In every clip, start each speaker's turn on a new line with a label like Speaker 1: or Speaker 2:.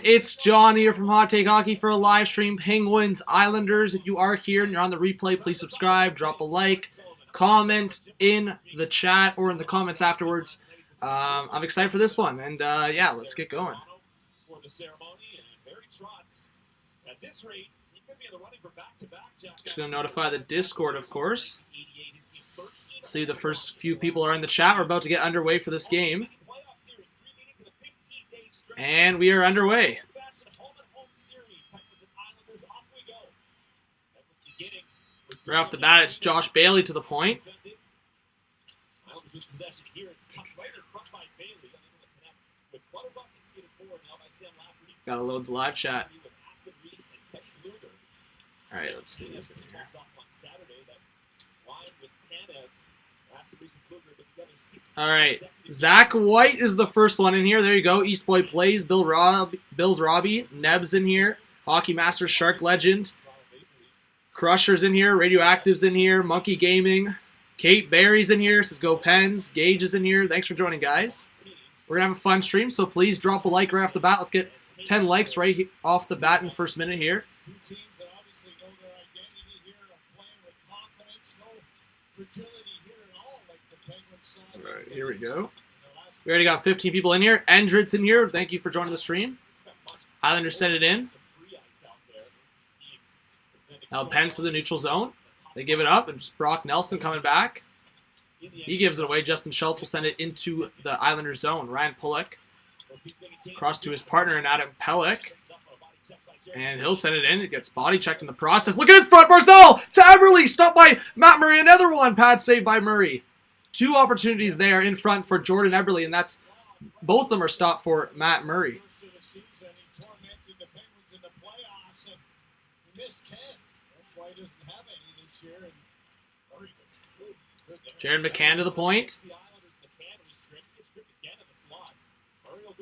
Speaker 1: It's John here from Hot Take Hockey for a live stream. Penguins, Islanders. If you are here and you're on the replay, please subscribe, drop a like, comment in the chat or in the comments afterwards. I'm excited for this one, and yeah, let's get going. Just gonna notify the Discord, of course. See, the first few people are in the chat. We're about to get underway for this game. And we are underway. Right off the bat, it's Josh Bailey to the point. Gotta load the live chat. Alright, let's see this in here. Alright, Zach White is the first one in here. There you go. East Boy Plays, Bills Robbie, Neb's in here. Hockey Master Shark Legend. Crusher's in here. Radioactive's in here. Monkey Gaming. Kate Barry's in here. Says Go Pens. Gage is in here. Thanks for joining, guys. We're going to have a fun stream, so please drop a like right off the bat. Let's get 10 likes right off the bat in the first minute here. Alright, here we go. We already got 15 people in here. Endrit's in here. Thank you for joining the stream. Islanders sent it in. Now Pence to the neutral zone. They give it up, and just Brock Nelson coming back. He gives it away. Justin Schultz will send it into the Islanders zone. Ryan Pulock across to his partner in Adam Pelech. And he'll send it in. It gets body checked in the process. Look at it in front. Barzal to Eberle. Stopped by Matt Murray. Another one. Pad saved by Murray. Two opportunities there in front for Jordan Eberle, and that's both of them are stopped for Matt Murray. Jared McCann to the point.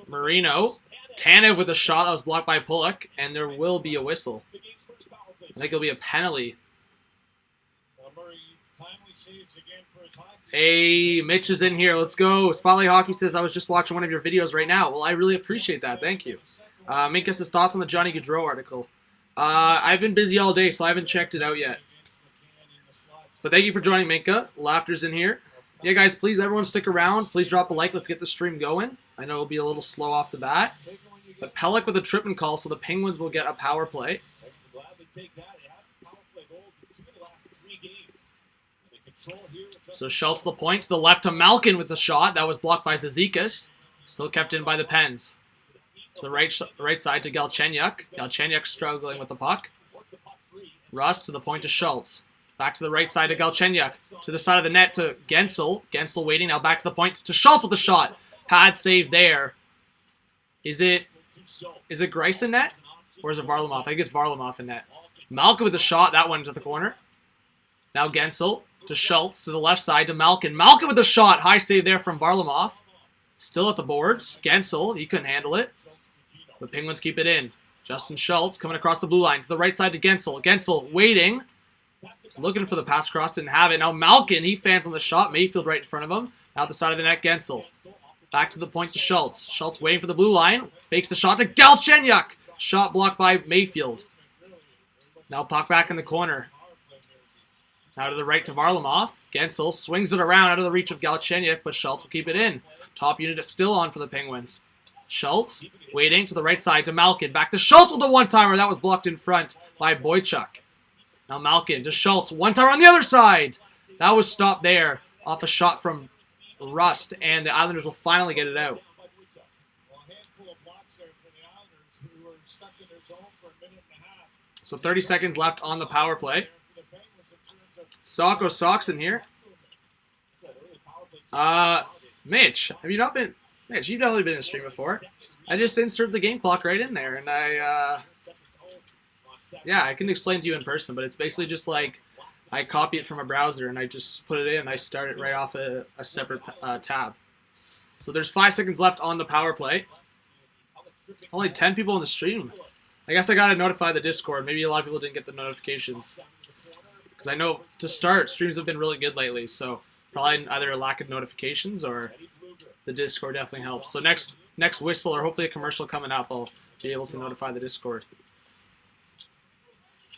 Speaker 1: Marino. Tanev with a shot that was blocked by Pulock, and there will be a whistle. I think it'll be a penalty. Hey, Mitch is in here. Let's go. Spotlight Hockey says, I was just watching one of your videos right now. Well, I really appreciate that. Thank you. Make us his thoughts on the Johnny Gaudreau article. I've been busy all day, so I haven't checked it out yet. But thank you for joining, Minka. Laughter's in here. Yeah, guys, please, everyone stick around. Please drop a like. Let's get the stream going. I know it'll be a little slow off the bat. But Pelech with a tripping call, so the Penguins will get a power play. So Schultz the point to the left to Malkin with the shot. That was blocked by Zizekas. Still kept in by the Pens. To the right side to Galchenyuk. Galchenyuk struggling with the puck. Rust to the point to Schultz. Back to the right side to Galchenyuk. To the side of the net to Gensel. Gensel waiting. Now back to the point to Schultz with the shot. Pad save there. Is it Grice in net? Or is it Varlamov? I think it's Varlamov in net. Malkin with the shot. That one to the corner. Now Gensel to Schultz to the left side to Malkin. Malkin with the shot. High save there from Varlamov. Still at the boards. Gensel. He couldn't handle it. The Penguins keep it in. Justin Schultz coming across the blue line. To the right side to Gensel. Gensel waiting. Looking for the pass cross. Didn't have it. Now Malkin. He fans on the shot. Mayfield right in front of him. Out the side of the net. Gensel. Back to the point to Schultz. Schultz waiting for the blue line. Fakes the shot to Galchenyuk. Shot blocked by Mayfield. Now puck back in the corner. Now to the right to Varlamov. Gensel swings it around out of the reach of Galchenyuk, but Schultz will keep it in. Top unit is still on for the Penguins. Schultz waiting to the right side to Malkin. Back to Schultz with the one-timer. That was blocked in front by Boychuk. Now Malkin to Schultz. One-timer on the other side. That was stopped there off a shot from Rust, and the Islanders will finally get it out. So 30 seconds left on the power play. Socko Sox in here. Mitch, have you not been... Mitch, you've definitely been in the stream before. I just inserted the game clock right in there, and yeah, I can explain to you in person, but it's basically just like I copy it from a browser, and I just put it in, and I start it right off a separate tab. So there's 5 seconds left on the power play. Only 10 people in the stream. I guess I gotta notify the Discord. Maybe a lot of people didn't get the notifications. Because I know, to start, streams have been really good lately, so probably either a lack of notifications or the Discord definitely helps. So next whistle, or hopefully a commercial coming up, I'll be able to notify the Discord.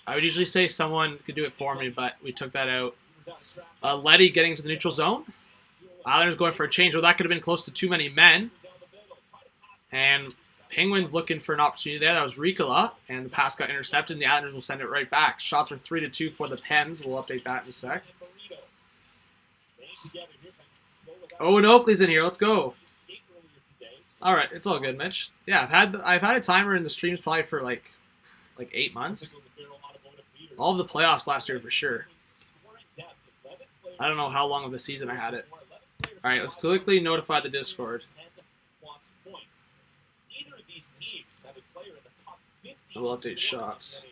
Speaker 1: I would usually say someone could do it for me, but we took that out. Letty getting to the neutral zone. Islanders going for a change. Well, that could have been close to too many men. And Penguins looking for an opportunity there. That was Ricola, and the pass got intercepted, and the Islanders will send it right back. Shots are 3-2 for the Pens. We'll update that in a sec. Owen Oakley's in here. Let's go. All right, it's all good, Mitch. Yeah, I've had a timer in the streams probably for like 8 months. All of the playoffs last year for sure. I don't know how long of the season I had it. All right, let's quickly notify the Discord. And we'll update shots.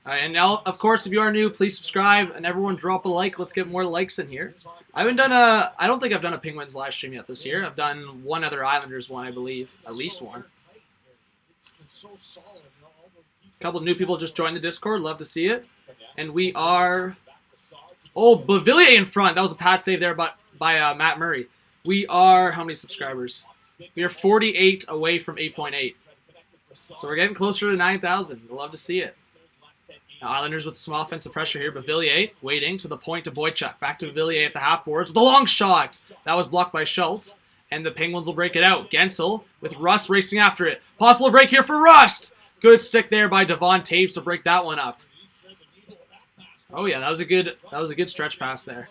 Speaker 1: Alright, and now, of course, if you are new, please subscribe, and everyone drop a like. Let's get more likes in here. I don't think I've done a Penguins live stream yet this year. I've done one other Islanders one, I believe. At least one. A couple new people just joined the Discord. Love to see it. And we are... Oh, Bavilier in front. That was a pad save there by Matt Murray. We are... How many subscribers? We are 48 away from 8.8. So we're getting closer to 9,000. We'll love to see it. Now Islanders with some offensive pressure here. Bavilier waiting to the point to Boychuk. Back to Bavilier at the half boards with a long shot. That was blocked by Schultz. And the Penguins will break it out. Gensel with Rust racing after it. Possible break here for Rust. Good stick there by Devon Taves to break that one up. Oh yeah, that was a good stretch pass there.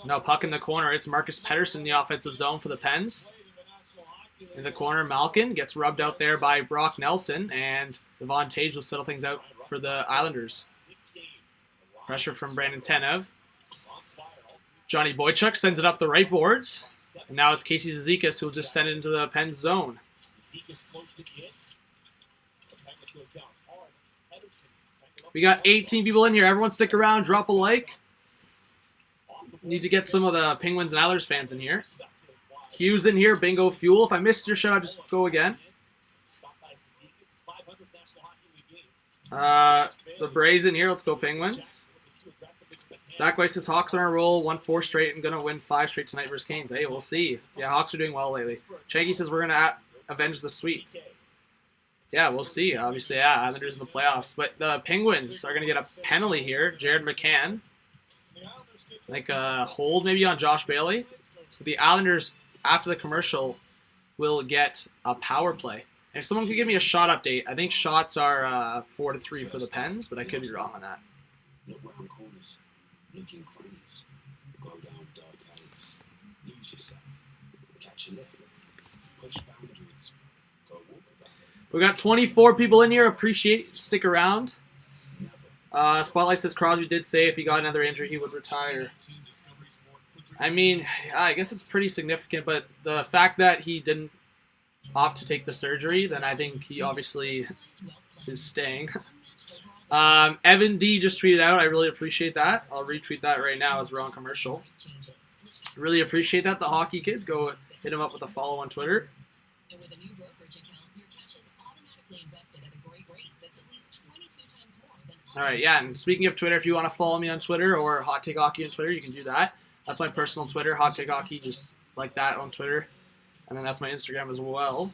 Speaker 1: Now puck in the corner. It's Marcus Pettersson in the offensive zone for the Pens. In the corner, Malkin gets rubbed out there by Brock Nelson, and Devon Taves will settle things out for the Islanders. Pressure from Brandon Tanev. Johnny Boychuk sends it up the right boards, and now it's Casey Zizekas who will just send it into the Pens zone. We got 18 people in here. Everyone stick around, drop a like. Need to get some of the Penguins and Islanders fans in here. Hughes in here, bingo fuel. If I missed your shot, I'll just go again. The Braves in here. Let's go Penguins. Zach Weiss says Hawks are on a roll. Won 4 straight and going to win 5 straight tonight versus Canes. Hey, we'll see. Yeah, Hawks are doing well lately. Chanky says we're going to avenge the sweep. Yeah, we'll see. Obviously, yeah, Islanders in the playoffs. But the Penguins are going to get a penalty here. Jared McCann. Like a hold maybe on Josh Bailey. So the Islanders, after the commercial, will get a power play. And if someone could give me a shot update, I think shots are 4-3 for the Pens, but I could be wrong on that. We got 24 people in here. Appreciate. Stick around. Spotlight says Crosby did say if he got another injury, he would retire. I mean, I guess it's pretty significant, but the fact that he didn't opt to take the surgery, then I think he obviously is staying. Evan D just tweeted out. I really appreciate that. I'll retweet that right now as we're on commercial. Really appreciate that. The hockey kid, go hit him up with a follow on Twitter. All right, yeah, and speaking of Twitter, if you want to follow me on Twitter or Hot Take Hockey on Twitter, you can do that. That's my personal Twitter, Hot Take Hockey, just like that on Twitter. And then that's my Instagram as well.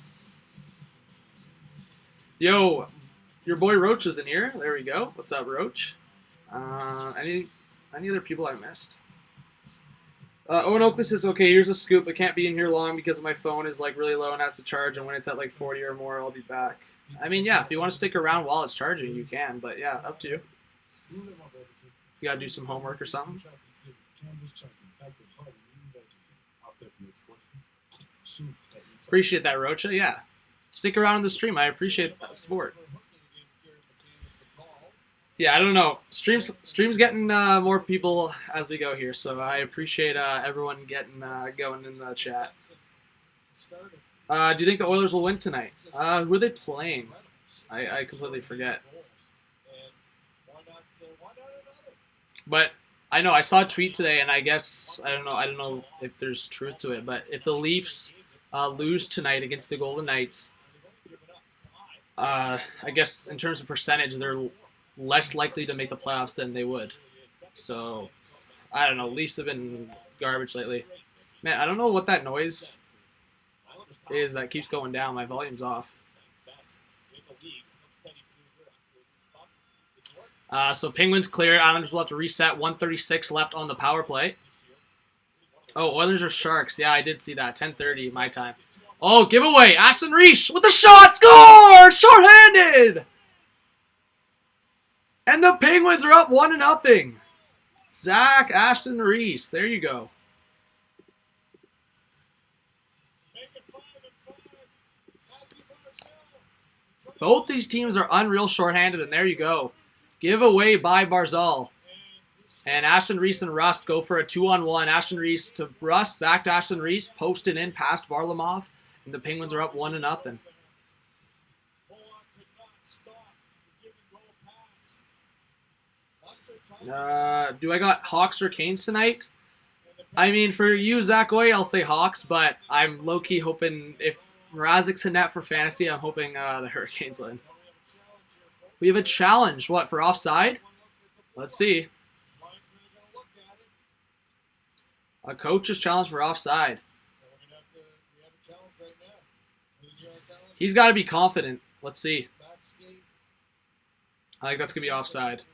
Speaker 1: Yo, your boy Roach is in here. There we go. What's up, Roach? Any other people I missed? Owen Oakley says, okay, here's a scoop. I can't be in here long because my phone is like really low and has to charge, and when it's at like 40 or more, I'll be back. I mean, yeah, if you want to stick around while it's charging, you can, but yeah, up to you. You gotta do some homework or something. Appreciate that, Rocha. Yeah, stick around in the stream. I appreciate that support. Yeah, I don't know. Stream's getting more people as we go here, so I appreciate everyone getting going in the chat. Do you think the Oilers will win tonight? Who are they playing? I completely forget. But I know I saw a tweet today, and I guess I don't know if there's truth to it. But if the Leafs lose tonight against the Golden Knights, I guess in terms of percentage, they're less likely to make the playoffs than they would. So, I don't know. Leafs have been garbage lately. Man, I don't know what that noise is that keeps going down. My volume's off. So Penguins clear. Islanders will have to reset. 1:36 left on the power play. Oh, Oilers or Sharks. Yeah, I did see that. 10:30 my time. Oh, giveaway. Aston Reese with the shot. Score! Shorthanded! And the Penguins are up 1-0. Zach Aston Reese. There you go. Both these teams are unreal shorthanded, and there you go. Giveaway by Barzal. And Ashton Reese and Rust go for a 2-on-1. Ashton Reese to Rust, back to Ashton Reese, posted in past Varlamov, and the Penguins are up 1-0. Do I got Hawks or Canes tonight? I mean, for you, Zach Oy, I'll say Hawks, but I'm low-key hoping if Mrazek's a net for fantasy, I'm hoping the Hurricanes win. We have a challenge. What, for offside? Let's see. A coach's challenge for offside. He's got to be confident. Let's see. I think that's going to be offside.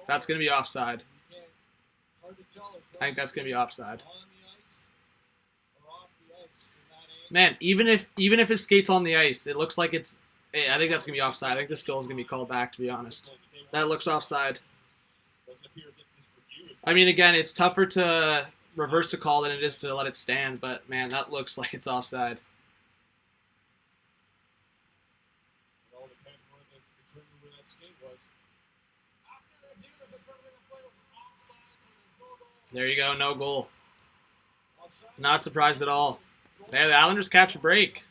Speaker 1: That's going to be offside. I think that's going to be offside. Man, even if his skate's on the ice, it looks like it's... I think that's going to be offside. I think this goal is going to be called back, to be honest. That looks offside. I mean, again, it's tougher to reverse a call than it is to let it stand, but, man, that looks like it's offside. There you go, no goal. Not surprised at all. Yeah, the Islanders catch a break.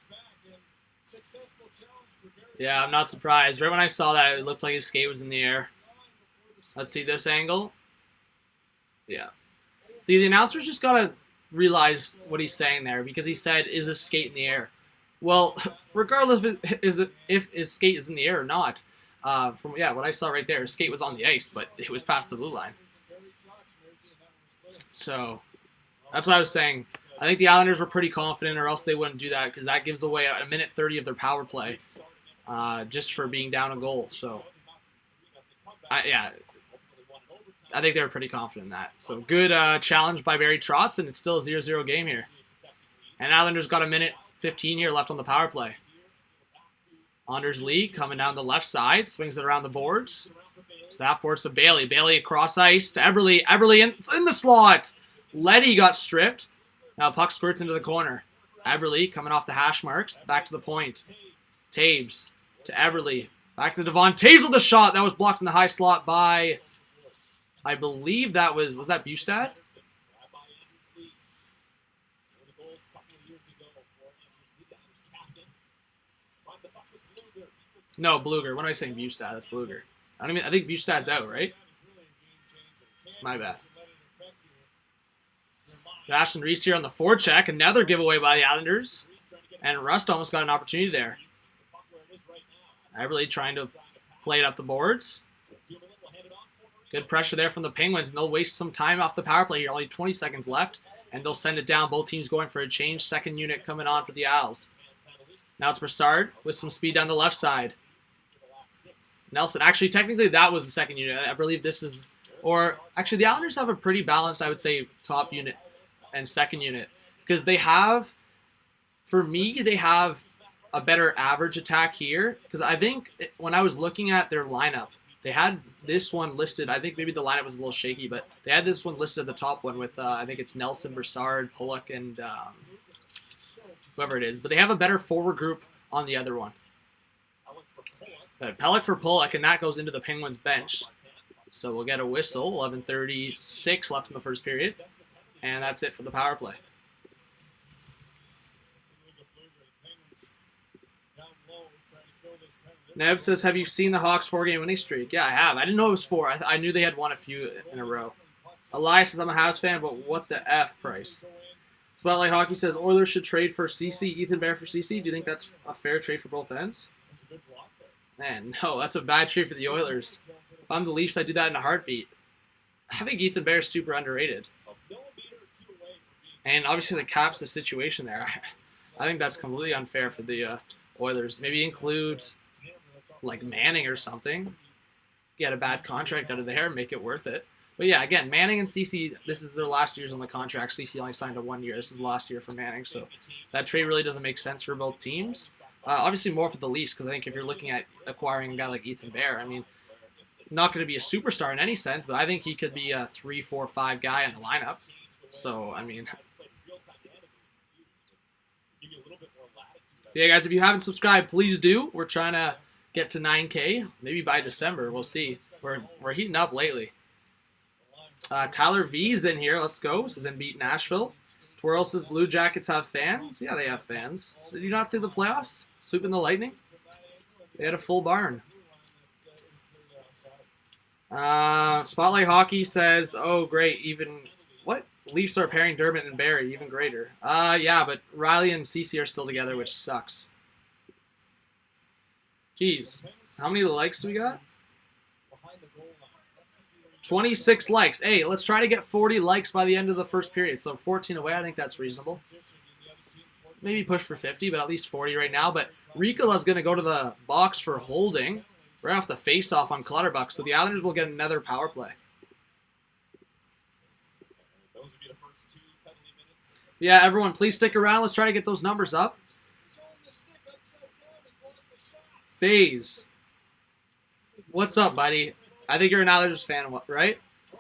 Speaker 1: Yeah, I'm not surprised. Right when I saw that, it looked like his skate was in the air. Let's see this angle. Yeah. See, the announcer's just got to realize what he's saying there, because he said, is his skate in the air? Well, regardless if his skate is in the air or not, from what I saw right there, his skate was on the ice, but it was past the blue line. So, that's what I was saying. I think the Islanders were pretty confident, or else they wouldn't do that, because that gives away a minute 30 of their power play, just for being down a goal. So, I think they were pretty confident in that. So, good challenge by Barry Trotz, and it's still a 0-0 game here. And Islanders got a minute 15 here left on the power play. Anders Lee coming down the left side, swings it around the boards. Staff boards to Bailey. Bailey across ice to Eberle. Eberle in the slot. Leddy got stripped. Now puck squirts into the corner. Eberle coming off the hash marks. Back to the point. Taves to Eberle. Back to Devon. Taves with the shot. That was blocked in the high slot by, I believe that was that Bustad? No, Bluger. What am I saying? Bustad. That's Bluger. I think Bustad's out, right? My bad. Ashton Reese here on the forecheck. Another giveaway by the Islanders. And Rust almost got an opportunity there. Eberle trying to play it up the boards. Good pressure there from the Penguins, and they'll waste some time off the power play here. Only 20 seconds left, and they'll send it down. Both teams going for a change. Second unit coming on for the Isles. Now it's Brassard with some speed down the left side. Nelson. Actually, technically, that was the second unit. I believe this is... Or, actually, the Islanders have a pretty balanced, I would say, top unit and second unit. Because they have... For me, they have a better average attack here. Because I think when I was looking at their lineup, they had this one listed. I think maybe the lineup was a little shaky, but they had this one listed at the top one with, I think it's Nelson, Brassard, Pollock, and whoever it is. But they have a better forward group on the other one. Pellick for Pollock, and that goes into the Penguins bench. So we'll get a whistle. 11:36 left in the first period. And that's it for the power play. Neb says, have you seen the Hawks 4-game winning streak? Yeah, I have. I didn't know it was 4. I knew they had won a few in a row. Elias says, I'm a Habs fan, but what the F price? Spotlight Hockey says, Oilers should trade for CC, Ethan Bear for CC. Do you think that's a fair trade for both ends? Man, no, that's a bad trade for the Oilers. If I'm the Leafs, I'd do that in a heartbeat. I think Ethan Bear's super underrated. And obviously the Caps, the situation there. I think that's completely unfair for the Oilers. Maybe include like Manning or something. Get a bad contract out of there, make it worth it. But yeah, again, Manning and CeCe, this is their last years on the contract. CeCe only signed a 1 year. This is the last year for Manning, so that trade really doesn't make sense for both teams. Obviously more for the Leafs, because I think if you're looking at acquiring a guy like Ethan Bear, I mean, not going to be a superstar in any sense, but I think he could be a 3, 4, 5 guy in the lineup. So, I mean... Yeah, guys, if you haven't subscribed, please do. We're trying to get to 9K, maybe by December. We'll see. We're heating up lately. Tyler V's in here. Let's go. This is in beat Nashville. Twirl says Blue Jackets have fans. Yeah, they have fans. Did you not see the playoffs? Sweeping the Lightning? They had a full barn. Spotlight Hockey says, oh, great. Even, what? Leafs are pairing Dermott and Barry. Even greater. Yeah, but Riley and CeCe are still together, which sucks. Jeez. How many likes do we got? 26 likes. Hey, let's try to get 40 likes by the end of the first period. So 14 away, I think that's reasonable. Maybe push for 50, but at least 40 right now. But Ricola's going to go to the box for holding. Right off the face-off on Clutterbuck. So the Islanders will get another power play. Yeah, everyone, please stick around. Let's try to get those numbers up. FaZe. What's up, buddy? I think you're an Islanders fan, right?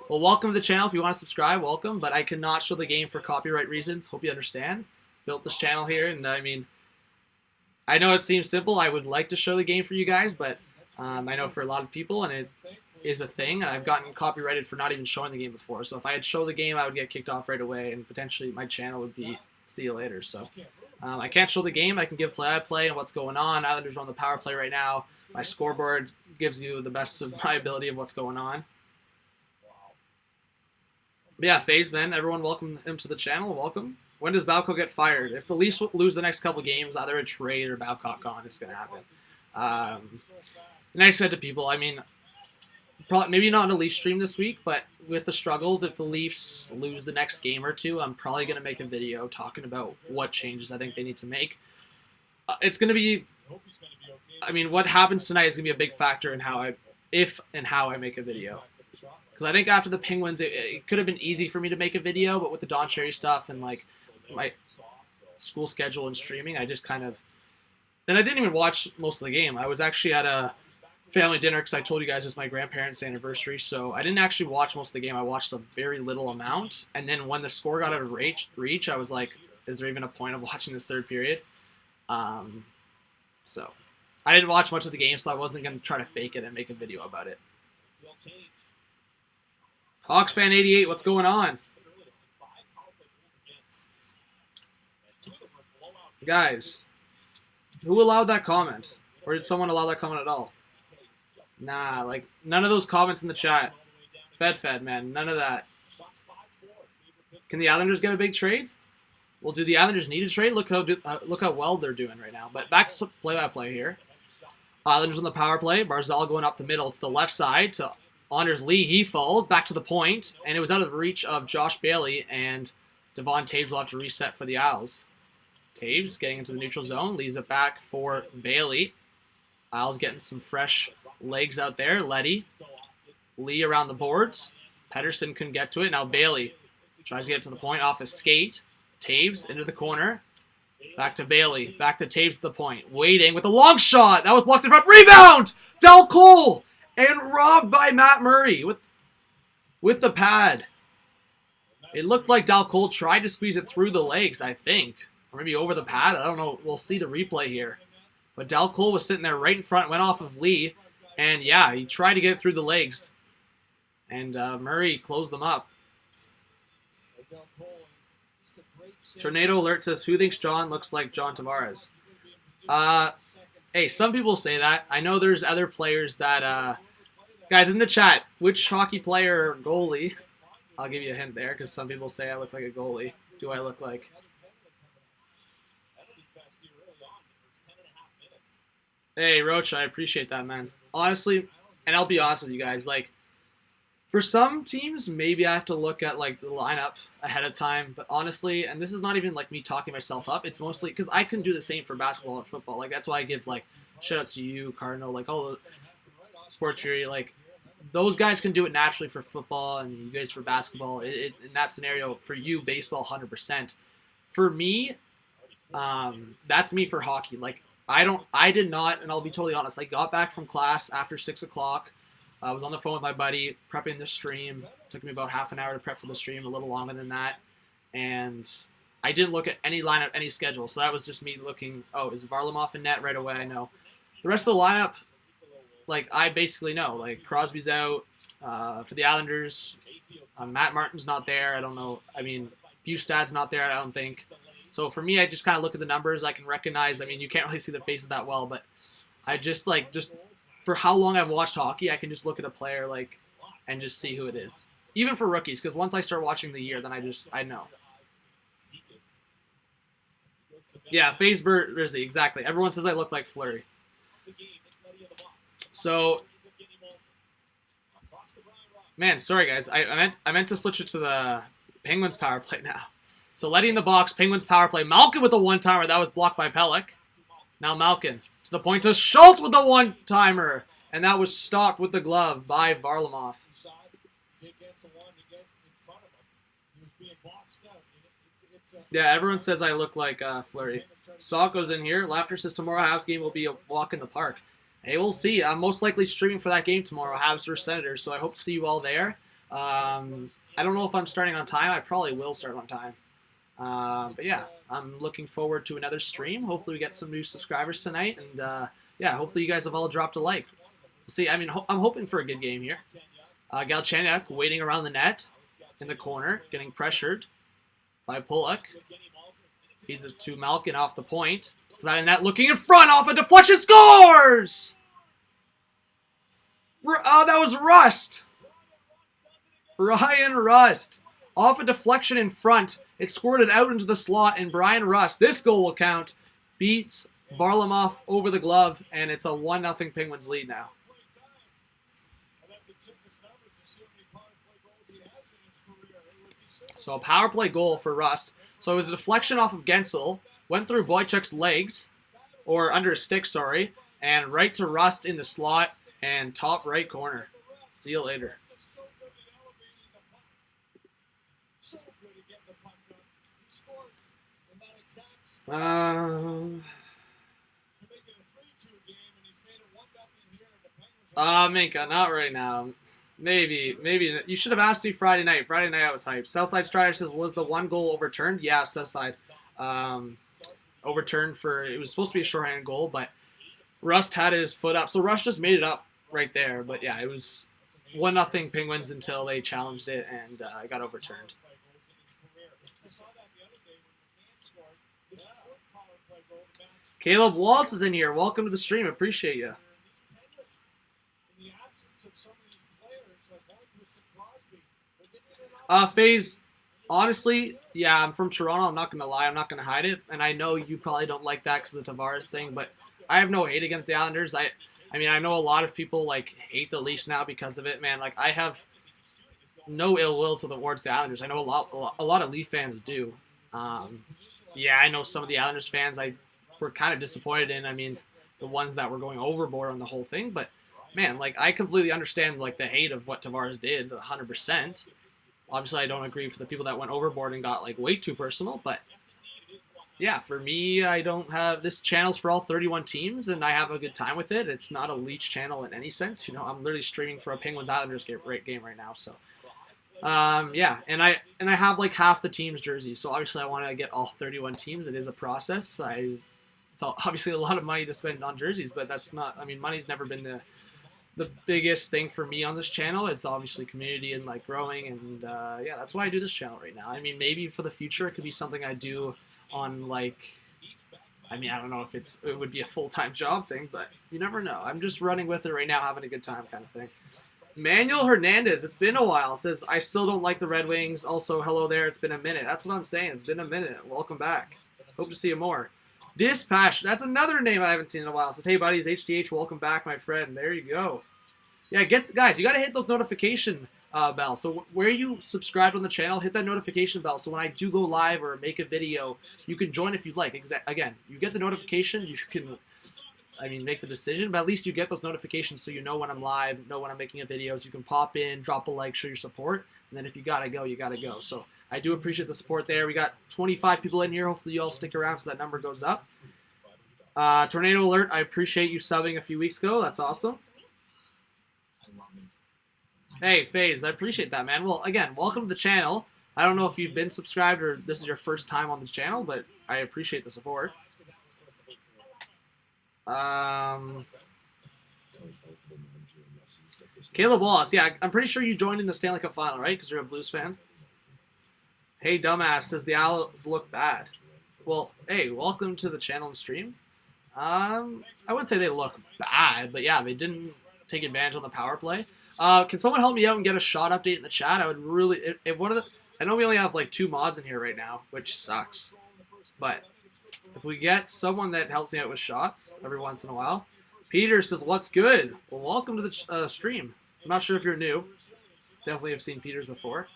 Speaker 1: Well, welcome to the channel. If you want to subscribe, welcome. But I cannot show the game for copyright reasons. Hope you understand. Built this channel here, and I mean, I know it seems simple. I would like to show the game for you guys, but I know for a lot of people, and it is a thing. I've gotten copyrighted for not even showing the game before. So if I had shown the game, I would get kicked off right away, and potentially my channel would be see you later. So I can't show the game. I can give play-by-play and what's going on. Islanders are on the power play right now. My scoreboard gives you the best of my ability of what's going on. But yeah, FaZe, then. Everyone welcome him to the channel. Welcome. When does Babcock get fired? If the Leafs lose the next couple games, either a trade or Babcock gone, it's going to happen. Nice said to people. I mean, probably maybe not in a Leaf stream this week, but with the struggles, if the Leafs lose the next game or two, I'm probably going to make a video talking about what changes I think they need to make. It's going to be... I mean, what happens tonight is going to be a big factor in how I make a video. Because I think after the Penguins, it could have been easy for me to make a video, but with the Don Cherry stuff and like my school schedule and streaming, I just kind of... Then I didn't even watch most of the game. I was actually at a family dinner because I told you guys it was my grandparents' anniversary, so I didn't actually watch most of the game. I watched a very little amount, and then when the score got out of reach, I was like, is there even a point of watching this third period? So... I didn't watch much of the game, so I wasn't going to try to fake it and make a video about it. Hawks fan 88, what's going on? Guys, who allowed that comment? Or did someone allow that comment at all? Nah, like, none of those comments in the chat. Fed, man, none of that. Can the Islanders get a big trade? Well, do the Islanders need a trade? Look how well they're doing right now. But back to play-by-play here. Islanders on the power play. Barzal going up the middle to the left side to Anders Lee. He falls back to the point, and it was out of the reach of Josh Bailey, and Devon Taves will have to reset for the Isles. Taves getting into the neutral zone, leaves it back for Bailey. Isles getting some fresh legs out there. Leddy. Lee around the boards. Pedersen couldn't get to it. Now Bailey tries to get to the point off his skate. Taves into the corner. Back to Bailey. Back to Taves to the point. Waiting with a long shot. That was blocked in front. Rebound! Del Cole! And robbed by Matt Murray with the pad. It looked like Del Cole tried to squeeze it through the legs, I think. Or maybe over the pad. I don't know. We'll see the replay here. But Del Cole was sitting there right in front. Went off of Lee. And yeah, he tried to get it through the legs. And Murray closed them up. Tornado Alert says, who thinks John looks like John Tavares? Hey, some people say that. I know there's other players that... guys, in the chat, which hockey player or goalie... I'll give you a hint there, because some people say I look like a goalie. Do I look like... Hey, Roach, I appreciate that, man. Honestly, and I'll be honest with you guys, like, for some teams, maybe I have to look at, like, the lineup ahead of time. But honestly, and this is not even, like, me talking myself up. It's mostly because I can do the same for basketball and football. Like, that's why I give, like, shout-outs to you, Cardinal, like, all the Sports Fury. Like, those guys can do it naturally for football and you guys for basketball. In that scenario, for you, baseball, 100%. For me, that's me for hockey. Like, I did not, and I'll be totally honest, I got back from class after 6 o'clock. I was on the phone with my buddy, prepping the stream. It took me about half an hour to prep for the stream, a little longer than that. And I didn't look at any lineup, any schedule. So that was just me looking, oh, is Varlamov in net right away? I know. The rest of the lineup, like, I basically know. Like, Crosby's out for the Islanders. Matt Martin's not there. I don't know. I mean, Bustad's not there, I don't think. So for me, I just kind of look at the numbers. I can recognize, I mean, you can't really see the faces that well, but I just for how long I've watched hockey, I can just look at a player, like, and just see who it is. Even for rookies, because once I start watching the year, then I know. Yeah, FaZe Jersey, exactly. Everyone says I look like Fleury. So, man, sorry guys. I meant to switch it to the Penguins power play now. So letting the box, Penguins power play. Malkin with the one-timer. That was blocked by Pelech. Now Malkin to the point to Schultz with the one-timer. And that was stopped with the glove by Varlamov. Yeah, everyone says I look like Fleury. Sokko's in here. Laughter says tomorrow Habs game will be a walk in the park. Hey, we'll see. I'm most likely streaming for that game tomorrow, Habs vs. Senators, so I hope to see you all there. I don't know if I'm starting on time. I probably will start on time. But yeah, I'm looking forward to another stream. Hopefully we get some new subscribers tonight. And yeah, hopefully you guys have all dropped a like. We'll see, I mean, I'm hoping for a good game here. Galchenyuk waiting around the net in the corner, getting pressured by Pulock. Feeds it to Malkin off the point. Side of the net, looking in front, off a deflection, scores! Oh, that was Rust. Brian Rust. Off a deflection in front. It squirted out into the slot, and Brian Rust, this goal will count, beats Varlamov over the glove, and it's a 1-0 Penguins lead now. So a power play goal for Rust. So it was a deflection off of Gensel, went through Boychuk's legs, or under his stick, sorry, and right to Rust in the slot and top right corner. See you later. Minka, not right now. Maybe. You should have asked me Friday night. Friday night I was hyped. Southside Strider says, was the one goal overturned? Yeah, Southside. Overturned for, it was supposed to be a shorthanded goal, but Rust had his foot up. So Rust just made it up right there. But yeah, it was 1-0 Penguins until they challenged it and it got overturned. Caleb Wallace is in here. Welcome to the stream. Appreciate you. FaZe, honestly, yeah, I'm from Toronto. I'm not going to lie. I'm not going to hide it. And I know you probably don't like that because of the Tavares thing, but I have no hate against the Islanders. I mean, I know a lot of people, like, hate the Leafs now because of it, man. Like, I have no ill will towards the Islanders. I know a lot of Leaf fans do. Yeah, I know some of the Islanders fans were kind of disappointed in. I mean, the ones that were going overboard on the whole thing. But, man, like, I completely understand, like, the hate of what Tavares did, 100%. Obviously, I don't agree for the people that went overboard and got, like, way too personal. But, yeah, for me, I don't have... This channel's for all 31 teams, and I have a good time with it. It's not a Leech channel in any sense. You know, I'm literally streaming for a Penguins-Islanders game right now, so... yeah, and I have, like, half the team's jerseys, so obviously I want to get all 31 teams. It is a process. It's obviously a lot of money to spend on jerseys, but that's not... I mean, money's never been the biggest thing for me on this channel. It's obviously community and, like, growing, and yeah, that's why I do this channel right now. I mean, maybe for the future it could be something I do on, like, I mean, I don't know if it would be a full-time job thing, but you never know. I'm just running with it right now, having a good time kind of thing. Manuel Hernandez, it's been a while, says, I still don't like the Red Wings. Also, hello there, it's been a minute. That's what I'm saying, it's been a minute. Welcome back. Hope to see you more. Dispatch. That's another name I haven't seen in a while. Says, hey, buddies, HTH, welcome back, my friend. There you go. Yeah, guys, you got to hit those notification bells. So where you subscribed on the channel, hit that notification bell. So when I do go live or make a video, you can join if you'd like. Again, you get the notification. You can, make the decision. But at least you get those notifications so you know when I'm live, know when I'm making videos. You can pop in, drop a like, show your support. And then if you got to go, you got to go. So I do appreciate the support there. We got 25 people in here. Hopefully you all stick around so that number goes up. Tornado Alert, I appreciate you subbing a few weeks ago. That's awesome. Hey, FaZe, I appreciate that, man. Well, again, welcome to the channel. I don't know if you've been subscribed or this is your first time on this channel, but I appreciate the support. Caleb Wallace, yeah, I'm pretty sure you joined in the Stanley Cup final, right? Because you're a Blues fan. Hey, dumbass, says the Owls look bad. Well, hey, welcome to the channel and stream. I wouldn't say they look bad, but yeah, they didn't take advantage on the power play. Can someone help me out and get a shot update in the chat? I would really, I know we only have like 2 mods in here right now, which sucks. But if we get someone that helps me out with shots every once in a while. Peter says, what's good? Well, welcome to the stream. I'm not sure if you're new. Definitely have seen Peters before.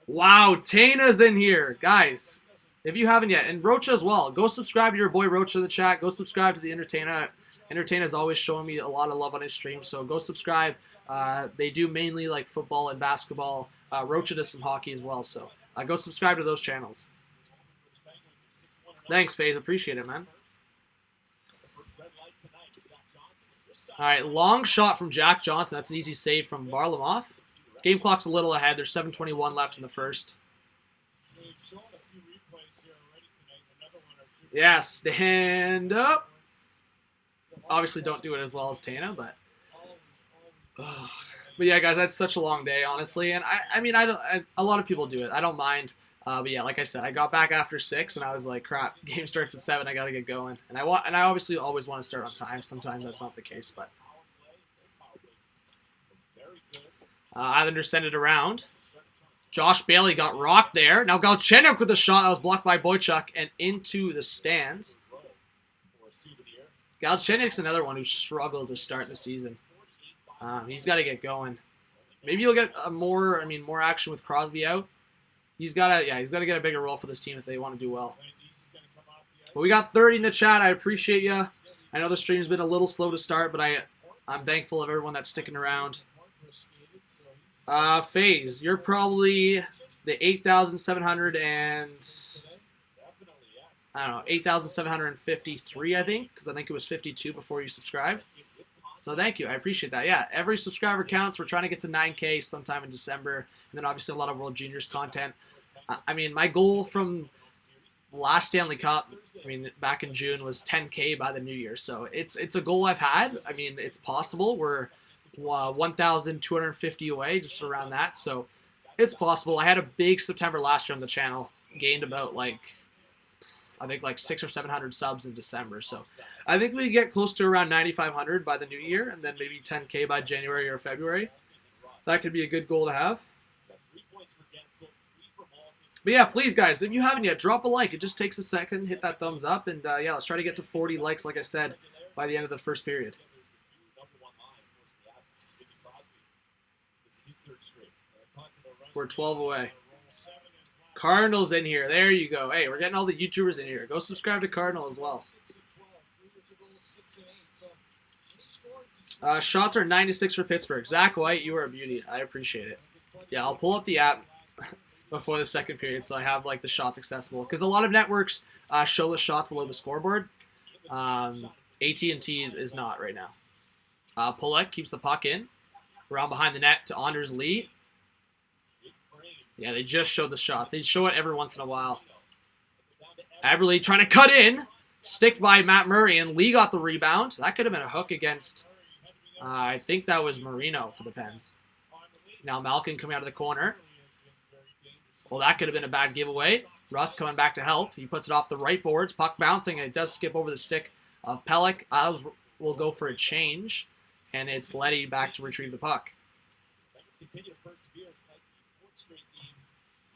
Speaker 1: Wow, Tana's in here. Guys, if you haven't yet, and Rocha as well, go subscribe to your boy Rocha in the chat. Go subscribe to the Entertainer. Entertainer is always showing me a lot of love on his stream, so go subscribe. They do mainly like football and basketball. Rocha does some hockey as well, so go subscribe to those channels. Thanks, FaZe. Appreciate it, man. All right, long shot from Jack Johnson. That's an easy save from Varlamov. Game clock's a little ahead. There's 7:21 left in the first. Yeah, stand up. Obviously, don't do it as well as Tana, but yeah, guys, that's such a long day, honestly. And a lot of people do it. I don't mind. But yeah, like I said, I got back after 6, and I was like, crap, game starts at 7. I gotta get going. And I obviously always want to start on time. Sometimes that's not the case, but Islanders send it around. Josh Bailey got rocked there. Now Galchenyuk with the shot that was blocked by Boychuk and into the stands. Galchenyuk's another one who struggled to start the season. He's got to get going. Maybe you'll get more action with Crosby out. He's got to get a bigger role for this team if they want to do well. But we got 30 in the chat. I appreciate you. I know the stream's been a little slow to start, but I'm thankful of everyone that's sticking around. FaZe, you're probably the 8,700 and 8,753, I think, because I think it was 52 before you subscribed. So thank you. I appreciate that. Yeah, every subscriber counts. We're trying to get to 9K sometime in December, and then obviously a lot of World Juniors content. My goal from last Stanley Cup, back in June, was 10K by the New Year. So it's a goal I've had. It's possible. We're 1,250 away, just around that. So it's possible. I had a big September last year on the channel. Gained about I think 600 or 700 subs in December. So I think we get close to around 9,500 by the new year, and then maybe 10K by January or February. That could be a good goal to have. But yeah, please, guys, if you haven't yet, drop a like. It just takes a second. Hit that thumbs up. And yeah, let's try to get to 40 likes, like I said, by the end of the first period. We're 12 away. Cardinals in here. There you go. Hey, we're getting all the YouTubers in here. Go subscribe to Cardinal as well. Shots are 96 for Pittsburgh. Zach White, you are a beauty. I appreciate it. Yeah, I'll pull up the app before the second period so I have the shots accessible. Because a lot of networks show the shots below the scoreboard. AT&T is not right now. Pullek keeps the puck in. Around behind the net to Anders Lee. Yeah, they just showed the shots. They show it every once in a while. Aberley trying to cut in. Sticked by Matt Murray, and Lee got the rebound. That could have been a hook against, I think that was Marino for the Pens. Now Malkin coming out of the corner. Well, that could have been a bad giveaway. Rust coming back to help. He puts it off the right boards. Puck bouncing, and it does skip over the stick of Pelech. Isles will go for a change, and it's Letty back to retrieve the puck.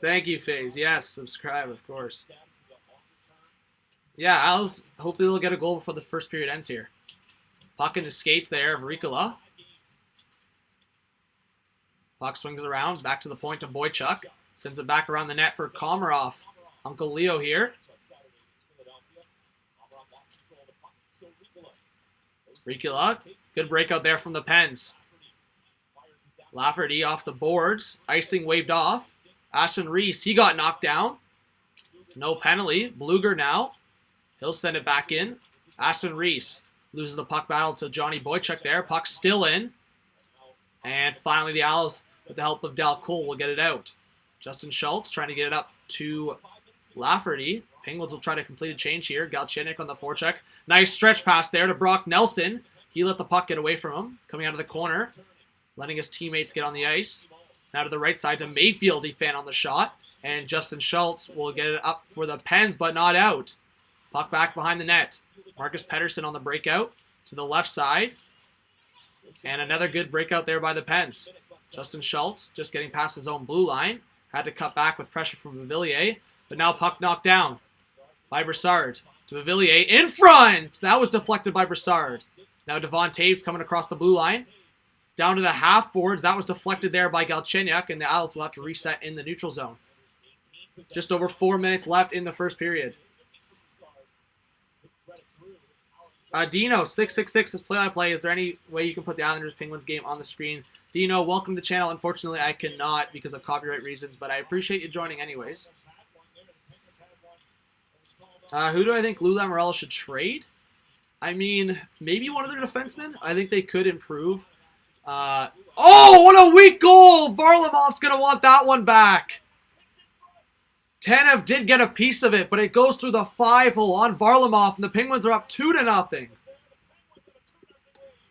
Speaker 1: Thank you, FaZe. Yes, subscribe, of course. Yeah, Als, hopefully they'll get a goal before the first period ends here. Puck into skates there of Ricola. Puck swings around, back to the point to Boychuk. Sends it back around the net for Komarov. Uncle Leo here. Ricola, good breakout there from the Pens. Lafferty off the boards. Icing waved off. Ashton Reese, he got knocked down. No penalty. Bluger now. He'll send it back in. Ashton Reese loses the puck battle to Johnny Boychuk there. Puck still in. And finally the Owls, with the help of Dal Cole, will get it out. Justin Schultz trying to get it up to Lafferty. Penguins will try to complete a change here. Galchenyuk on the forecheck. Nice stretch pass there to Brock Nelson. He let the puck get away from him. Coming out of the corner. Letting his teammates get on the ice. Now to the right side to Mayfield. He fan on the shot. And Justin Schultz will get it up for the Pens, but not out. Puck back behind the net. Marcus Pettersson on the breakout to the left side. And another good breakout there by the Pens. Justin Schultz just getting past his own blue line. Had to cut back with pressure from Viveiros. But now puck knocked down by Broussard to Viveiros in front. That was deflected by Broussard. Now Devon Taves coming across the blue line. Down to the half boards. That was deflected there by Galchenyuk. And the Owls will have to reset in the neutral zone. Just over 4 minutes left in the first period. Dino, 666 is play-by-play. Is there any way you can put the Islanders-Penguins game on the screen? Dino, welcome to the channel. Unfortunately, I cannot because of copyright reasons, but I appreciate you joining anyways. Who do I think Lou Lamoriello should trade? I mean, maybe one of their defensemen. I think they could improve. Oh, what a weak goal! Varlamov's going to want that one back. Tanev did get a piece of it, but it goes through the 5-hole on Varlamov, and the Penguins are up 2-0.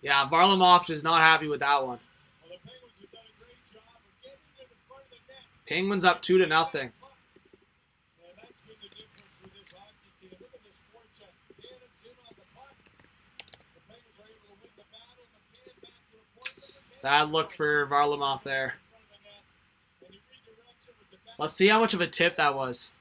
Speaker 1: Yeah, Varlamov is not happy with that one. Penguins up 2-0. Bad look for Varlamov there. Let's see how much of a tip that was.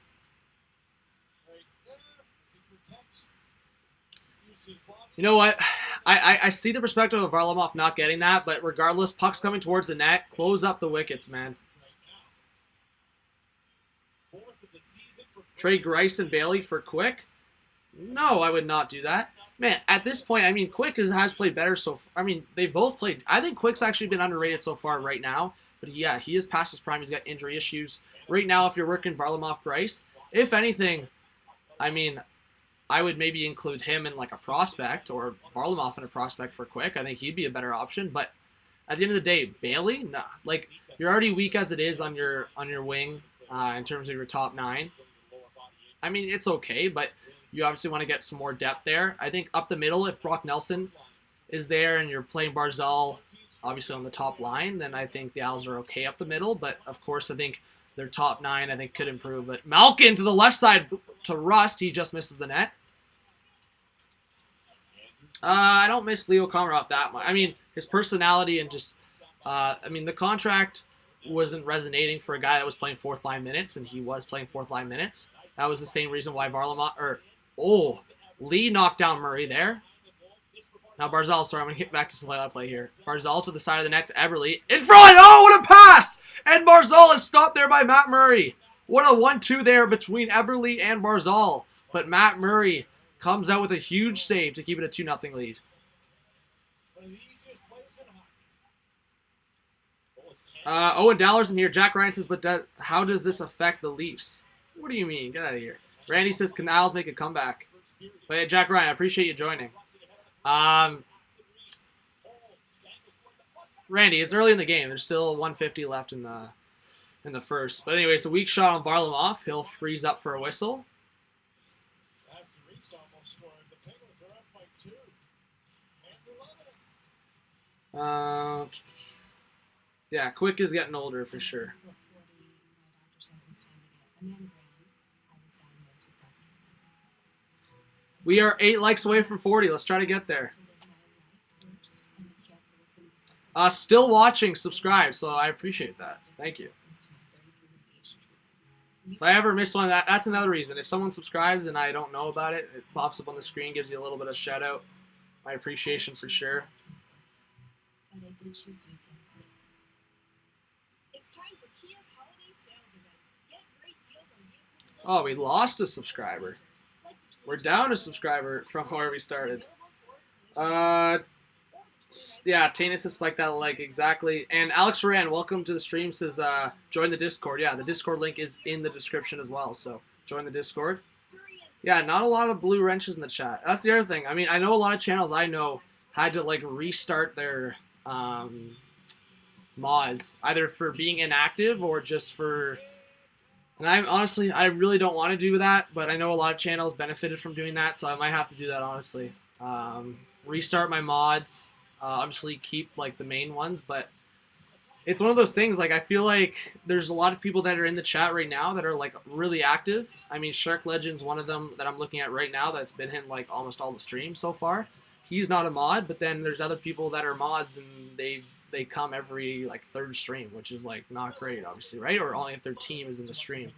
Speaker 1: You know what? I see the perspective of Varlamov not getting that, but regardless, puck's coming towards the net. Close up the wickets, man. Trade Grice and Bailey for Quick? No, I would not do that. Man, at this point, I mean, Quick has played better so far. I mean, they've both played. I think Quick's actually been underrated so far right now. But yeah, he is past his prime. He's got injury issues. Right now, if you're working Varlamov Grice, if anything, I mean, I would maybe include him in like a prospect or Varlamov in a prospect for Quick. I think he'd be a better option. But at the end of the day, Bailey, nah. Like, you're already weak as it is on your wing in terms of your top 9. I mean, it's okay, but you obviously want to get some more depth there. I think up the middle, if Brock Nelson is there and you're playing Barzal obviously on the top line, then I think the Owls are okay up the middle. But, of course, I think their top 9, I think, could improve. But Malkin to the left side to Rust. He just misses the net. I don't miss Leo Komarov that much. I mean, his personality and just, I mean, the contract wasn't resonating for a guy that was playing fourth-line minutes, and he was playing fourth-line minutes. That was the same reason why Lee knocked down Murray there. Now Barzal, sorry, I'm going to get back to some play-by-play here. Barzal to the side of the net to Eberle. In front! Oh, what a pass! And Barzal is stopped there by Matt Murray. What a 1-2 there between Eberle and Barzal. But Matt Murray comes out with a huge save to keep it a 2-0 lead. Owen Daller's in here. Jack Ryan says, but how does this affect the Leafs? What do you mean? Get out of here. Randy says, can the Owls make a comeback? But yeah, Jack Ryan, I appreciate you joining. Randy, it's early in the game. There's still 150 left in the first. But anyways, a weak shot on Varlamov. He'll freeze up for a whistle. Yeah, Quick is getting older for sure. We are 8 likes away from 40. Let's try to get there. Still watching, subscribe, so I appreciate that. Thank you. If I ever miss one, that's another reason. If someone subscribes and I don't know about it, it pops up on the screen, gives you a little bit of shout out. My appreciation for sure. Oh, we lost a subscriber. We're down a subscriber from where we started. Yeah, Tanis is like that, like, exactly. And Alex Moran, welcome to the stream, says, join the Discord. Yeah, the Discord link is in the description as well, so join the Discord. Yeah, not a lot of blue wrenches in the chat. That's the other thing. I mean, I know a lot of channels I know had to, like, restart their mods, either for being inactive or just for... And I really don't want to do that, but I know a lot of channels benefited from doing that, so I might have to do that, honestly. Restart my mods, obviously keep, like, the main ones, but it's one of those things, like, I feel like there's a lot of people that are in the chat right now that are, like, really active. I mean, Shark Legend's one of them that I'm looking at right now that's been in, like, almost all the streams so far. He's not a mod, but then there's other people that are mods, and they come every, like, third stream, which is, like, not great, obviously, right? Or only if their team is in the stream.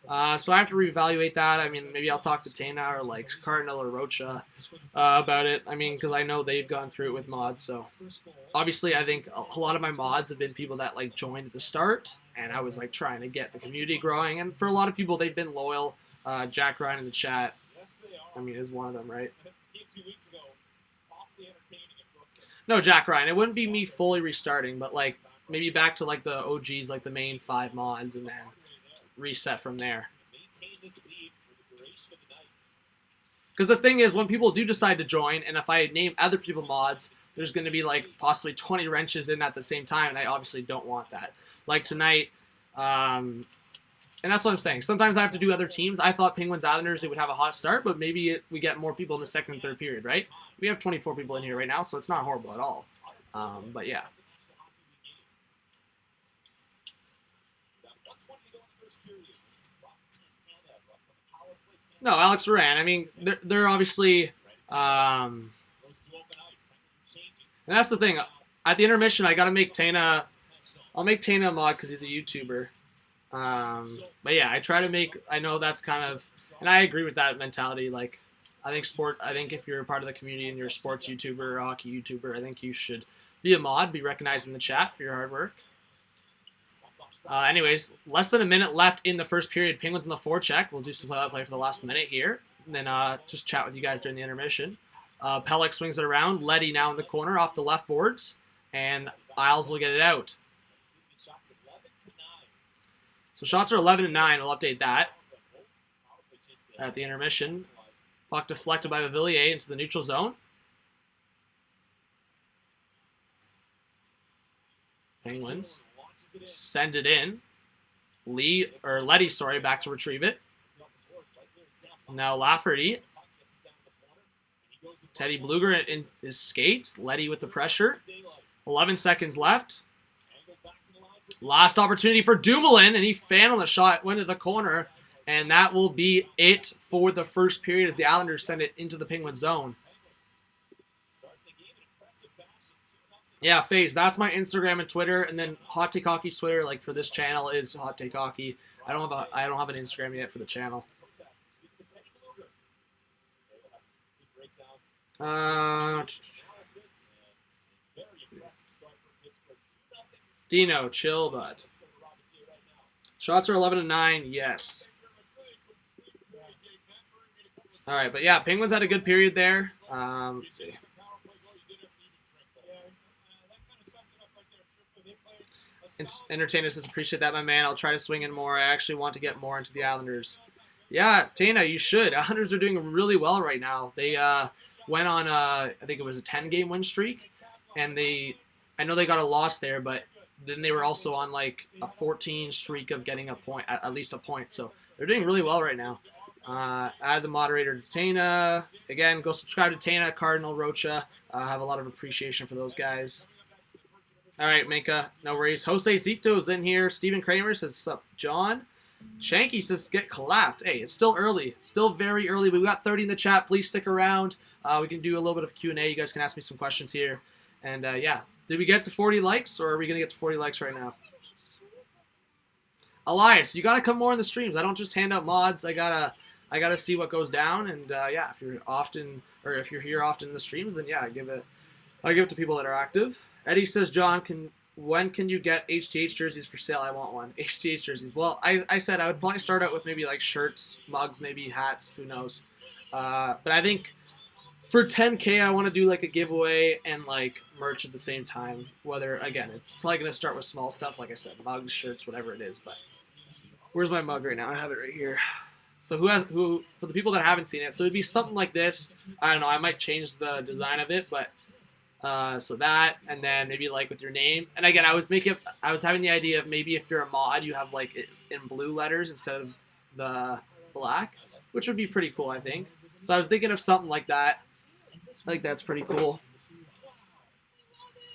Speaker 1: So I have to reevaluate that. I mean, maybe I'll talk to Tana or, like, Cardinal or Rocha about it. I mean, because I know they've gone through it with mods. So obviously, I think a lot of my mods have been people that, like, joined at the start, and I was, like, trying to get the community growing. And for a lot of people, they've been loyal. Jack Ryan in the chat, I mean, is one of them, right? No, Jack Ryan. It wouldn't be me fully restarting, but, like, maybe back to, like, the OGs, like the main 5 mods, and then reset from there. Because the thing is, when people do decide to join, and if I name other people mods, there's going to be, like, possibly 20 wrenches in at the same time, and I obviously don't want that. Like tonight, and that's what I'm saying. Sometimes I have to do other teams. I thought Penguins Islanders, they would have a hot start, but maybe we get more people in the second and third period, right? We have 24 people in here right now, so it's not horrible at all. But yeah. No, Alex Moran. I mean, they're obviously... and that's the thing. At the intermission, I got to make Tana... I'll make Tana a mod because he's a YouTuber. But yeah, I try to make... I know that's kind of... And I agree with that mentality. Like, I think if you're a part of the community and you're a sports YouTuber or a hockey YouTuber, I think you should be a mod, be recognized in the chat for your hard work. Anyways, less than a minute left in the first period. Penguins in the forecheck. We'll do some play-by-play for the last minute here. And then just chat with you guys during the intermission. Pelech swings it around. Leddy now in the corner off the left boards. And Isles will get it out. So shots are 11-9. We'll update that at the intermission. Puck deflected by Viveiros into the neutral zone. Penguins send it in. Leddy, sorry, back to retrieve it. Now Lafferty. Teddy Bluger in his skates. Leddy with the pressure. 11 seconds left. Last opportunity for Dumoulin, and he fanned on the shot, went to the corner, and that will be it for the first period as the Islanders send it into the Penguin zone. Yeah, FaZe, that's my Instagram and Twitter, and then Hot Take Hockey's Twitter, like for this channel, is Hot Take Hockey. I don't have an Instagram yet for the channel. Dino, chill, bud. Shots are 11-9, yes. All right, but yeah, Penguins had a good period there. Let's see. Entertainer says, appreciate that, my man. I'll try to swing in more. I actually want to get more into the Islanders. Yeah, Tana, you should. Islanders are doing really well right now. They went on, I think it was a 10-game win streak, and I know they got a loss there, but then they were also on like a 14 streak of getting a point, at least a point. So they're doing really well right now. Add the moderator to Tana. Again, go subscribe to Tana, Cardinal, Rocha. I have a lot of appreciation for those guys. All right, Minka, no worries. Jose Zito's in here. Steven Kramer says, what's up, John? Shanky says, get clapped. Hey, it's still early. Still very early. We've got 30 in the chat. Please stick around. We can do a little bit of Q&A. You guys can ask me some questions here. And, yeah. Did we get to 40 likes, or are we going to get to 40 likes right now? Elias, you gotta come more in the streams. I don't just hand out mods. I gotta see what goes down. And yeah, if you're here often in the streams, then yeah, I give it to people that are active. Eddie says, John, when can you get HTH jerseys for sale? I want one. HTH jerseys. Well, I said I would probably start out with maybe like shirts, mugs, maybe hats. Who knows? But I think for 10K, I want to do like a giveaway and like merch at the same time. Whether, again, it's probably going to start with small stuff, like I said, mugs, shirts, whatever it is. But where's my mug right now? I have it right here. So who for the people that haven't seen it, so it'd be something like this. I don't know. I might change the design of it, but so that, and then maybe like with your name. And again, I was having the idea of maybe if you're a mod, you have like it in blue letters instead of the black, which would be pretty cool, I think. So I was thinking of something like that. I think that's pretty cool.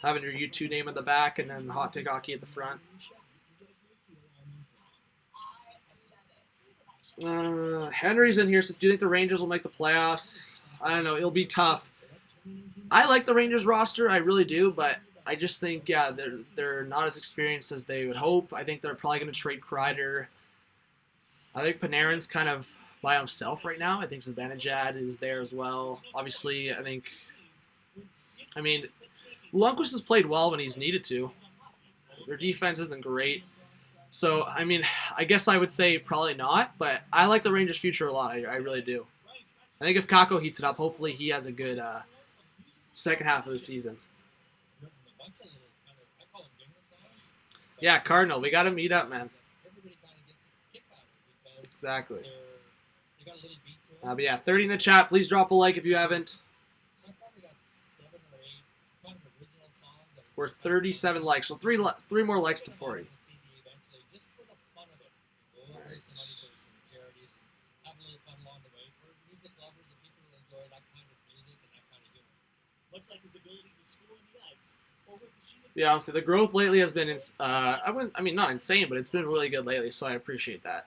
Speaker 1: Having your U2 name at the back and then Hot Take Hockey at the front. Henry's in here says, do you think the Rangers will make the playoffs? I don't know. It'll be tough. I like the Rangers roster. I really do, but I just think, yeah, they're not as experienced as they would hope. I think they're probably going to trade Kreider. I think Panarin's kind of by himself right now. I think Zibanejad is there as well. Obviously, I mean, Lundqvist has played well when he's needed to. Their defense isn't great. So, I mean, I guess I would say probably not, but I like the Rangers' future a lot. I really do. I think if Kakko heats it up, hopefully he has a good second half of the season. Yeah, Cardinal, we got to meet up, man. Exactly. But yeah, 30 in the chat. Please drop a like if you haven't. We're 37 likes, so three more likes to 40. Yeah, honestly, the growth lately has been, not insane, but it's been really good lately, so I appreciate that.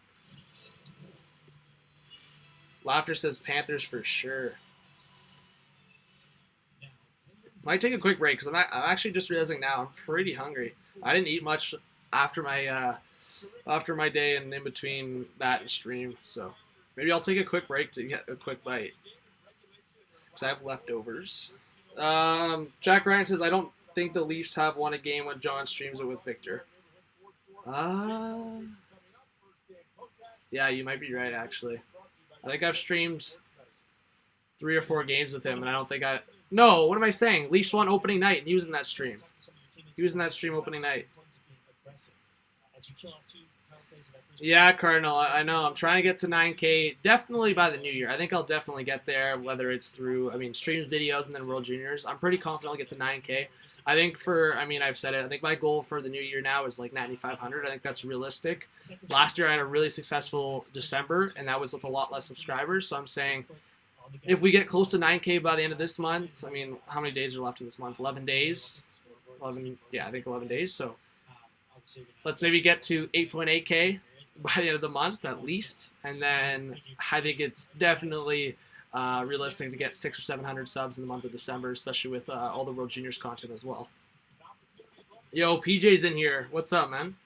Speaker 1: Laughter says Panthers for sure. Might take a quick break, because I'm actually just realizing now I'm pretty hungry. I didn't eat much after my day and in between that and stream, so maybe I'll take a quick break to get a quick bite. Because I have leftovers. Jack Ryan says, I don't think the Leafs have won a game when John streams it with Victor. Yeah, you might be right, actually. I think I've streamed 3 or 4 games with him, and I don't think No, what am I saying? Leafs won opening night, and he was in that stream. He was in that stream opening night. Yeah, Cardinal, I know. I'm trying to get to 9K definitely by the new year. I think I'll definitely get there, whether it's through, streams, videos, and then World Juniors. I'm pretty confident I'll get to 9K. I think I've said it. I think my goal for the new year now is like 9,500. I think that's realistic. Last year I had a really successful December, and that was with a lot less subscribers. So I'm saying if we get close to 9K by the end of this month, how many days are left in this month? 11 days? 11 days. So let's maybe get to 8.8K by the end of the month at least. And then I think it's definitely realistic to get 600 or 700 subs in the month of December, especially with all the World Juniors content as well. Yo, PJ's in here. What's up, man?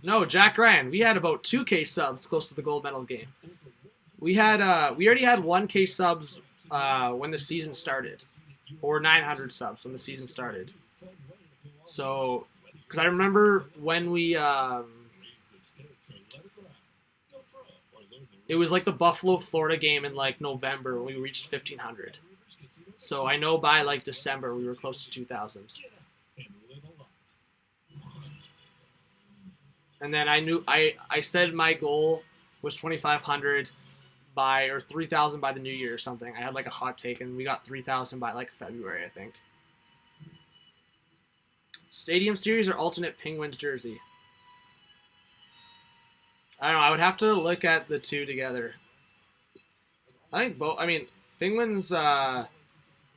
Speaker 1: No, Jack Ryan. We had about 2K subs close to the gold medal game. We already had 1K subs when the season started, or 900 subs when the season started. So, because I remember when we it was like the Buffalo, Florida game in like November when we reached 1,500. So I know by like December we were close to 2,000. And then I said my goal was 2,500 or 3,000 by the new year or something. I had like a hot take, and we got 3,000 by like February, I think. Stadium Series or alternate Penguins jersey? I don't know. I would have to look at the two together. I think both. Penguins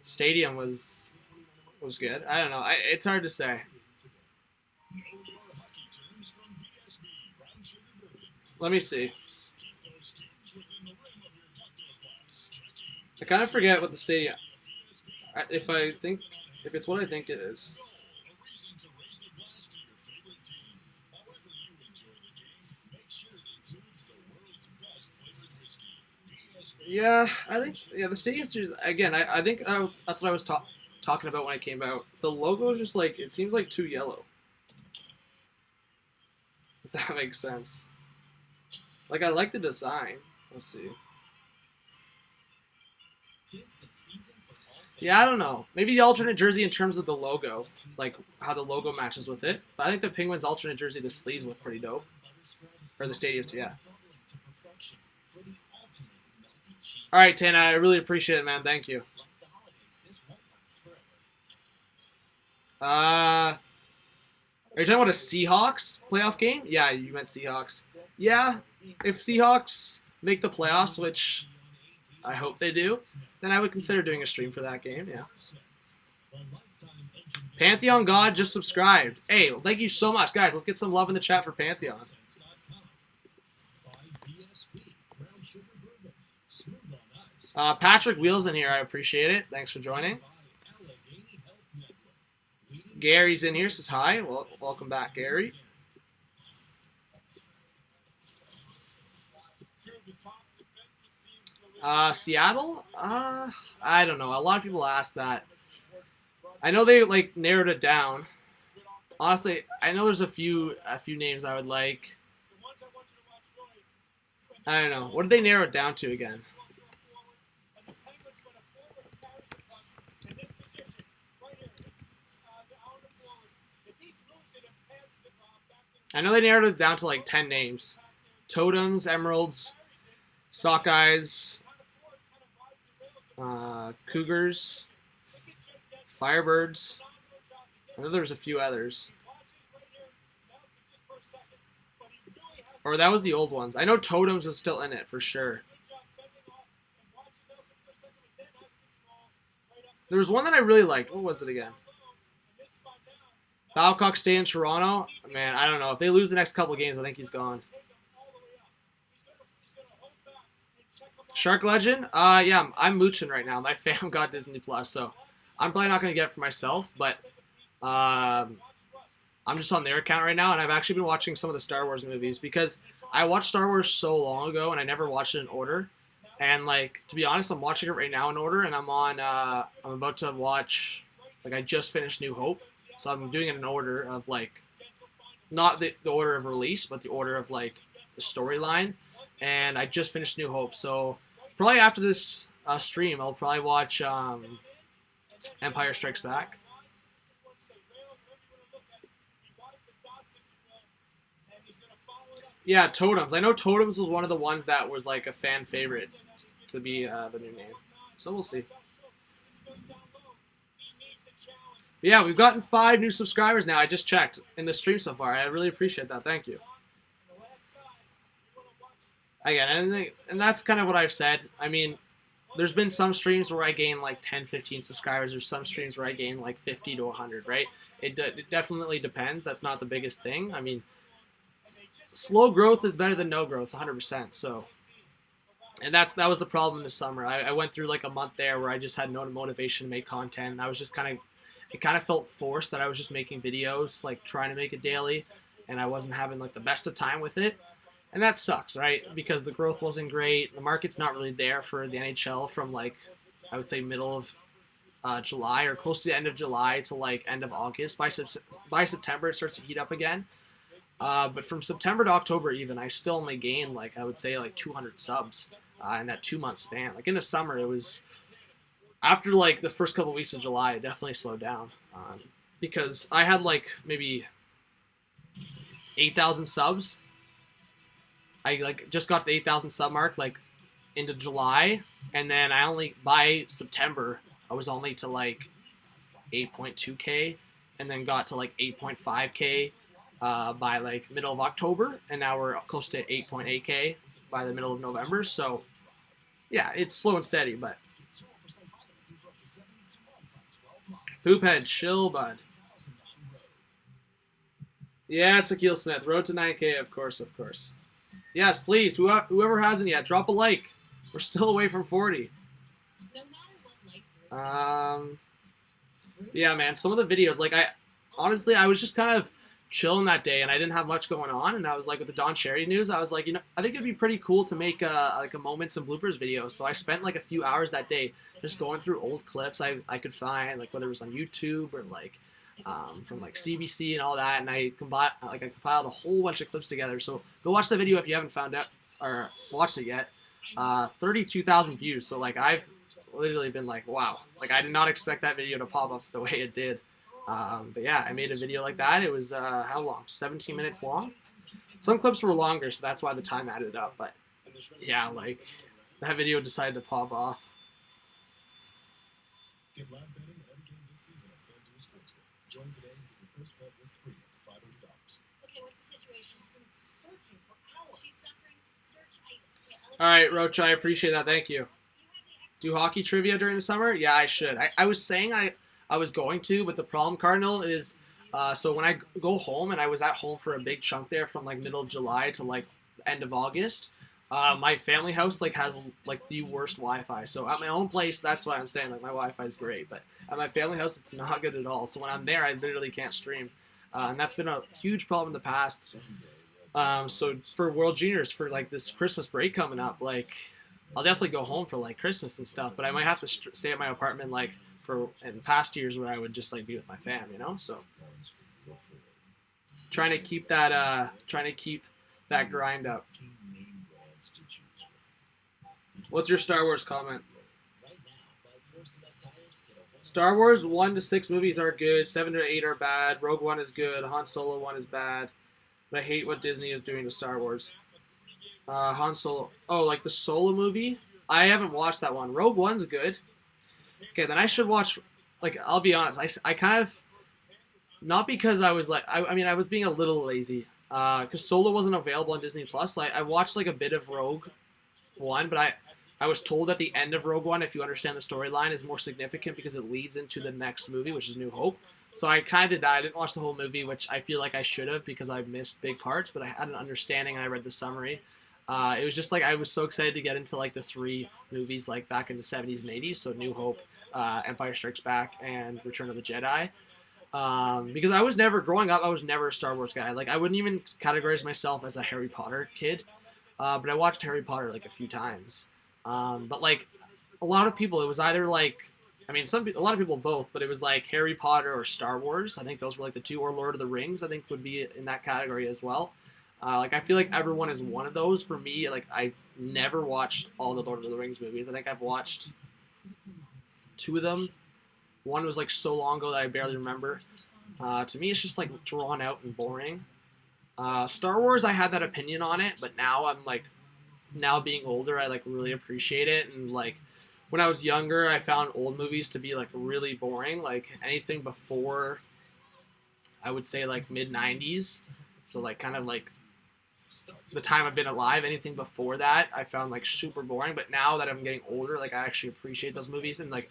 Speaker 1: Stadium was good. I don't know. It's hard to say. Let me see. I kind of forget what the stadium. If it's what I think it is. Yeah, I think the Stadium Series again. I think that's what I was talking about when it came out. The logo is just like it seems like too yellow. If that makes sense. Like I like the design. Let's see. Yeah, I don't know. Maybe the alternate jersey in terms of the logo, like how the logo matches with it. But I think the Penguins alternate jersey, the sleeves look pretty dope. Or the Stadiums, yeah. All right, Tana, I really appreciate it, man. Thank you. Are you talking about a Seahawks playoff game? Yeah, you meant Seahawks. Yeah, if Seahawks make the playoffs, which I hope they do, then I would consider doing a stream for that game, yeah. Pantheon God just subscribed. Hey, well, thank you so much. Guys, let's get some love in the chat for Pantheon. Patrick Wheels in here. I appreciate it. Thanks for joining. Gary's in here. Says hi. Well, welcome back, Gary. Seattle? I don't know. A lot of people ask that. I know they like narrowed it down. Honestly, I know there's a few names I would like. I don't know. What did they narrow it down to again? I know they narrowed it down to like 10 names. Totems, Emeralds, Sockeyes, Cougars, Firebirds. I know there's a few others. Or that was the old ones. I know Totems is still in it for sure. There was one that I really liked. What was it again? Babcock stay in Toronto. Man, I don't know. If they lose the next couple of games, I think he's gone. Shark Legend? Yeah, I'm mooching right now. My fam got Disney Plus, so I'm probably not going to get it for myself, but I'm just on their account right now, and I've actually been watching some of the Star Wars movies because I watched Star Wars so long ago, and I never watched it in order. And, like, to be honest, I'm watching it right now in order, and I'm about to watch, like, I just finished New Hope. So I'm doing it in order of, like, not the order of release, but the order of, like, the storyline. And I just finished New Hope. So probably after this stream, I'll probably watch Empire Strikes Back. Yeah, Totems. I know Totems was one of the ones that was, like, a fan favorite to be the new name. So we'll see. Yeah, we've gotten 5 new subscribers now. I just checked in the stream so far. I really appreciate that. Thank you. Again, and that's kind of what I've said. I mean, there's been some streams where I gain like 10, 15 subscribers. There's some streams where I gain like 50 to 100, right? It definitely depends. That's not the biggest thing. I mean, slow growth is better than no growth, 100%. So, and that was the problem this summer. I went through like a month there where I just had no motivation to make content. And I was just it kind of felt forced that I was just making videos, like trying to make it daily, and I wasn't having like the best of time with it. And that sucks, right? Because the growth wasn't great. The market's not really there for the NHL from like, I would say middle of July or close to the end of July to like end of August. By September, it starts to heat up again. But from September to October even, I still only gained like, I would say like 200 subs in that 2-month span. Like in the summer, it was, after like the first couple weeks of July, it definitely slowed down. Because I had like maybe 8,000 subs. I like just got to the 8,000 sub mark like into July, and then I only by September I was only to like 8.2K, and then got to like 8.5K by like middle of October, and now we're close to 8.8K by the middle of November. So yeah, it's slow and steady, but Poophead, chill, bud. Yeah, Sakil Smith, road to 9K, of course. Yes, please. Whoever hasn't yet, drop a like. We're still away from 40. Yeah, man. Some of the videos, like I was just kind of chilling that day, and I didn't have much going on, and I was like, with the Don Cherry news, I was like, I think it'd be pretty cool to make like a moments and bloopers video. So I spent like a few hours that day just going through old clips I could find, like whether it was on YouTube or like from like CBC and all that, and I compiled a whole bunch of clips together. So go watch the video if you haven't found out or watched it yet. 32,000 views. So like I've literally been like, wow, like I did not expect that video to pop up the way it did. But yeah, I made a video like that. It was how long? 17 minutes long. Some clips were longer, so that's why the time added up. But yeah, like that video decided to pop off.
Speaker 2: Get live betting on every game this season at FanDuel Sportsbook. Join today and get your first bet list free up to $500.
Speaker 3: Okay, what's the situation? She's been searching for hours. She's suffering searchitis.
Speaker 1: All right, Roach, I appreciate that. Thank you. Do hockey trivia during the summer? Yeah, I should. I was saying I was going to, but the problem, Cardinal, is so when I go home, and I was at home for a big chunk there from like middle of July to like end of August, my family house like has like the worst Wi-Fi. So at my own place, that's why I'm saying like my Wi-Fi is great, but at my family house, it's not good at all. So when I'm there, I literally can't stream, and that's been a huge problem in the past. So for World Juniors, for like this Christmas break coming up, like I'll definitely go home for like Christmas and stuff, but I might have to stay at my apartment like for in past years where I would just like be with my fam, So trying to keep that grind up. What's your Star Wars comment? Star Wars 1 to 6 movies are good. 7 to 8 are bad. Rogue One is good. Han Solo 1 is bad. But I hate what Disney is doing to Star Wars. Han Solo. Oh, like the Solo movie? I haven't watched that one. Rogue One's good. Okay, then I should watch. Like, I'll be honest. I kind of, not because I was like, I mean, I was being a little lazy. Because Solo wasn't available on Disney Plus. Like, I watched like a bit of Rogue One, but I was told at the end of Rogue One, if you understand the storyline, is more significant because it leads into the next movie, which is New Hope. So I kind of did that. I didn't watch the whole movie, which I feel like I should have because I missed big parts, but I had an understanding and I read the summary. It was just like I was so excited to get into like the 3 movies like back in the 70s and 80s, so New Hope, Empire Strikes Back, and Return of the Jedi. Because I was never, growing up, I was never a Star Wars guy. Like I wouldn't even categorize myself as a Harry Potter kid, but I watched Harry Potter like a few times. But like a lot of people, it was either like, I mean, a lot of people both, but it was like Harry Potter or Star Wars. I think those were like the 2, or Lord of the Rings. I think would be in that category as well. Like I feel like everyone is one of those. For me, like I never watched all the Lord of the Rings movies. I think I've watched 2 of them. One was like so long ago that I barely remember. To me, it's just like drawn out and boring. Star Wars, I had that opinion on it, but now I'm like, now being older, I like really appreciate it. And like when I was younger, I found old movies to be like really boring. Like anything before, I would say like mid 90s. So like kind of like the time I've been alive, anything before that, I found like super boring. But now that I'm getting older, like I actually appreciate those movies. And like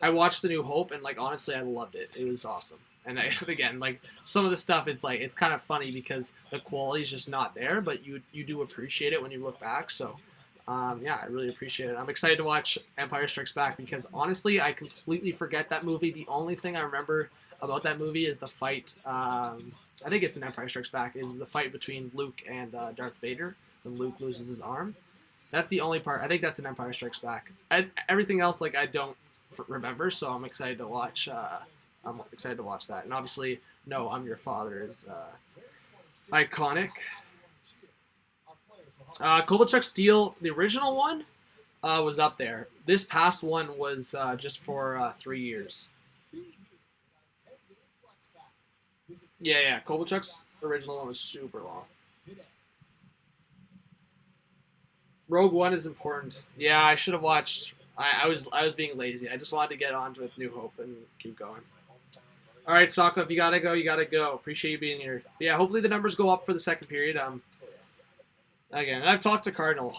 Speaker 1: I watched The New Hope, and like honestly, I loved it. It was awesome. And again, like some of the stuff, it's like it's kind of funny because the quality is just not there, but you do appreciate it when you look back. So yeah, I really appreciate it. I'm excited to watch Empire Strikes Back because honestly, I completely forget that movie. The only thing I remember about that movie is the fight. I think it's in Empire Strikes Back. Is the fight between Luke and Darth Vader when Luke loses his arm. That's the only part. I think that's in Empire Strikes Back. Everything else, like I don't remember, so I'm excited to watch. I'm excited to watch that. And obviously, No, I'm Your Father is iconic. Kovalchuk Steel, the original one, was up there. This past one was just for 3 years. Yeah. Kovalchuk's original one was super long. Rogue One is important. Yeah, I should have watched. I was being lazy. I just wanted to get on with New Hope and keep going. All right, Sokka, if you gotta go, you gotta go. Appreciate you being here. Yeah, hopefully the numbers go up for the second period. Again, I've talked to Cardinal.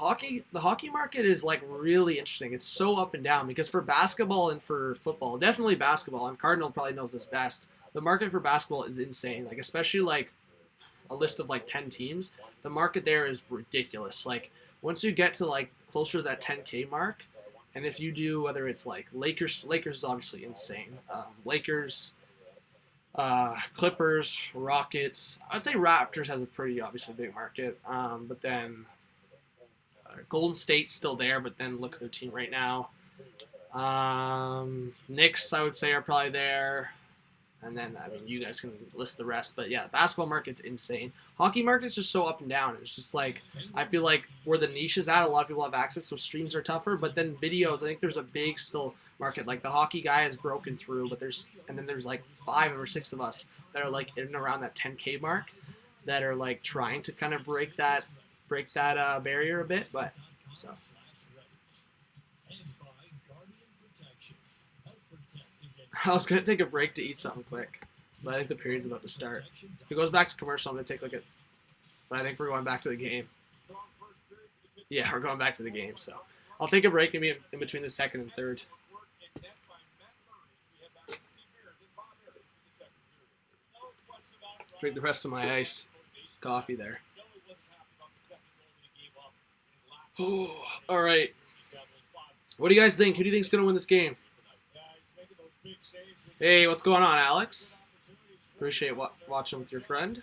Speaker 1: The hockey market is like really interesting. It's so up and down because for basketball and for football, definitely basketball, and Cardinal probably knows this best. The market for basketball is insane. Like especially like a list of like 10 teams, the market there is ridiculous. Like once you get to like closer to that 10K mark, and if you do whether it's like Lakers is obviously insane. Lakers. Clippers, Rockets. I'd say Raptors has a pretty obviously big market. But then Golden State's still there, but then look at their team right now. Knicks, I would say, are probably there. And then, I mean, you guys can list the rest. But yeah, basketball market's insane. Hockey market's just so up and down. It's just like, I feel like where the niche is at, a lot of people have access, so streams are tougher. But then videos, I think there's a big still market. Like the hockey guy has broken through, but there's like 5 or 6 of us that are like in and around that 10K mark that are like trying to kind of break that barrier a bit. But so. I was going to take a break to eat something quick, but I think the period's about to start. If it goes back to commercial, I'm going to take but I think we're going back to the game. Yeah, we're going back to the game, so I'll take a break maybe in between the second and third. Drink the rest of my iced coffee there. Oh, all right. What do you guys think? Who do you think is going to win this game? Hey, what's going on, Alex? Appreciate watching with your friend.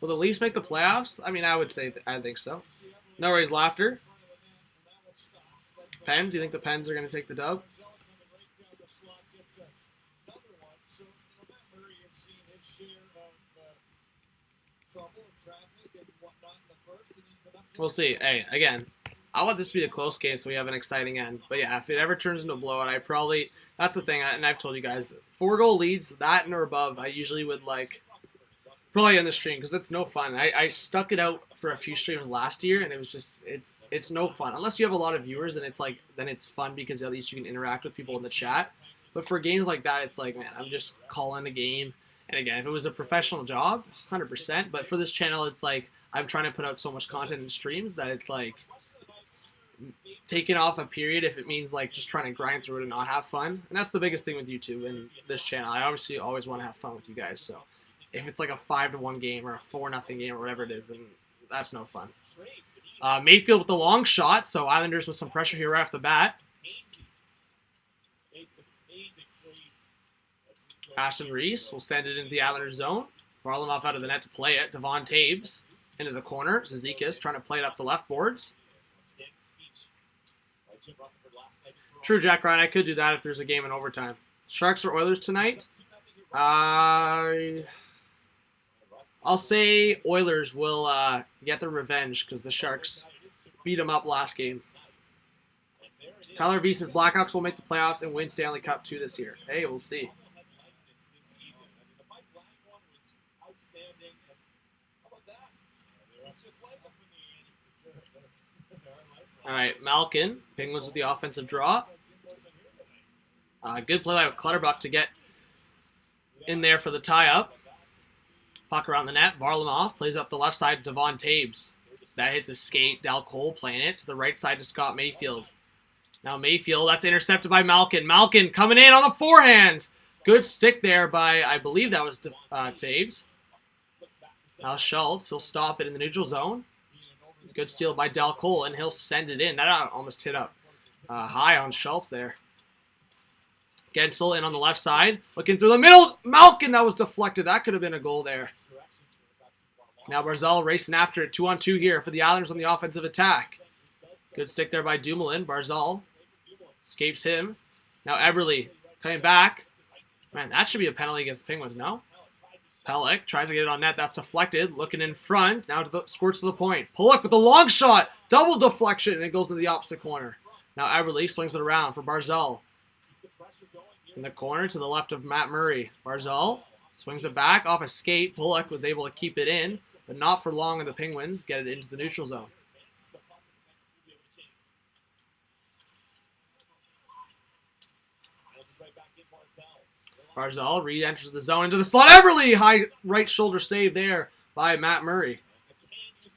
Speaker 1: Will the Leafs make the playoffs? I mean, I would say I think so. No worries, laughter. Pens, you think the Pens are going to take the dub? We'll see. Hey, again, I want this to be a close game so we have an exciting end. But yeah, if it ever turns into a blowout, that's the thing, and I've told you guys, 4-goal leads, that and or above, I usually would probably end the stream because it's no fun. I stuck it out for a few streams last year, and it was just, it's no fun. Unless you have a lot of viewers, and then it's fun because at least you can interact with people in the chat. But for games like that, it's like, man, I'm just calling the game. And again, if it was a professional job, 100%. But for this channel, it's like, I'm trying to put out so much content in streams that it's like taking off a period if it means like just trying to grind through it and not have fun. And that's the biggest thing with YouTube and this channel. I obviously always want to have fun with you guys. So if it's like a 5-1 game or a 4-0 game or whatever it is, then that's no fun. Mayfield with the long shot. So Islanders with some pressure here right off the bat. Ashton Reese will send it into the Islanders zone. Varlamov out of the net to play it. Devon Taves into the corner. Zizekas trying to play it up the left boards. True, Jack Ryan. I could do that if there's a game in overtime. Sharks or Oilers tonight? I'll say Oilers will get their revenge because the Sharks beat them up last game. Tyler V says Blackhawks will make the playoffs and win Stanley Cup 2 this year. Hey, we'll see. All right, Malkin. Penguins with the offensive draw. Good play by Clutterbuck to get in there for the tie-up. Puck around the net. Varlamov plays up the left side. Devon Taves. That hits a skate. Dal Cole playing it to the right side to Scott Mayfield. Now Mayfield, that's intercepted by Malkin. Malkin coming in on the forehand. Good stick there by, I believe that was Taves. Now Schultz, he'll stop it in the neutral zone. Good steal by Dal Cole, and he'll send it in. That almost hit up high on Schultz there. Gensel in on the left side. Looking through the middle. Malkin, that was deflected. That could have been a goal there. Now Barzal racing after it. 2-on-2 here for the Islanders on the offensive attack. Good stick there by Dumoulin. Barzal escapes him. Now Eberle coming back. Man, that should be a penalty against the Penguins, no? Pelech tries to get it on net. That's deflected. Looking in front. Now squirts to the point. Pulock with the long shot. Double deflection, and it goes to the opposite corner. Now Eberle swings it around for Barzal. In the corner to the left of Matt Murray. Barzal swings it back off a skate. Pulock was able to keep it in, but not for long, and the Penguins get it into the neutral zone. Barzal re-enters the zone into the slot. Eberle, high right shoulder save there by Matt Murray.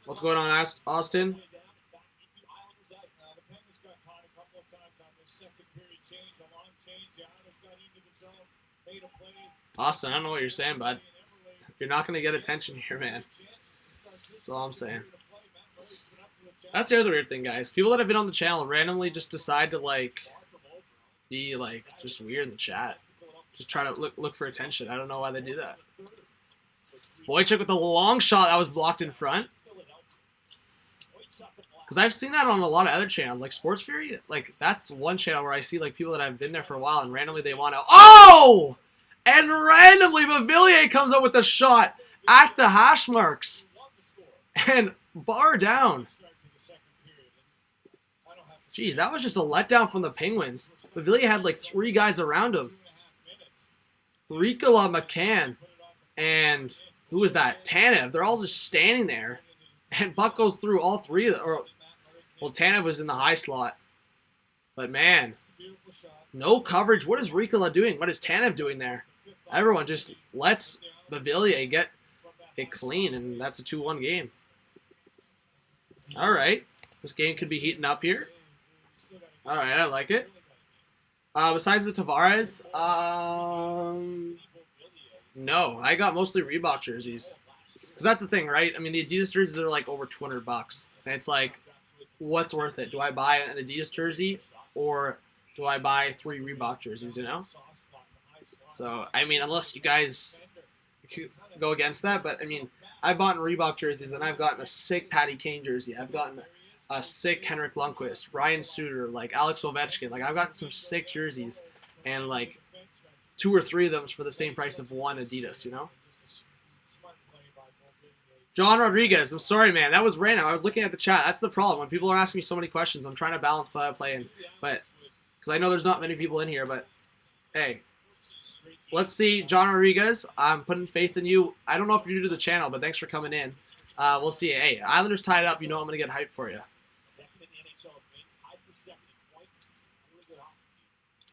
Speaker 1: What's going on, Austin? Austin, I don't know what you're saying, bud. You're not going to get attention here, man. That's all I'm saying. That's the other weird thing, guys. People that have been on the channel randomly just decide to, like, be like just weird in the chat. Just try to look for attention. I don't know why they do that. Boychuk with a long shot that was blocked in front. Because I've seen that on a lot of other channels, like Sports Fury. Like, that's one channel where I see, like, people that have been there for a while, and randomly they want to... Oh! And randomly, Viveiros comes up with a shot at the hash marks. And bar down. Jeez, that was just a letdown from the Penguins. Viveiros had, like, 3 guys around him. Ricola, McCann, and... who was that? Tanev. They're all just standing there. And puck goes through all 3 of them. Well, Tanev was in the high slot. But, man, no coverage. What is Ricola doing? What is Tanev doing there? Everyone just lets Viveiros get it clean, and that's a 2-1 game. All right. This game could be heating up here. All right, I like it. Besides the Tavares, no. I got mostly Reebok jerseys. Because that's the thing, right? I mean, the Adidas jerseys are like over $200. And it's like, what's worth it? Do I buy an Adidas jersey or do I buy 3 Reebok jerseys, you know? So, I mean, unless you guys go against that. But, I mean, I've bought Reebok jerseys and I've gotten a sick Patty Kane jersey. I've gotten a sick Henrik Lundqvist, Ryan Suter, like Alex Ovechkin. Like, I've got some sick jerseys. And, like, 2 or 3 of them for the same price of 1 Adidas, you know? John Rodriguez, I'm sorry, man. That was random. I was looking at the chat. That's the problem. When people are asking me so many questions, I'm trying to balance play in. But, because I know there's not many people in here, but, hey. Let's see. John Rodriguez, I'm putting faith in you. I don't know if you're new to the channel, but thanks for coming in. We'll see. Hey, Islanders tied up. You know I'm going to get hyped for you.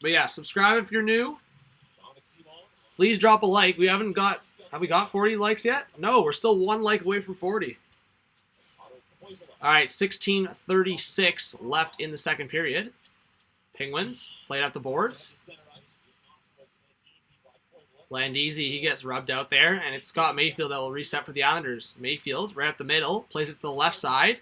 Speaker 1: But, yeah, subscribe if you're new. Please drop a like. We haven't got... Have we got 40 likes yet? No, we're still 1 like away from 40. All right, 16:36 left in the second period. Penguins played up the boards. Landisi, he gets rubbed out there, and it's Scott Mayfield that will reset for the Islanders. Mayfield, right up the middle, plays it to the left side.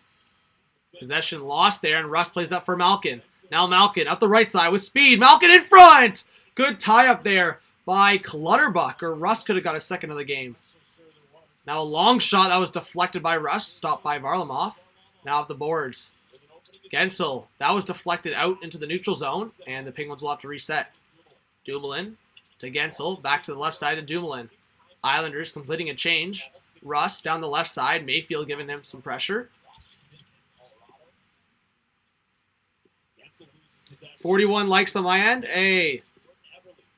Speaker 1: Possession lost there, and Russ plays up for Malkin. Now Malkin up the right side with speed. Malkin in front! Good tie up there by Clutterbuck, or Russ could have got a second of the game. Now a long shot that was deflected by Russ, stopped by Varlamov. Now at the boards. Gensel, that was deflected out into the neutral zone, and the Penguins will have to reset. Dumoulin to Gensel, back to the left side of Dumoulin. Islanders completing a change. Russ down the left side, Mayfield giving him some pressure. 41 likes on my end. Hey.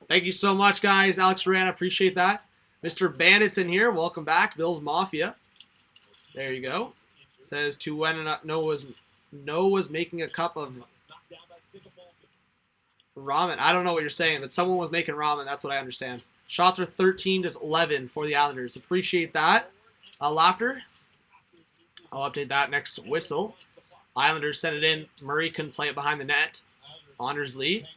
Speaker 1: Thank you so much, guys. Alex Ryan, appreciate that. Mr. Bandit's in here. Welcome back. Bill's Mafia. There you go. Says to when Noah was making a cup of ramen. I don't know what you're saying, but someone was making ramen. That's what I understand. Shots are 13-11 for the Islanders. Appreciate that. Laughter. I'll update that next whistle. Islanders sent it in. Murray couldn't play it behind the net. Honors Lee.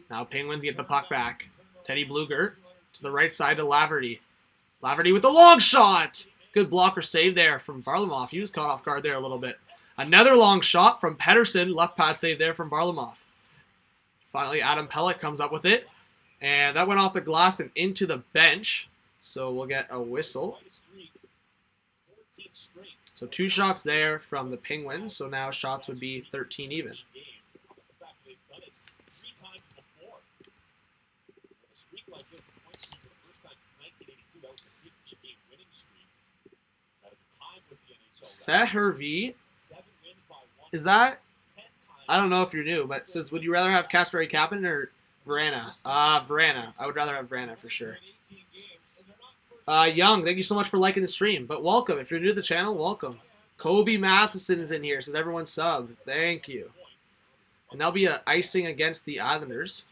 Speaker 1: Now Penguins get the puck back. Teddy Bluger to the right side to Laverty. Laverty with a long shot. Good blocker save there from Varlamov. He was caught off guard there a little bit. Another long shot from Pettersson. Left pad save there from Varlamov. Finally, Adam Pelech comes up with it. And that went off the glass and into the bench. So we'll get a whistle. So 2 shots there from the Penguins. So now shots would be 13 even. Fehervey, is that? I don't know if you're new, but it says, would you rather have Kasperi Kapanen or Vrana? Vrana. I would rather have Vrana for sure. Young, thank you so much for liking the stream. But welcome. If you're new to the channel, welcome. Kobe Matheson is in here. Says everyone sub. Thank you. And that'll be an icing against the Islanders.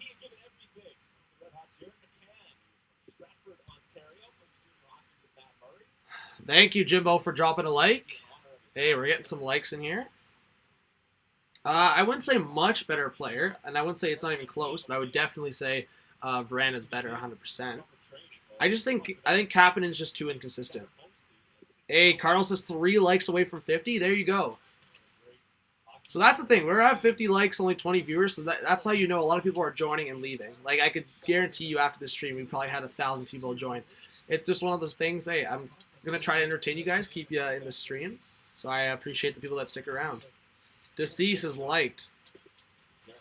Speaker 1: Thank you, Jimbo, for dropping a like. Hey, we're getting some likes in here. I wouldn't say much better player, and I wouldn't say it's not even close, but I would definitely say Varana's better 100%. I think Kapanen's just too inconsistent. Hey, Cardinals is 3 likes away from 50. There you go. So that's the thing. We're at 50 likes, only 20 viewers, so that's how you know a lot of people are joining and leaving. Like, I could guarantee you after the stream, we probably had 1,000 people join. It's just one of those things. Hey, I'm going to try to entertain you guys, keep you in the stream. So I appreciate the people that stick around. Deceased is liked.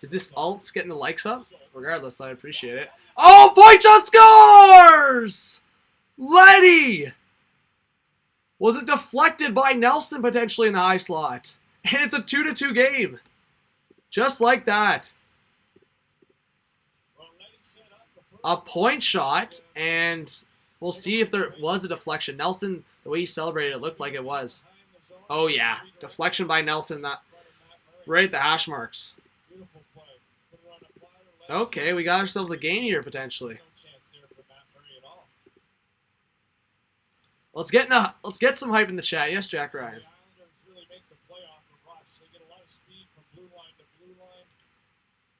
Speaker 1: Is this Alts getting the likes up? Regardless, I appreciate it. Oh, point shot scores! Letty! Was it deflected by Nelson potentially in the high slot? And it's a 2-2 game. Just like that. A point shot, and we'll see if there was a deflection. Nelson, the way he celebrated, it looked like it was. Oh, yeah. Deflection by Nelson, that right at the hash marks. Okay, we got ourselves a gain here, potentially. Let's get some hype in the chat. Yes, Jack Ryan.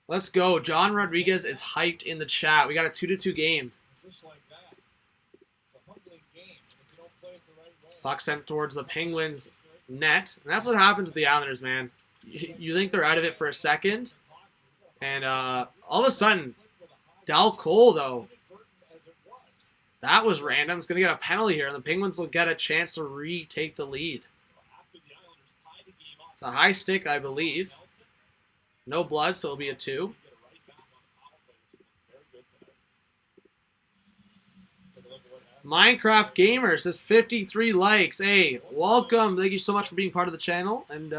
Speaker 1: Let's go. John Rodriguez is hyped in the chat. We got a 2-2 game. Puck sent towards the Penguins' net. And that's what happens with the Islanders, man. You think they're out of it for a second. And all of a sudden, Dal Cole, though. That was random. It's going to get a penalty here. And the Penguins will get a chance to retake the lead. It's a high stick, I believe. No blood, so it'll be a 2. Minecraft Gamer says 53 likes. Hey, welcome. Thank you so much for being part of the channel. And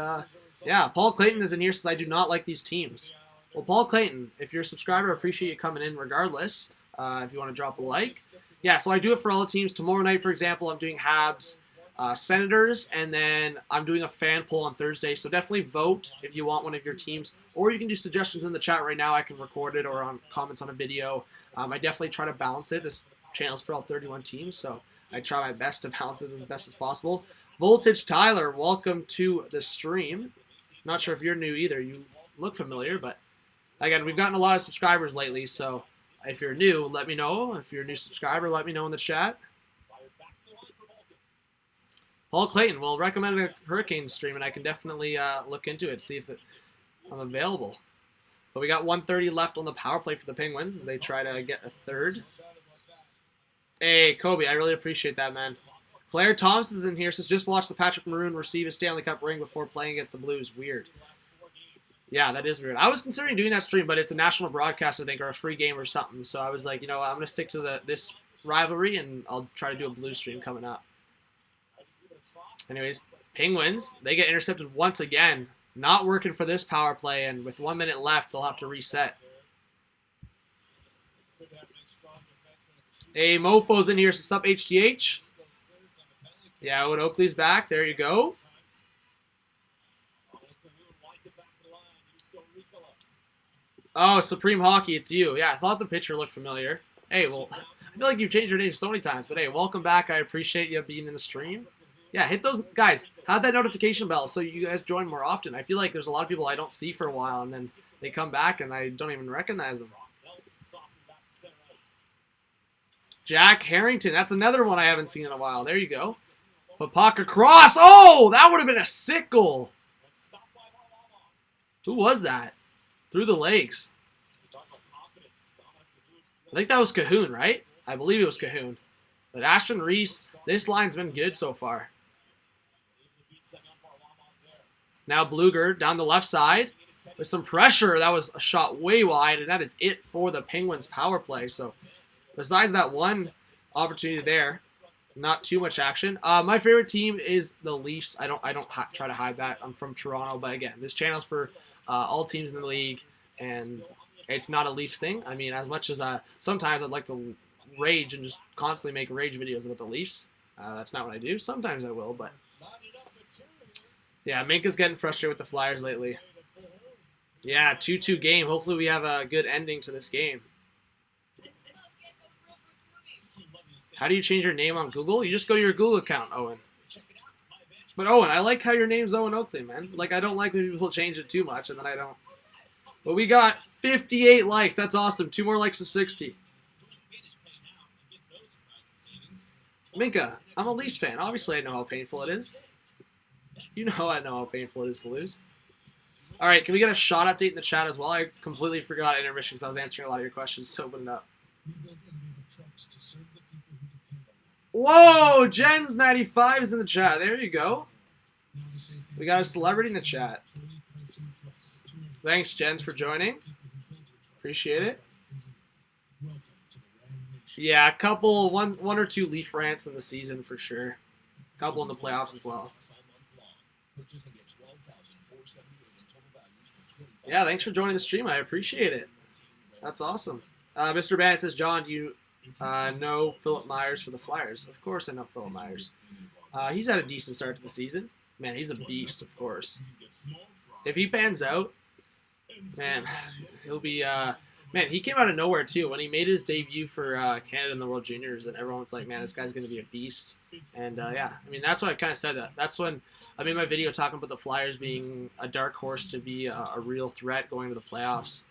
Speaker 1: yeah, Paul Clayton is in here, says I do not like these teams. Well, Paul Clayton, if you're a subscriber, I appreciate you coming in regardless. If you want to drop a like. Yeah, so I do it for all the teams. Tomorrow night, for example, I'm doing Habs, Senators, and then I'm doing a fan poll on Thursday. So definitely vote if you want one of your teams. Or you can do suggestions in the chat right now. I can record it or on comments on a video. I definitely try to balance it. This channel's for all 31 teams, so I try my best to balance it as best as possible. Voltage Tyler, welcome to the stream. Not sure if you're new either. You look familiar, but again, we've gotten a lot of subscribers lately, so if you're new, let me know. If you're a new subscriber, let me know in the chat. Paul Clayton will recommend a Hurricane stream, and I can definitely look into it, see if I'm available. But we got 1:30 left on the power play for the Penguins as they try to get a third. Hey, Kobe, I really appreciate that, man. Claire Thompson's in here, says just watch the Patrick Maroon receive a Stanley Cup ring before playing against the Blues. Weird. Yeah, that is weird. I was considering doing that stream, but it's a national broadcast, I think, or a free game or something. So I was like, you know, I'm going to stick to this rivalry, and I'll try to do a Blues stream coming up. Anyways, Penguins, they get intercepted once again. Not working for this power play, and with 1 minute left, they'll have to reset. Hey, Mofo's in here. What's up, HTH? Yeah, Owen Oakley's back. There you go. Oh, Supreme Hockey, it's you. Yeah, I thought the picture looked familiar. Hey, well, I feel like you've changed your name so many times. But hey, welcome back. I appreciate you being in the stream. Yeah, hit those, guys, have that notification bell so you guys join more often. I feel like there's a lot of people I don't see for a while, and then they come back and I don't even recognize them. Jack Harrington, that's another one I haven't seen in a while. There you go. Puck across. Oh, that would have been a sick goal. Who was that? Through the legs. I think that was Cahoon, right? I believe it was Cahoon. But Ashton Reese, this line's been good so far. Now Bluger down the left side with some pressure. That was a shot way wide, and that is it for the Penguins power play. So besides that one opportunity there, not too much action. My favorite team is the Leafs. I don't try to hide that. I'm from Toronto, but again, this channel's for all teams in the league, and it's not a Leafs thing. I mean, as much as sometimes I'd like to rage and just constantly make rage videos about the Leafs. That's not what I do. Sometimes I will, but yeah, Minka's getting frustrated with the Flyers lately. Yeah, 2-2 game. Hopefully we have a good ending to this game. How do you change your name on Google? You just go to your Google account, Owen. But Owen, I like how your name's Owen Oakley, man. Like, I don't like when people change it too much, and then I don't. But we got 58 likes. That's awesome. 2 more likes to 60. Minka, I'm a Leafs fan. Obviously, I know how painful it is. You know I know how painful it is to lose. All right, can we get a shot update in the chat as well? I completely forgot intermission because I was answering a lot of your questions. So open it up. Whoa, Jens 95 is in the chat. There you go. We got a celebrity in the chat. Thanks, Jens, for joining. Appreciate it. Yeah, a couple, one or two Leaf rants in the season for sure. A couple in the playoffs as well. Yeah, thanks for joining the stream. I appreciate it. That's awesome. Mr. Bannett says, John, do you know Philip Myers for the Flyers? Of course I know Philip Myers. He's had a decent start to the season. Man, he's a beast, of course. If he pans out, man, he'll be... man, he came out of nowhere, too. When he made his debut for Canada in the World Juniors, and everyone was like, man, this guy's going to be a beast. And, yeah, I mean, that's why I kind of said that. That's when I made my video talking about the Flyers being a dark horse to be a real threat going to the playoffs.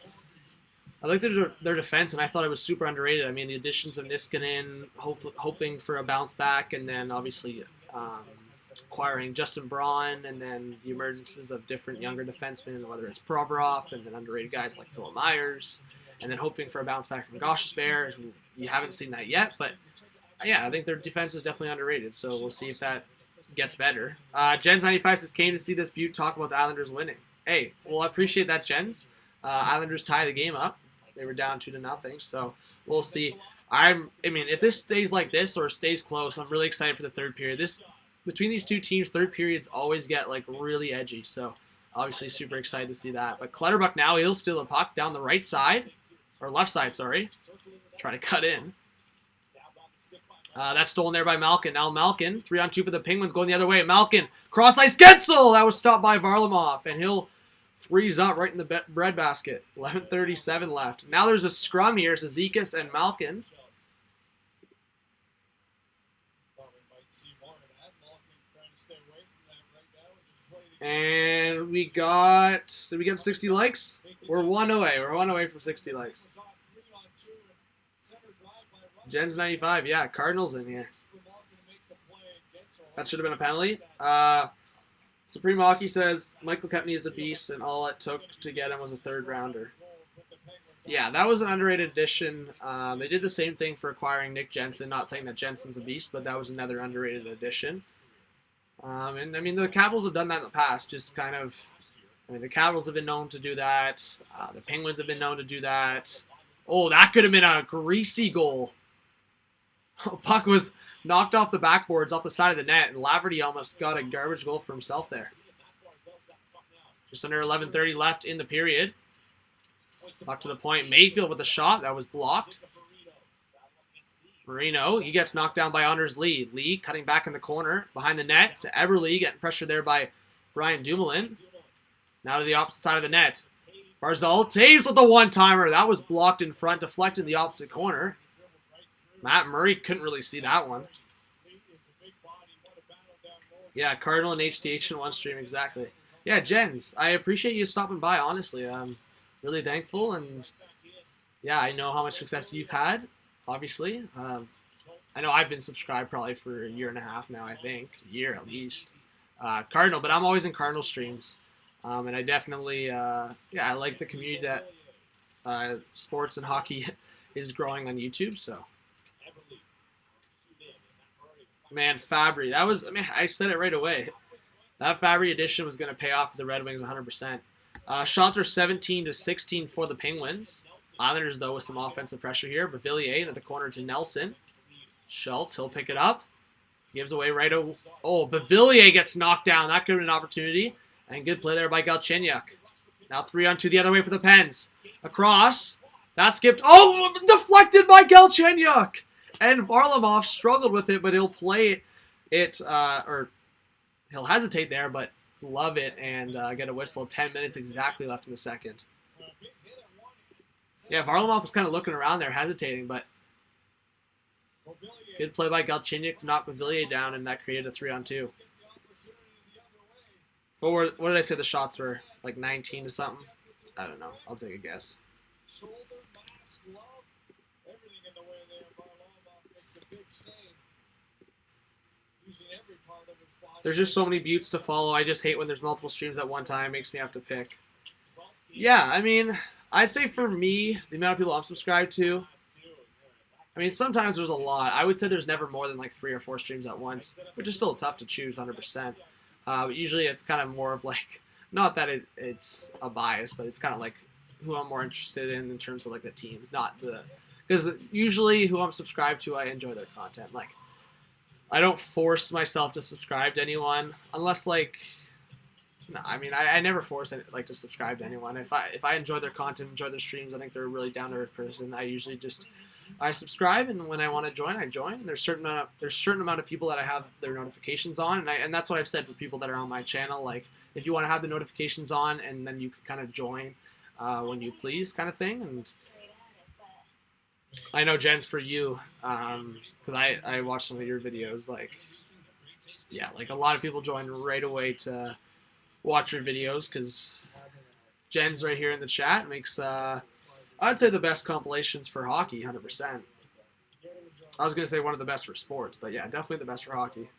Speaker 1: I like their defense, and I thought it was super underrated. I mean, the additions of Niskanen, hoping for a bounce back, and then obviously acquiring Justin Braun, and then the emergences of different younger defensemen, whether it's Provorov, and then underrated guys like Philip Myers, and then hoping for a bounce back from Gostisbehere. You haven't seen that yet, but yeah, I think their defense is definitely underrated, so we'll see if that gets better. Jens95 says, came to see this Butte talk about the Islanders winning. Hey, well, I appreciate that, Jens. Islanders tie the game up. They were down 2-0, so we'll see. I mean, if this stays like this or stays close, I'm really excited for the third period. Between these two teams, third periods always get like really edgy, so obviously super excited to see that. But Clutterbuck now, he'll steal the puck down the right side, or left side, sorry. Try to cut in. That's stolen there by Malkin. Now Malkin, 3-on-2 for the Penguins, going the other way. Malkin, cross ice, Gensel! That was stopped by Varlamov, and he'll freeze up right in the breadbasket. 11:37 left. Now there's a scrum here. Zizekas and Malkin. And we got... Did we get 60 likes? We're one away. We're one away from 60 likes. Jens 95. Yeah, Cardinals in here. That should have been a penalty. Supreme Hockey says, Michael Kepney is a beast, and all it took to get him was a third-rounder. Yeah, that was an underrated addition. They did the same thing for acquiring Nick Jensen. Not saying that Jensen's a beast, but that was another underrated addition. And, I mean, the Capitals have done that in the past. Just kind of, I mean, the Capitals have been known to do that. The Penguins have been known to do that. Oh, that could have been a greasy goal. Puck was knocked off the backboards, off the side of the net, and Laverty almost got a garbage goal for himself there. Just under 11:30 left in the period. Back to the point. Mayfield with a shot. That was blocked. Marino, he gets knocked down by Anders Lee. Lee cutting back in the corner behind the net to Eberle, getting pressure there by Brian Dumoulin. Now to the opposite side of the net. Barzal, Taves with a one-timer. That was blocked in front, deflected in the opposite corner. Matt Murray couldn't really see that one. Yeah, Cardinal and HTH in one stream, exactly. Yeah, Jens, I appreciate you stopping by, honestly. I'm really thankful, and yeah, I know how much success you've had, obviously. I know I've been subscribed probably for a year and a half now, I think. A year at least. Cardinal, but I'm always in Cardinal streams. And I definitely, yeah, I like the community that sports and hockey is growing on YouTube, so. Man, Fabry, that was, I mean, I said it right away. That Fabry addition was going to pay off for the Red Wings 100%. Shots are 17-16 for the Penguins. Islanders, though, with some offensive pressure here. Bevilier into the corner to Nelson. Schultz, he'll pick it up. Gives away right away. Oh, Bevilier gets knocked down. That could have been an opportunity. And good play there by Galchenyuk. Now 3-on-2 the other way for the Pens. Across. That skipped. Oh, deflected by Galchenyuk. And Varlamov struggled with it, but he'll play it, or he'll hesitate there, but love it and get a whistle. 10 minutes exactly left in the second. Yeah, Varlamov was kind of looking around there, hesitating, but good play by Galchenyuk to knock Bevilier down, and that created a 3-on-2. What did I say the shots were? Like 19 to something? I don't know. I'll take a guess. There's just so many buttes to follow. I just hate when there's multiple streams at one time. It makes me have to pick. Yeah, I mean, I'd say for me, the amount of people I'm subscribed to, I mean, sometimes there's a lot. I would say there's never more than like 3 or 4 streams at once, which is still tough to choose 100%. But usually it's kind of more of like, not that it's a bias, but it's kind of like who I'm more interested in terms of like the teams, not the, because usually who I'm subscribed to, I enjoy their content. Like, I don't force myself to subscribe to anyone unless like, no, I mean, I never force it, like to subscribe to anyone. If I enjoy their content, enjoy their streams, I think they're a really down to earth person. I usually just I subscribe, and when I want to join, I join. And there's certain amount of people that I have their notifications on, and that's what I've said for people that are on my channel. Like, if you want to have the notifications on, and then you can kind of join when you please, kind of thing. And I know Jen's for you, because I watched some of your videos. Like, yeah, like a lot of people join right away to watch your videos because Jen's right here in the chat makes. I'd say the best compilations for hockey, 100%. I was going to say one of the best for sports, but yeah, definitely the best for hockey.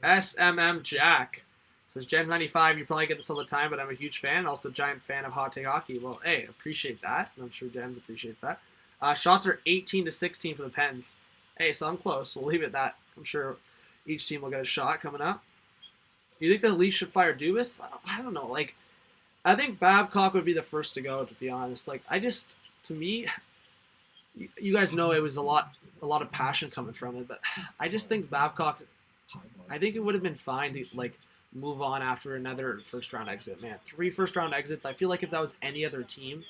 Speaker 1: SMM Jack says, Jen's 95, you probably get this all the time, but I'm a huge fan. Also a giant fan of Hot Take Hockey. Well, hey, appreciate that. I'm sure Jen's appreciates that. Shots are 18-16 for the Pens. Hey, so I'm close. We'll leave it at that. I'm sure each team will get a shot coming up. You think the Leafs should fire Dubas? I don't know. Like, I think Babcock would be the first to go, to be honest. Like, to me, you guys know it was a lot of passion coming from it, but I just think Babcock, I think it would have been fine to, like, move on after another first-round exit, man. 3 first-round exits. I feel like if that was any other team,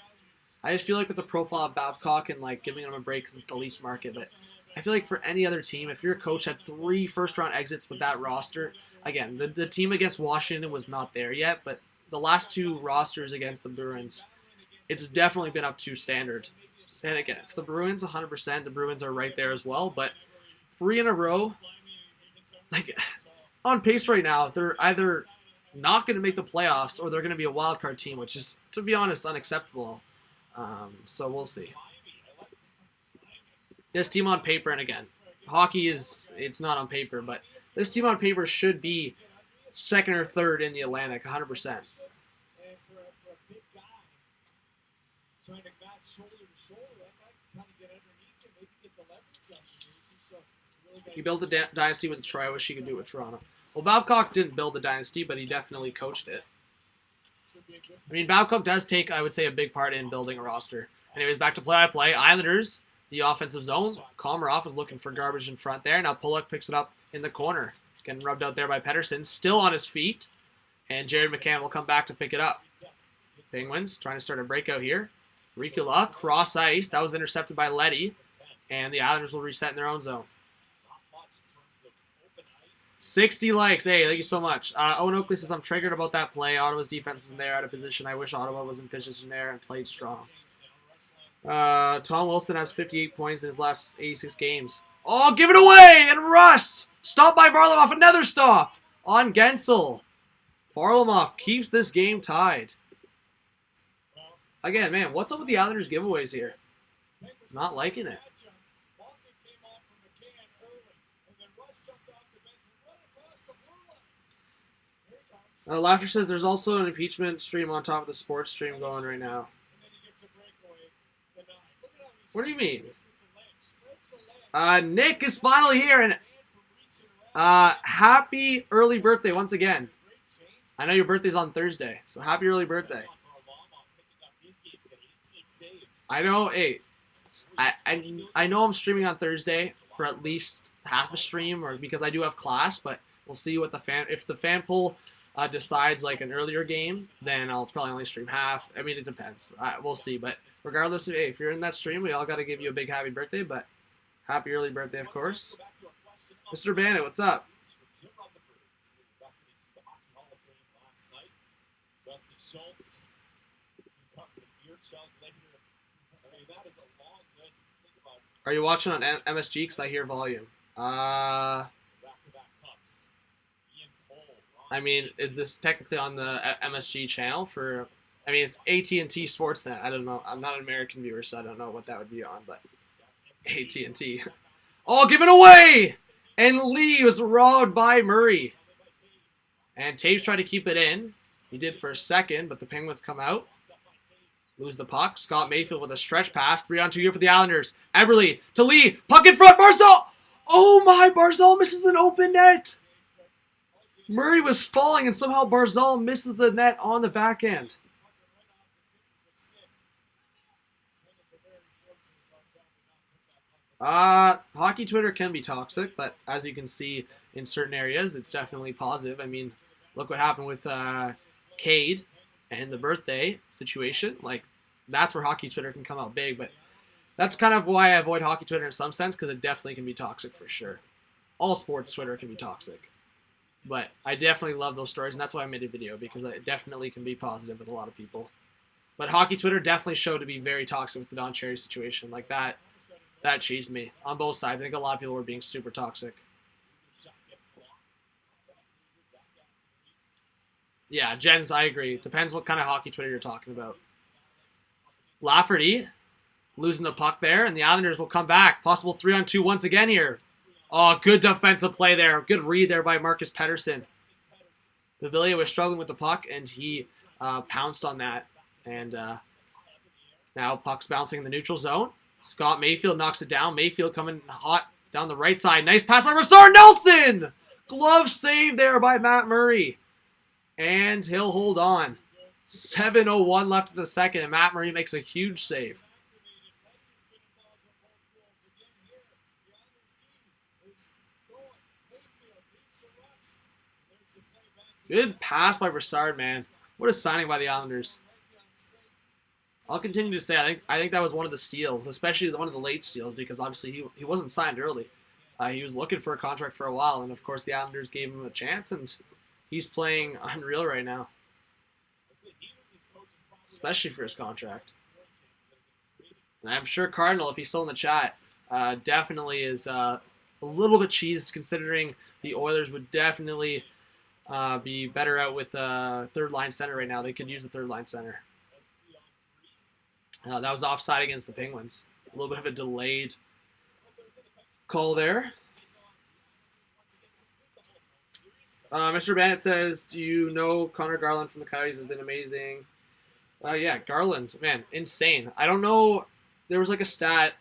Speaker 1: I just feel like with the profile of Babcock and, like, giving him a break because it's the least market, but I feel like for any other team, if your coach had 3 first-round exits with that roster, again, the team against Washington was not there yet, but the last 2 rosters against the Bruins, it's definitely been up to standard. And again, it's the Bruins 100%. The Bruins are right there as well. But 3 in a row, like on pace right now, they're either not going to make the playoffs or they're going to be a wild card team, which is, to be honest, unacceptable. So we'll see. This team on paper, and again, hockey it's not on paper, but this team on paper should be second or third in the Atlantic, 100%. He built a dynasty with Detroit. I wish he could do it with Toronto. Well, Babcock didn't build a dynasty, but he definitely coached it. I mean, Babcock does take, I would say, a big part in building a roster. Anyways, back to play-by-play. Islanders, the offensive zone. Komarov is looking for garbage in front there. Now Pulock picks it up in the corner. Getting rubbed out there by Pettersson. Still on his feet. And Jared McCann will come back to pick it up. Penguins trying to start a breakout here. Ricola, cross ice. That was intercepted by Leddy. And the Islanders will reset in their own zone. 60 likes. Hey, thank you so much. Owen Oakley says, I'm triggered about that play. Ottawa's defense was there out of position. I wish Ottawa was in position there and played strong. Tom Wilson has 58 points in his last 86 games. Oh, give it away! And Rust! Stop by Varlamov. Another stop on Gensel. Varlamov keeps this game tied. Again, man, what's up with the Islanders giveaways here? Not liking it. Laughter says there's also an impeachment stream on top of the sports stream going right now. What do you mean? Nick is finally here, and happy early birthday once again. I know your birthday's on Thursday, so happy early birthday. I know, hey, I know I'm streaming on Thursday for at least half a stream, or because I do have class, but we'll see what if the fan poll decides like an earlier game, then I'll probably only stream half. I mean, it depends. We'll see, but regardless of, hey, if you're in that stream, we all got to give you a big happy birthday, but happy early birthday, of course. Mr. Bandit, what's up? Are you watching on MSG? Because I hear volume. I mean, is this technically on the MSG channel for... I mean, it's AT&T Sportsnet. I don't know. I'm not an American viewer, so I don't know what that would be on, but... AT&T. Oh, given away! And Lee was robbed by Murray. And Taves tried to keep it in. He did for a second, but the Penguins come out. Lose the puck. Scott Mayfield with a stretch pass. 3-on-2 here for the Islanders. Eberle to Lee. Puck in front. Barzal. Oh my, Barzal misses an open net. Murray was falling and somehow Barzal misses the net on the back end. Hockey Twitter can be toxic, but as you can see in certain areas, it's definitely positive. I mean, look what happened with Cade and the birthday situation. Like, that's where Hockey Twitter can come out big, but that's kind of why I avoid Hockey Twitter in some sense, because it definitely can be toxic for sure. All sports Twitter can be toxic. But I definitely love those stories, and that's why I made a video, because it definitely can be positive with a lot of people. But Hockey Twitter definitely showed to be very toxic with the Don Cherry situation. Like, that cheesed me on both sides. I think a lot of people were being super toxic. Yeah, Jens, I agree. Depends what kind of Hockey Twitter you're talking about. Lafferty losing the puck there, and the Islanders will come back. Possible 3-on-2 once again here. Oh, good defensive play there. Good read there by Marcus Pettersson. Viveiros was struggling with the puck, and he pounced on that. And now puck's bouncing in the neutral zone. Scott Mayfield knocks it down. Mayfield coming hot down the right side. Nice pass by Rashard Nelson. Glove save there by Matt Murray. And he'll hold on. 7:01 left in the second, and Matt Murray makes a huge save. Good pass by Brassard, man. What a signing by the Islanders. I'll continue to say I think that was one of the steals, especially one of the late steals, because obviously he wasn't signed early. He was looking for a contract for a while, and of course the Islanders gave him a chance, and he's playing unreal right now, especially for his contract. And I'm sure Cardinal, if he's still in the chat, definitely is a little bit cheesed, considering the Oilers would definitely be better out with third-line center right now. They could use a third-line center. That was offside against the Penguins. A little bit of a delayed call there. Mr. Bennett says, do you know Connor Garland from the Coyotes has been amazing? Yeah, Garland, man, insane. I don't know. There was like a stat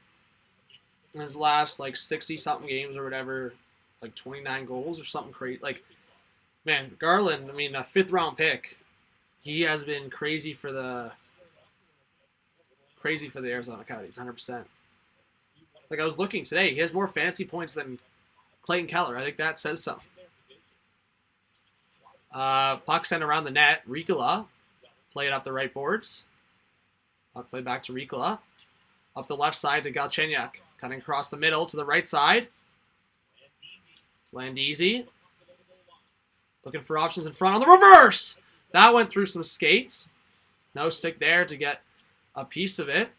Speaker 1: in his last like 60-something games or whatever, like 29 goals or something crazy. Like, man, Garland, I mean, a 5th-round pick. He has been crazy for the Arizona Coyotes, 100%. Like, I was looking today, he has more fantasy points than Clayton Keller. I think that says something. Puck sent around the net. Ricola played up the right boards. Puck played back to Ricola. Up the left side to Galchenyuk. Cutting across the middle to the right side. Landisi. Looking for options in front on the reverse. That went through some skates. No stick there to get a piece of it.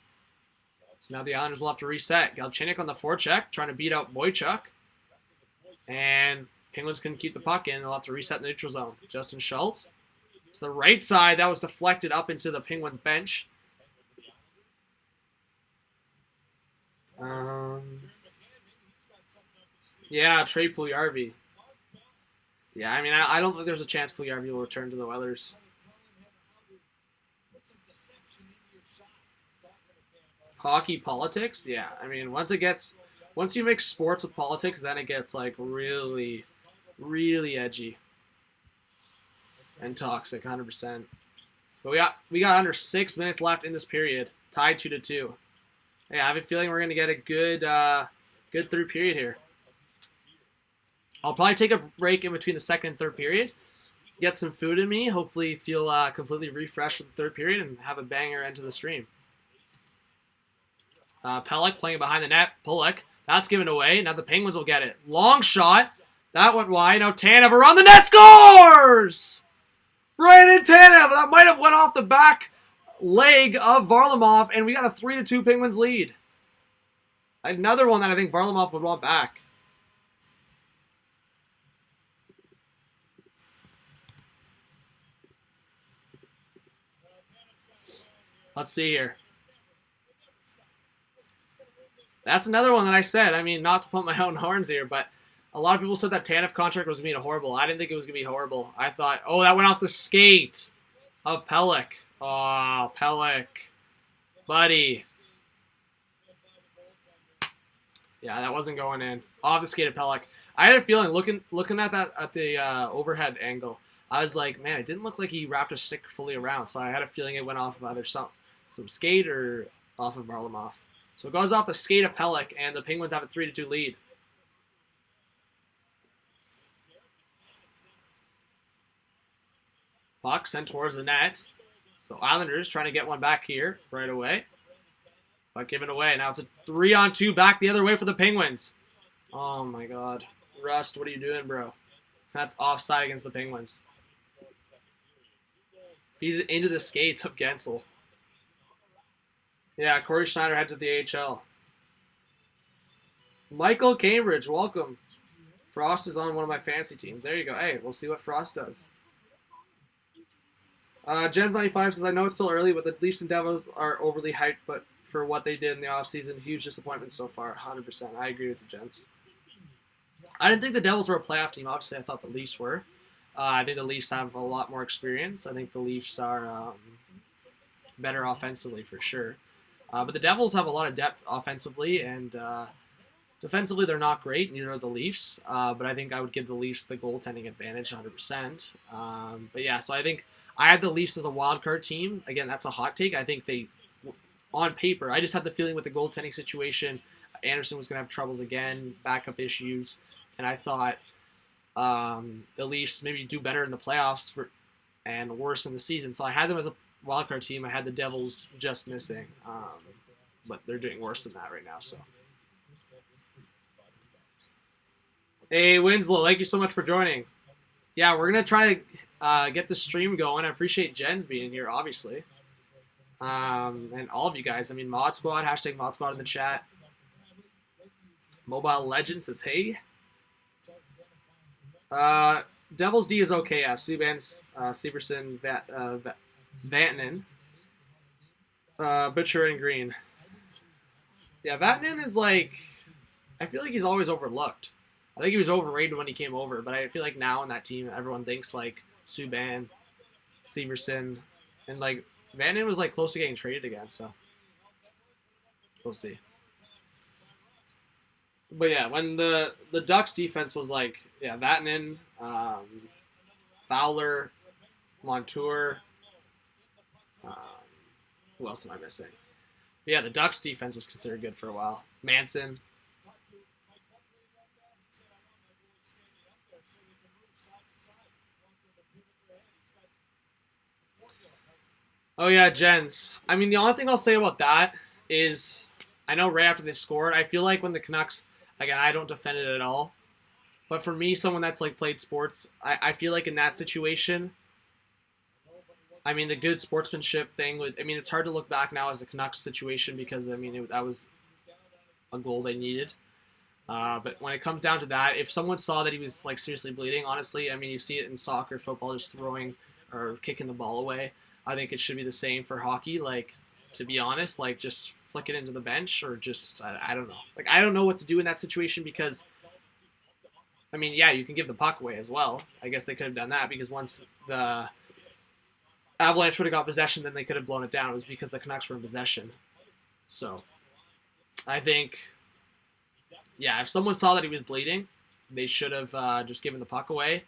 Speaker 1: Now the Islanders will have to reset. Galchenyuk on the forecheck, trying to beat out Boychuk. And Penguins can keep the puck in. They'll have to reset the neutral zone. Justin Schultz to the right side. That was deflected up into the Penguins bench. Yeah, Trey Puljujarvi. Yeah, I mean, I don't think there's a chance Puljujarvi will return to the Oilers. Hockey politics? Yeah, I mean, once you mix sports with politics, then it gets like really, really edgy and toxic, 100%. But we got under 6 minutes left in this period, tied 2-2. Hey, I have a feeling we're gonna get a good third period here. I'll probably take a break in between the second and third period, get some food in me, hopefully feel completely refreshed for the third period, and have a banger into the stream. Pelech playing behind the net. Pulock. That's given away. Now the Penguins will get it. Long shot. That went wide. Now Tanev around the net scores! Brandon Tanev. That might have went off the back leg of Varlamov, and we got a 3-2 Penguins lead. Another one that I think Varlamov would want back. Let's see here. That's another one that I said. I mean, not to put my own horns here, but a lot of people said that Tanev contract was going to be horrible. I didn't think it was going to be horrible. I thought, oh, that went off the skate. of Pellick. Oh, Pellick. Buddy. Yeah, that wasn't going in. Off the skate of Pellick. I had a feeling looking at that at the overhead angle. I was like, man, it didn't look like he wrapped a stick fully around. So I had a feeling it went off of either some skate or off of Varlamov. So it goes off the skate of Pellick, and the Penguins have a 3-2 lead. Puck sent towards the net. So Islanders trying to get one back here right away. But given away. Now it's a 3-on-2 back the other way for the Penguins. Oh my god. Rust, what are you doing, bro? That's offside against the Penguins. He's into the skates of Gensel. Yeah, Corey Schneider heads to the AHL. Michael Cambridge, welcome. Frost is on one of my fantasy teams. There you go. Hey, we'll see what Frost does. Jens95 says, I know it's still early, but the Leafs and Devils are overly hyped, but for what they did in the offseason, huge disappointment so far. 100%. I agree with the Jens. I didn't think the Devils were a playoff team. Obviously, I thought the Leafs were. I think the Leafs have a lot more experience. I think the Leafs are better offensively for sure. But the Devils have a lot of depth offensively, and defensively they're not great. Neither are the Leafs. But I think I would give the Leafs the goaltending advantage 100%. But yeah, so I think I had the Leafs as a wild card team. Again, that's a hot take. I think they, on paper, I just had the feeling with the goaltending situation, Anderson was going to have troubles again, backup issues, and I thought the Leafs maybe do better in the playoffs and worse in the season. So I had them as a wildcard team. I had the Devils just missing, but they're doing worse than that right now. So, hey Winslow, thank you so much for joining. Yeah, we're gonna try to get the stream going. I appreciate Jens being here, obviously, and all of you guys. I mean, Mod Squad, hashtag Mod Squad in the chat. Mobile Legends says, hey. Devils D is okay. Yeah, Subban, Severson, Vatanen, Butcher, and Green. Yeah, Vatanen is like, I feel like he's always overlooked. I think he was overrated when he came over, but I feel like now in that team, everyone thinks like Subban, Severson, and like Vatanen was like close to getting traded again. So we'll see. But yeah, when the Ducks defense was like, yeah, Vatanen, Fowler, Montour, who else am I missing? But yeah, the Ducks defense was considered good for a while. Manson. Oh yeah, Jens. I mean, the only thing I'll say about that is, I know right after they scored, I feel like when the Canucks, again, I don't defend it at all, but for me, someone that's like played sports, I feel like in that situation, I mean, the good sportsmanship thing would, I mean, it's hard to look back now as the Canucks situation because, I mean, that was a goal they needed. But when it comes down to that, if someone saw that he was like seriously bleeding, honestly, I mean, you see it in soccer, football, just throwing or kicking the ball away. I think it should be the same for hockey. Like, to be honest, like just flick it into the bench or just, I don't know. Like, I don't know what to do in that situation because, I mean, yeah, you can give the puck away as well. I guess they could have done that because once the Avalanche would have got possession, then they could have blown it down. It was because the Canucks were in possession. So, I think, yeah, if someone saw that he was bleeding, they should have just given the puck away.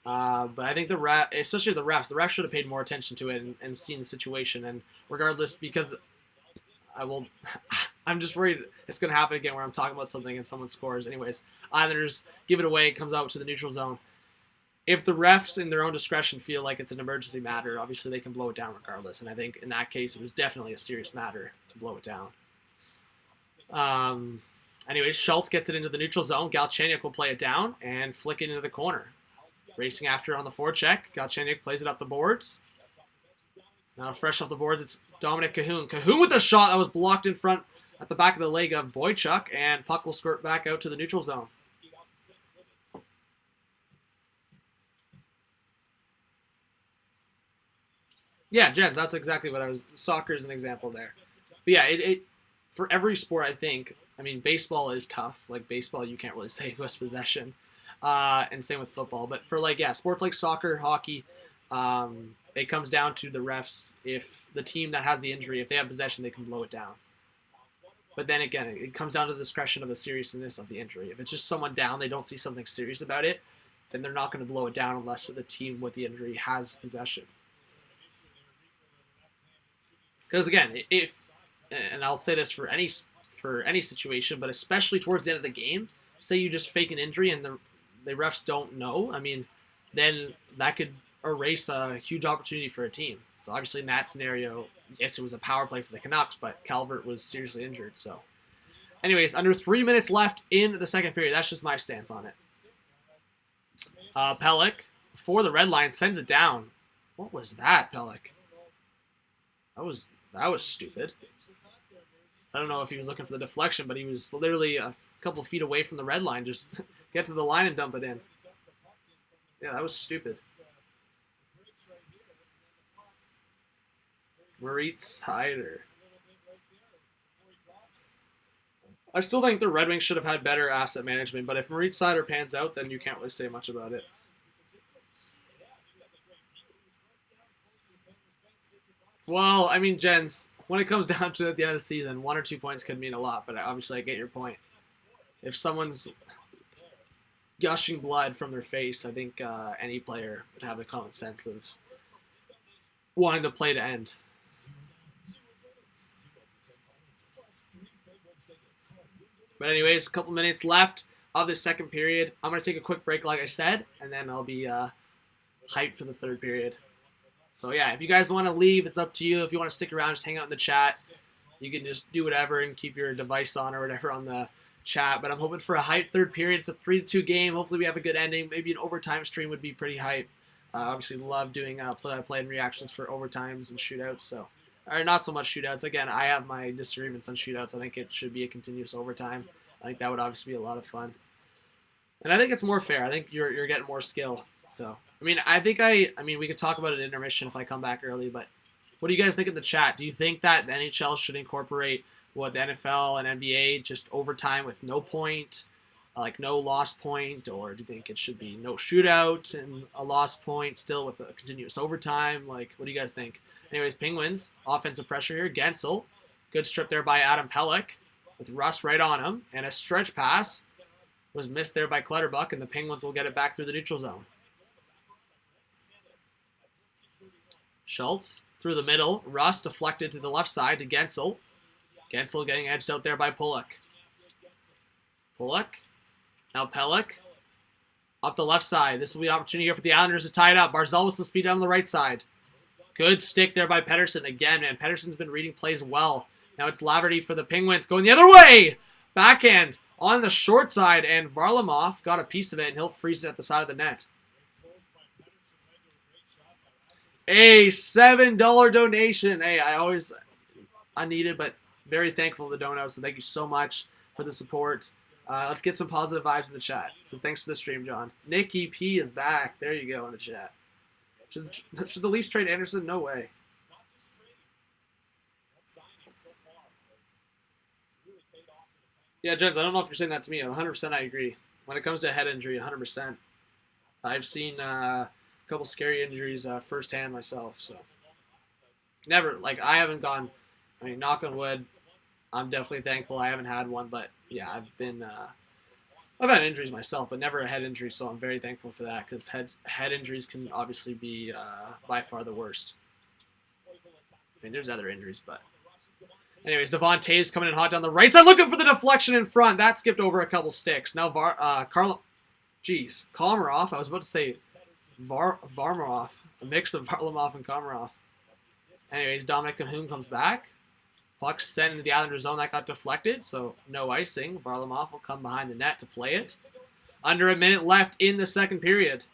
Speaker 1: But I think especially the refs should have paid more attention to it and seen the situation. And regardless, because I'm just worried it's going to happen again where I'm talking about something and someone scores. Anyways, Islanders give it away, it comes out to the neutral zone. If the refs in their own discretion feel like it's an emergency matter, obviously they can blow it down regardless. And I think in that case, it was definitely a serious matter to blow it down. Anyways, Schultz gets it into the neutral zone. Galchenyuk will play it down and flick it into the corner. Racing after on the forecheck. Galchenyuk plays it up the boards. Now fresh off the boards, it's Dominic Cahoon. Cahoon with a shot that was blocked in front at the back of the leg of Boychuk, and puck will skirt back out to the neutral zone. Yeah, Jens, that's exactly what I was. Soccer is an example there. But yeah, it for every sport, I think. I mean, baseball is tough. Like baseball, you can't really say who has possession. And same with football. But for like, yeah, sports like soccer, hockey, it comes down to the refs. If the team that has the injury, if they have possession, they can blow it down. But then again, it comes down to the discretion of the seriousness of the injury. If it's just someone down, they don't see something serious about it, then they're not going to blow it down unless the team with the injury has possession. Because again, and I'll say this for any situation, but especially towards the end of the game, say you just fake an injury and the refs don't know, I mean, then that could erase a huge opportunity for a team. So obviously in that scenario, yes, it was a power play for the Canucks, but Calvert was seriously injured. So anyways, under 3 minutes left in the second period. That's just my stance on it. Pelech, before the red line, sends it down. What was that, Pelech? That was stupid. I don't know if he was looking for the deflection, but he was literally a couple feet away from the red line. Just get to the line and dump it in. Yeah, that was stupid. Moritz Seider. I still think the Red Wings should have had better asset management, but if Moritz Seider pans out, then you can't really say much about it. Well, I mean, Jens, when it comes down to it at the end of the season, 1 or 2 points could mean a lot, but obviously I get your point. If someone's gushing blood from their face, I think any player would have the common sense of wanting the play to end. But anyways, a couple minutes left of the second period. I'm going to take a quick break, like I said, and then I'll be hyped for the third period. So yeah, if you guys want to leave, it's up to you. If you want to stick around, just hang out in the chat. You can just do whatever and keep your device on or whatever on the chat. But I'm hoping for a hype third period. It's a 3-2 game. Hopefully we have a good ending. Maybe an overtime stream would be pretty hype. Obviously love doing play-by-play and reactions for overtimes and shootouts. So, or not so much shootouts. Again, I have my disagreements on shootouts. I think it should be a continuous overtime. I think that would obviously be a lot of fun. And I think it's more fair. I think you're getting more skill. So, I mean, we could talk about it at intermission if I come back early, but what do you guys think in the chat? Do you think that the NHL should incorporate what the NFL and NBA, just overtime with no point, like no lost point, or do you think it should be no shootout and a lost point still with a continuous overtime? Like, what do you guys think? Anyways, Penguins, offensive pressure here. Gensel, good strip there by Adam Pelech with Rust right on him, and a stretch pass was missed there by Clutterbuck, and the Penguins will get it back through the neutral zone. Schultz through the middle. Rust deflected to the left side to Gensel. Gensel getting edged out there by Pulock. Now Pelech. Up the left side. This will be an opportunity here for the Islanders to tie it up. Barzal with some speed down the right side. Good stick there by Pettersson. Again, man, Pettersson's been reading plays well. Now it's Laverty for the Penguins going the other way. Backhand on the short side, and Varlamov got a piece of it, and he'll freeze it at the side of the net. A $7 donation. Hey, I need it, but very thankful for the dono, so thank you so much for the support. Let's get some positive vibes in the chat. So thanks for the stream, John. Nicky P is back. There you go in the chat. Should the Leafs trade Anderson? No way. Yeah, Jens, I don't know if you're saying that to me. 100% I agree. When it comes to head injury, 100%. I've seen couple scary injuries firsthand myself, so never, like, I haven't gone, I mean, knock on wood, I'm definitely thankful I haven't had one, but yeah, I've had injuries myself, but never a head injury, so I'm very thankful for that, because head injuries can obviously be by far the worst. I mean, there's other injuries, but anyways, Devon Taves coming in hot down the right side, looking for the deflection in front. That skipped over a couple sticks. Now Komarov, I was about to say Varlamov, a mix of Varlamov and Komarov. Anyways, Dominic Cahoon comes back. Puck sent into the Islanders zone. That got deflected, so no icing. Varlamov will come behind the net to play it. Under a minute left in the second period.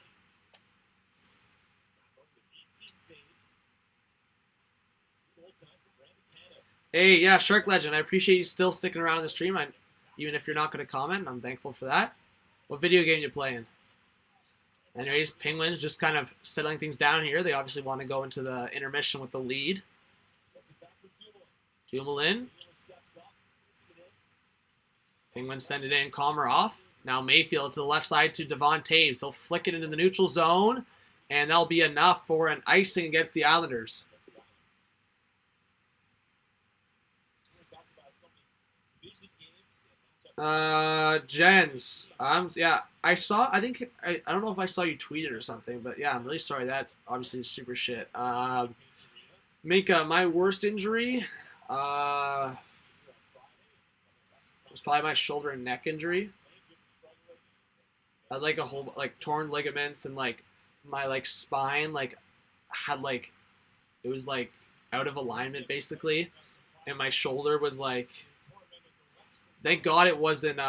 Speaker 1: Hey, yeah, Shark Legend, I appreciate you still sticking around the stream, even if you're not going to comment. I'm thankful for that. What video game you playing? Anyways, Penguins just kind of settling things down here. They obviously want to go into the intermission with the lead. Dumoulin. Penguins send it in. Komarov. Now Mayfield to the left side to Devon Taves. He'll flick it into the neutral zone. and that'll be enough for an icing against the Islanders. Jens, yeah, I saw. I don't know if I saw you tweet it or something, but yeah, I'm really sorry. That obviously is super shit. Mika, my worst injury, was probably my shoulder and neck injury. I had like a whole like torn ligaments and like my like spine like had like it was like out of alignment basically, and my shoulder was like. Thank God it wasn't.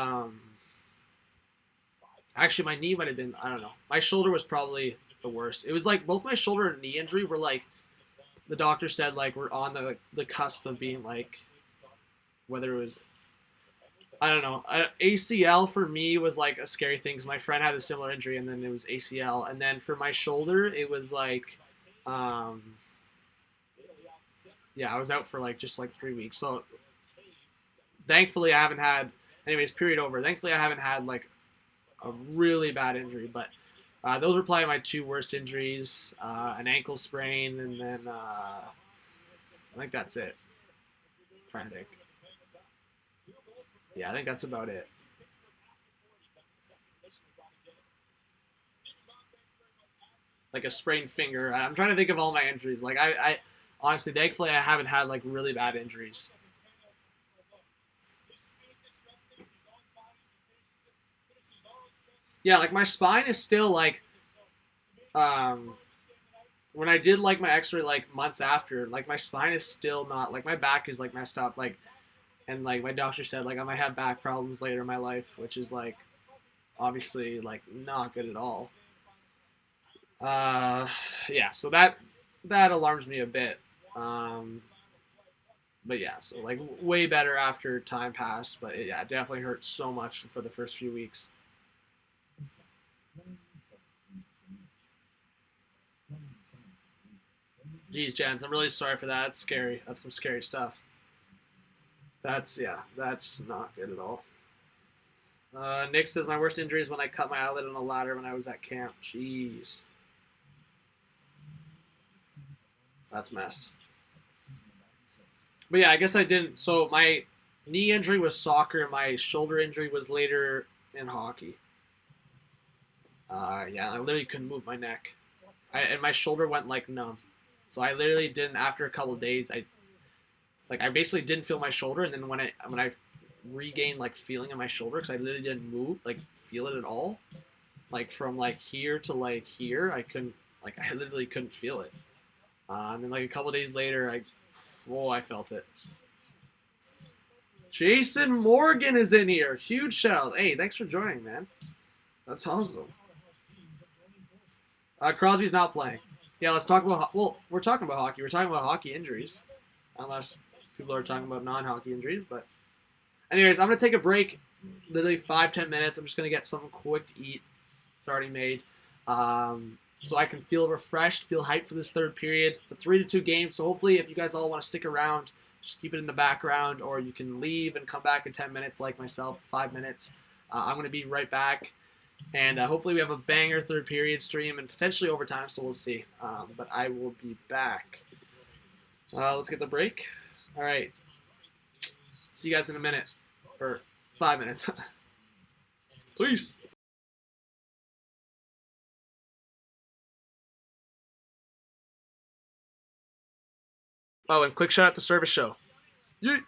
Speaker 1: Actually, my knee might have been. I don't know. My shoulder was probably the worst. It was like both my shoulder and knee injury were like the doctor said like we're on the cusp of being like whether it was I don't know. ACL for me was like a scary thing because my friend had a similar injury and then it was ACL, and then for my shoulder it was like, yeah, I was out for like just like 3 weeks. So thankfully I haven't had. Anyways, period over. Thankfully I haven't had like a really bad injury, but those were probably my two worst injuries. An ankle sprain, and then I think that's it. I'm trying to think. Yeah, I think that's about it. Like a sprained finger. I'm trying to think of all my injuries. Like I honestly, thankfully, I haven't had like really bad injuries. Yeah, like my spine is still like, um, when I did like my X-ray like months after, like my spine is still not like my back is like messed up. Like and like my doctor said like I might have back problems later in my life, which is like obviously like not good at all. Uh, yeah, so that alarms me a bit. Um, but yeah, so like way better after time passed. But yeah, it definitely hurt so much for the first few weeks. Geez, Jens, I'm really sorry for that. That's scary. That's some scary stuff. That's not good at all. Nick says my worst injury is when I cut my eyelid on a ladder when I was at camp. Jeez, that's messed. But yeah, I guess I didn't. So my knee injury was soccer. My shoulder injury was later in hockey. Yeah, I literally couldn't move my neck. And my shoulder went like numb. So I literally didn't. After a couple of days, I basically didn't feel my shoulder, and then when I regained like feeling in my shoulder because I literally didn't move like feel it at all. Like from like here to like here, I couldn't like I literally couldn't feel it. And then like a couple of days later, I felt it. Jason Morgan is in here. Huge shout out. Hey, thanks for joining, man. That's awesome. Crosby's not playing. Yeah, let's talk about. Well, we're talking about hockey. We're talking about hockey injuries, unless people are talking about non-hockey injuries. But, anyways, I'm gonna take a break. Literally 5-10 minutes. I'm just gonna get something quick to eat. It's already made, so I can feel refreshed, feel hyped for this third period. It's a 3-2 game, so hopefully, if you guys all want to stick around, just keep it in the background, or you can leave and come back in 10 minutes, like myself, 5 minutes. I'm gonna be right back. And hopefully we have a banger third period stream and potentially overtime, so we'll see. But I will be back. Let's get the break. All right. See you guys in a minute. Or 5 minutes. Peace. Oh, and quick shout out to Service Show. Yeet.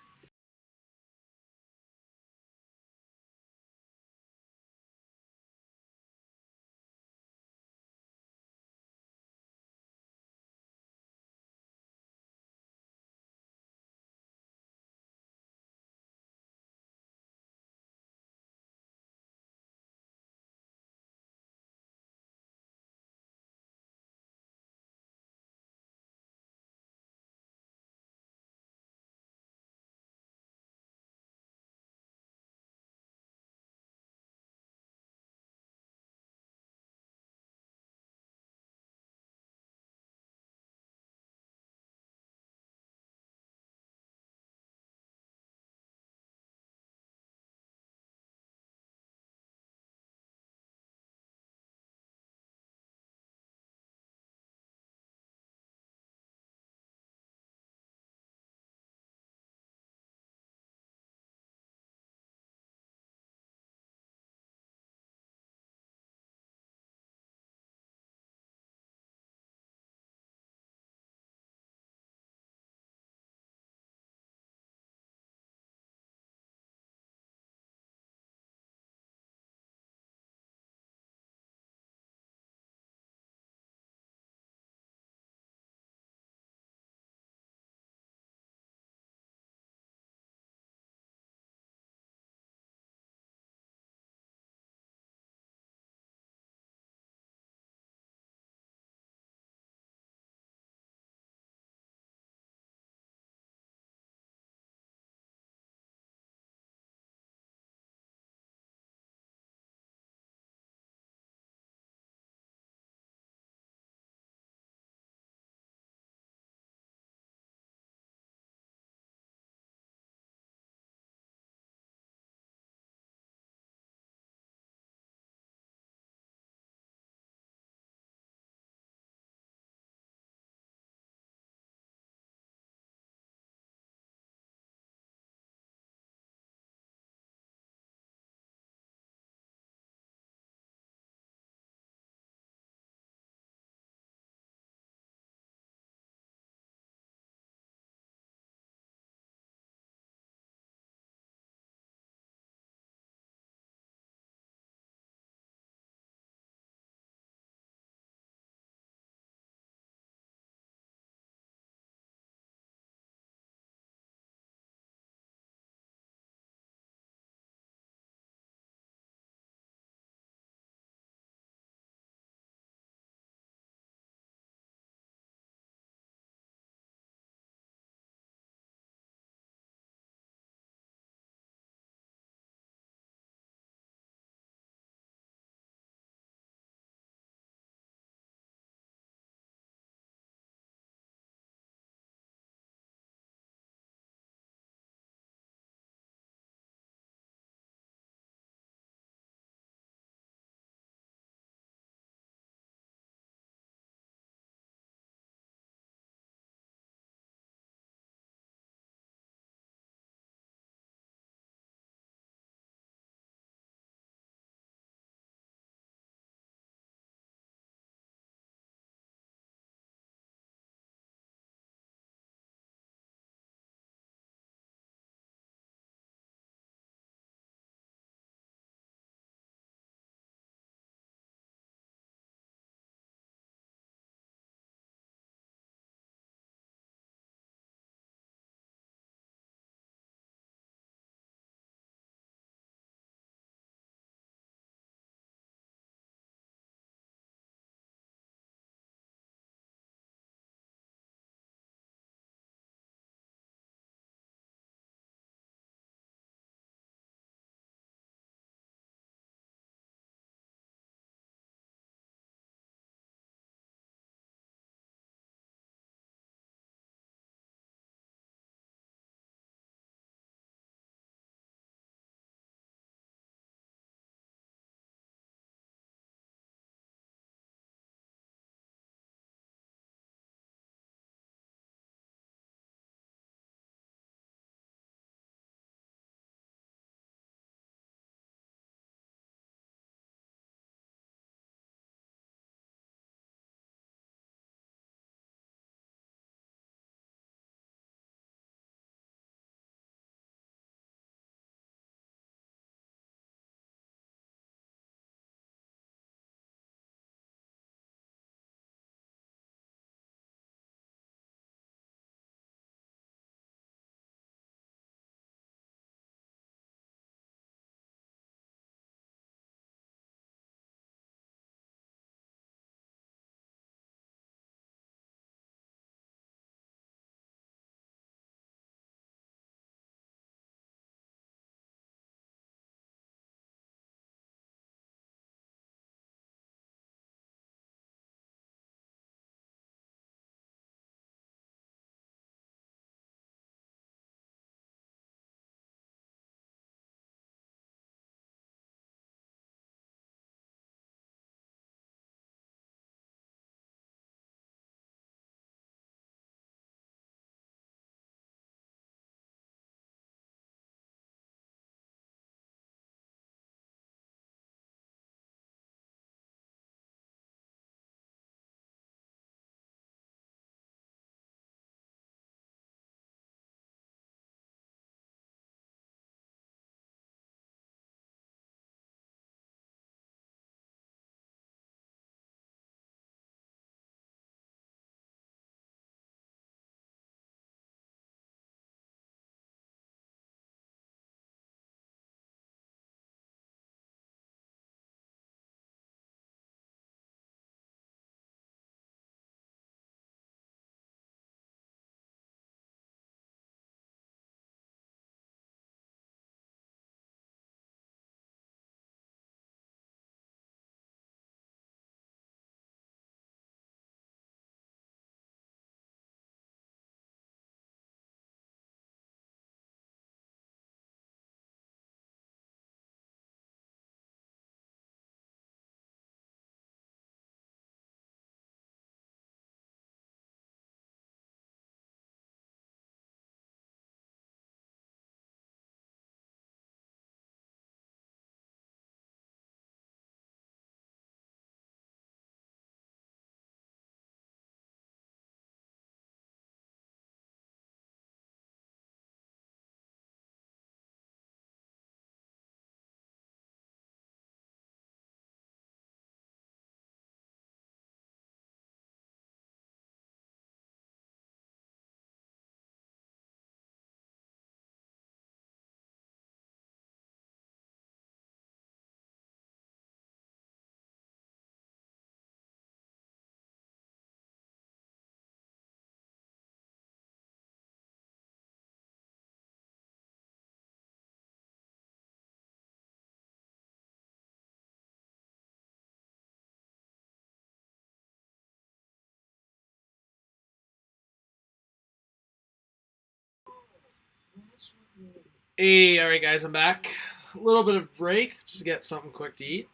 Speaker 1: Hey, all right, guys, I'm back. A little bit of break, just to get something quick to eat.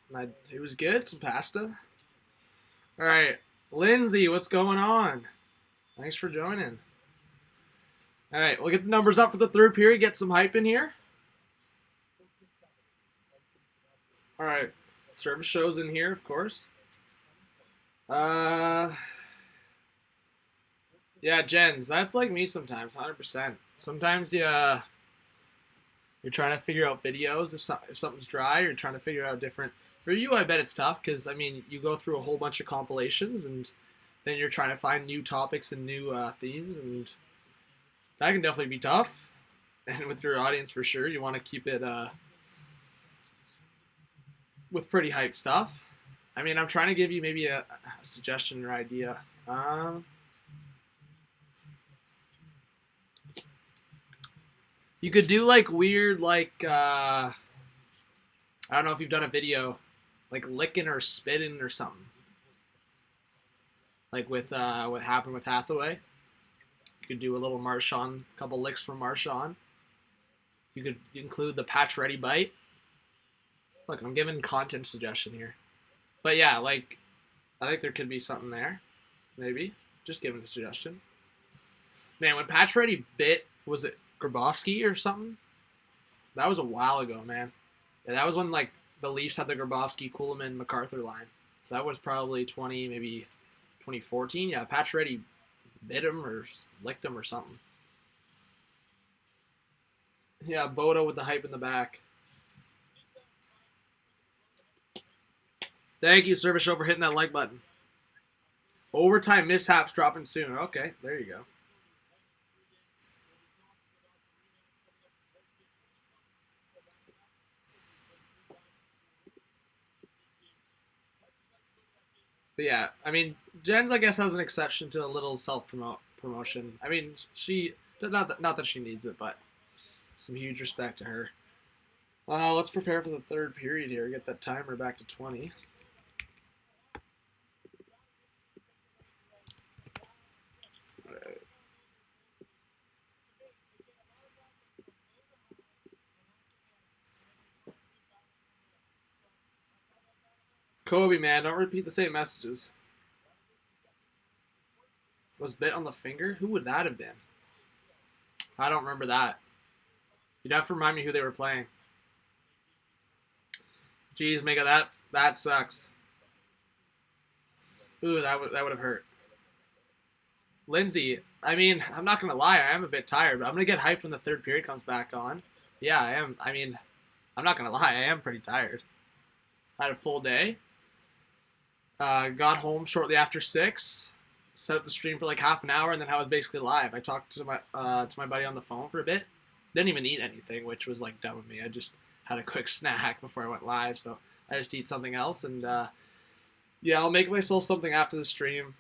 Speaker 1: It was good, some pasta. All right, Lindsay, what's going on? Thanks for joining. All right, we'll get the numbers up for the third period, get some hype in here. All right, service shows in here, of course. Yeah, Jens, that's like me sometimes, 100%. Sometimes you're trying to figure out videos if something's dry. You're trying to figure out different. For you, I bet it's tough because, I mean, you go through a whole bunch of compilations and then you're trying to find new topics and new themes, and that can definitely be tough. And with your audience, for sure, you want to keep it with pretty hype stuff. I mean, I'm trying to give you maybe a suggestion or idea. You could do like weird, like I don't know if you've done a video, like licking or spitting or something, like with what happened with Hathaway. You could do a little Marchand, a couple licks from Marchand. You could include the patch ready bite. Look, I'm giving content suggestion here, but yeah, like I think there could be something there, maybe. Just giving a suggestion. Man, when patch ready bit, was it Grabowski or something? That was a while ago, man. Yeah, that was when like the Leafs had the Grabowski, Kuhlman, MacArthur line. So that was probably 2014. Yeah, Patch Ready bit him or licked him or something. Yeah, Bodo with the hype in the back. Thank you, Service Show, for hitting that like button. Overtime mishaps dropping soon. Okay, there you go. But yeah, I mean, Jens, I guess, has an exception to a little self-promotion. I mean, she, not that she needs it, but some huge respect to her. Let's prepare for the third period here. Get that timer back to 20. Alright. Kobe, man, don't repeat the same messages. Was bit on the finger? Who would that have been? I don't remember that. You'd have to remind me who they were playing. Jeez, Mega, that sucks. Ooh, that would have hurt. Lindsay, I mean, I'm not gonna lie, I am a bit tired, but I'm gonna get hyped when the third period comes back on. Yeah, I am. I mean, I'm not gonna lie, I am pretty tired. I had a full day. Got home shortly after 6. Set up the stream for like half an hour, and then I was basically live. I talked to my buddy on the phone for a bit. Didn't even eat anything, which was like dumb of me. I just had a quick snack before I went live, so I just eat something else. And yeah, I'll make myself something after the stream.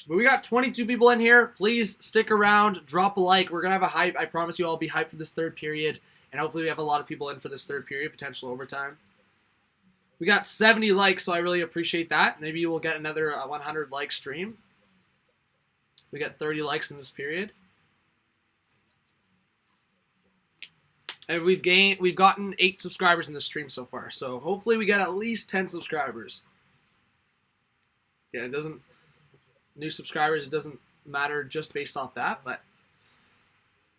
Speaker 1: But we got 22 people in here. Please stick around, drop a like. We're gonna have a hype. I promise you, I'll be hyped for this third period. And hopefully we have a lot of people in for this third period, potential overtime. We got 70 likes, so I really appreciate that. Maybe we'll get another 100 like stream. We got 30 likes in this period. And we've gotten 8 subscribers in this stream so far. So hopefully we get at least 10 subscribers. Yeah, new subscribers, it doesn't matter just based off that, but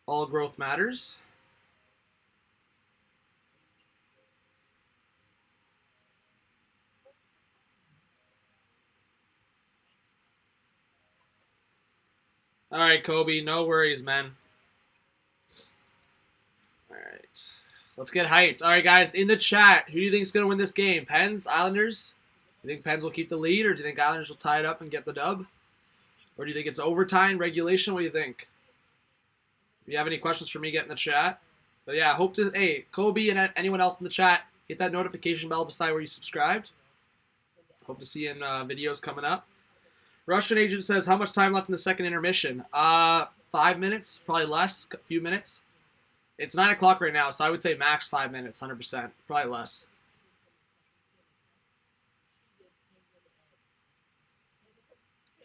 Speaker 1: all growth matters. All right, Kobe, no worries, man. All right, let's get hyped. All right, guys, in the chat, who do you think is going to win this game? Pens, Islanders? You think Pens will keep the lead, or do you think Islanders will tie it up and get the dub? Or do you think it's overtime, regulation? What do you think? If you have any questions for me, get in the chat. But yeah, hey, Kobe and anyone else in the chat, hit that notification bell beside where you subscribed. Hope to see you in videos coming up. Russian agent says, how much time left in the second intermission? 5 minutes, probably less, a few minutes. It's 9 o'clock right now, so I would say max 5 minutes, 100%, probably less.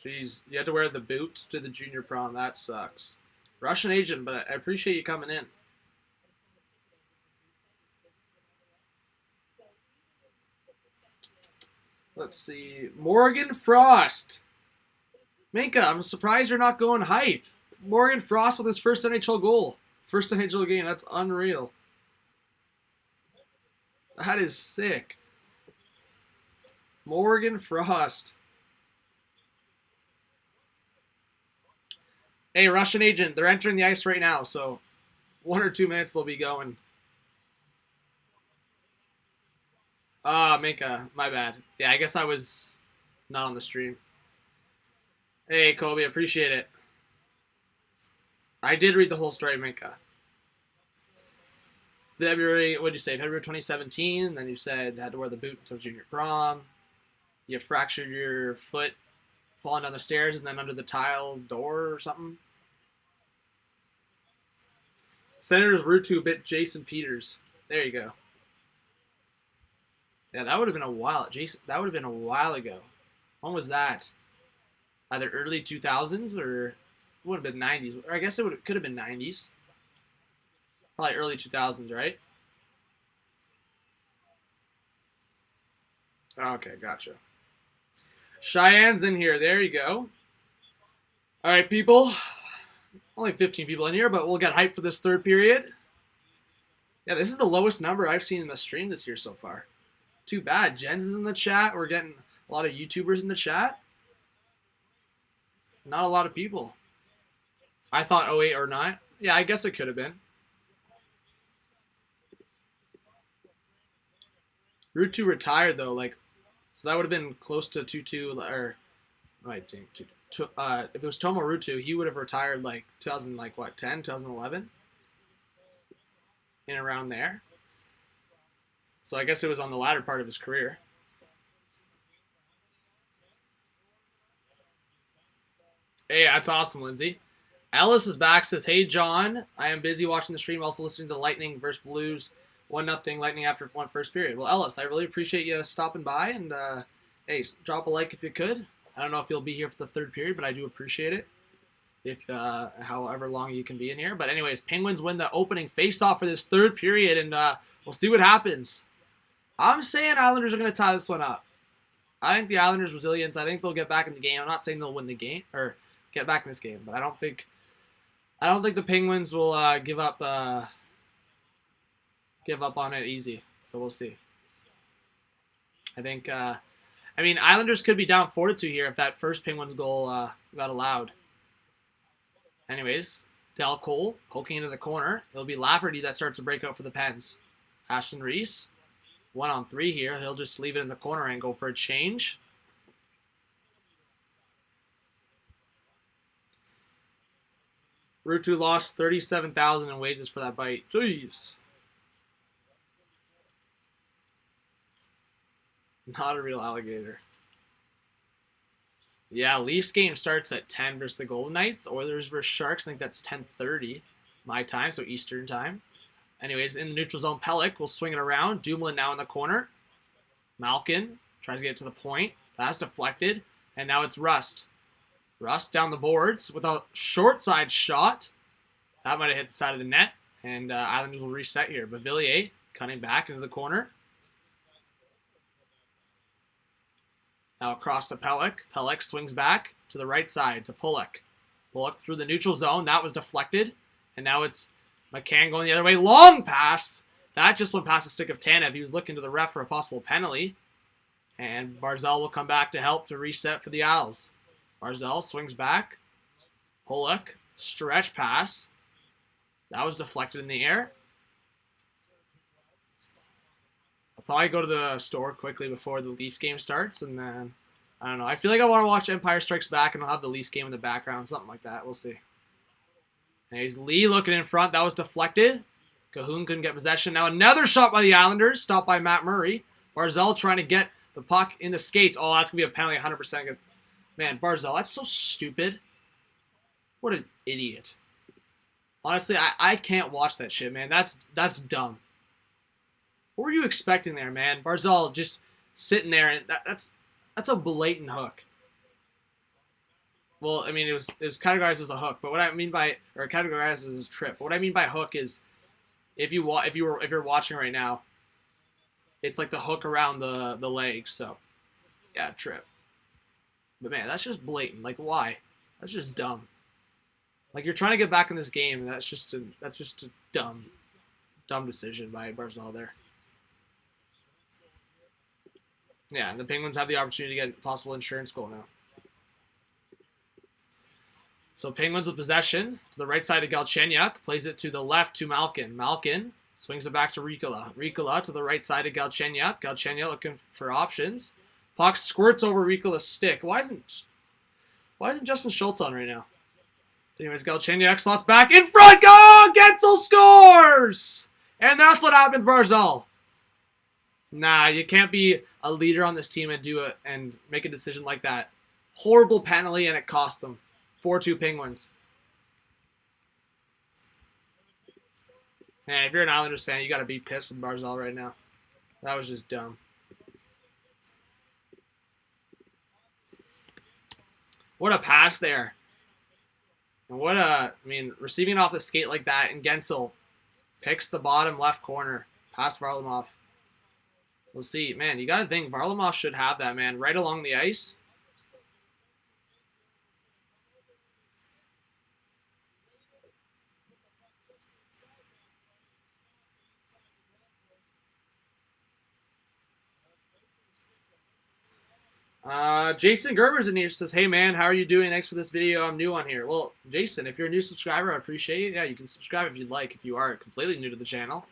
Speaker 1: Jeez, you had to wear the boot to the junior prom. That sucks. Russian agent, but I appreciate you coming in. Let's see. Morgan Frost. Minka, I'm surprised you're not going hype. Morgan Frost with his first NHL goal. First NHL game. That's unreal. That is sick. Morgan Frost. Hey, Russian agent, they're entering the ice right now, so 1 or 2 minutes they'll be going. Minka, my bad. Yeah, I guess I was not on the stream. Hey, Kobe, appreciate it. I did read the whole story, Minka. February, what'd you say? February 2017, and then you said had to wear the boot until junior prom. You fractured your foot falling down the stairs and then under the tile door or something. Senators Rutu bit Jason Peters. There you go. Yeah, that would have been a while. Jason, that would have been a while ago. When was that? Either early 2000s or it would have been 90s. Or I guess it could have been 90s. Probably early 2000s, right? Okay, gotcha. Cheyenne's in here. There you go. All right, people. Only 15 people in here, but we'll get hyped for this third period. Yeah, this is the lowest number I've seen in the stream this year so far. Too bad. Jens is in the chat. We're getting a lot of YouTubers in the chat. Not a lot of people. I thought 08 or 9. Yeah, I guess it could have been. Route 2 retired, though. So that would have been close to 2-2. Or, wait, if it was Tomo Rutu, he would have retired 2010, 2011? In around there. So I guess it was on the latter part of his career. Hey, that's awesome, Lindsay. Ellis is back, says, hey, John, I am busy watching the stream, also listening to Lightning versus Blues. 1-0 Lightning after one first period. Well, Ellis, I really appreciate you stopping by, and hey, drop a like if you could. I don't know if you'll be here for the third period, but I do appreciate it. If however long you can be in here. But anyways, Penguins win the opening face-off for this third period, and we'll see what happens. I'm saying Islanders are going to tie this one up. I think the Islanders' resilience, I think they'll get back in the game. I'm not saying they'll win the game or get back in this game, but I don't think the Penguins will give up on it easy. So we'll see. I think Islanders could be down 4-2 here if that first Penguins goal got allowed. Anyways, Del Cole poking into the corner. It'll be Lafferty that starts to break out for the Pens. Ashton Reese, 1-on-3 here. He'll just leave it in the corner and go for a change. Rutu lost $37,000 in wages for that bite. Jeez. Not a real alligator. Yeah, Leafs game starts at 10 versus the Golden Knights. Oilers versus Sharks, I think that's 10:30 my time, so Eastern time. Anyways, in the neutral zone, Pelech will swing it around. Dumoulin now in the corner. Malkin tries to get to the point. That's deflected. And now it's Rust. Rust down the boards with a short side shot. That might have hit the side of the net. And Islanders will reset here. Viveiros cutting back into the corner. Now across to Pelech. Pelech swings back to the right side to Pulock. Pulock through the neutral zone. That was deflected. And now it's McCann going the other way. Long pass. That just went past the stick of Tanev. He was looking to the ref for a possible penalty. And Barzal will come back to help to reset for the Isles. Barzal swings back. Pulock. Stretch pass. That was deflected in the air. I'll probably go to the store quickly before the Leafs game starts. And then, I don't know. I feel like I want to watch Empire Strikes Back and I'll have the Leafs game in the background. Something like that. We'll see. And here's Lee looking in front. That was deflected. Cahoon couldn't get possession. Now another shot by the Islanders. Stopped by Matt Murray. Barzal trying to get the puck in the skates. Oh, that's going to be a penalty 100%. Man, Barzal, that's so stupid. What an idiot. Honestly, I can't watch that shit, man. That's dumb. What were you expecting there, man? Barzal just sitting there, and that's a blatant hook. Well, I mean, it was categorized as a hook, but what I mean by, or categorized as a trip. But what I mean by hook is, if you're watching right now, it's like the hook around the leg. So, yeah, trip. But man, that's just blatant. Like, why? That's just dumb. Like, you're trying to get back in this game, and that's just a dumb decision by Barzal there. Yeah, and the Penguins have the opportunity to get a possible insurance goal now. So Penguins with possession to the right side of Galchenyuk, plays it to the left to Malkin. Malkin swings it back to Riikola. Riikola to the right side of Galchenyuk. Galchenyuk looking for options. Puck squirts over Riikola's stick. Why isn't Justin Schultz on right now? Anyways, Galchenyuk slots back in front. Go! Gensel scores! And that's what happens, Barzal. Nah, you can't be a leader on this team and do it and make a decision like that. Horrible penalty, and it cost them. 4-2 Penguins. And if you're an Islanders fan, you got to be pissed with Barzal right now. That was just dumb. What a pass there. And what a, I mean, receiving off the skate like that, and Gensel picks the bottom left corner past Varlamov. We'll see. Man, you got to think Varlamov should have that, man, right along the ice. Jason Gerber's in here, says, hey man, how are you doing? Thanks for this video. I'm new on here. Well, Jason, if you're a new subscriber, I appreciate it. Yeah, you can subscribe if you'd like, if you are completely new to the channel.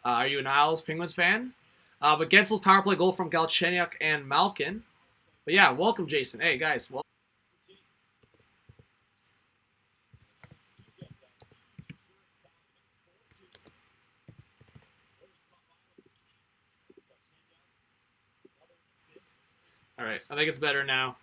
Speaker 1: Are you an Isles Penguins fan? But Gensel's power play goal from Galchenyuk and Malkin. But yeah, welcome, Jason. Hey, guys, welcome. All right, I think it's better now.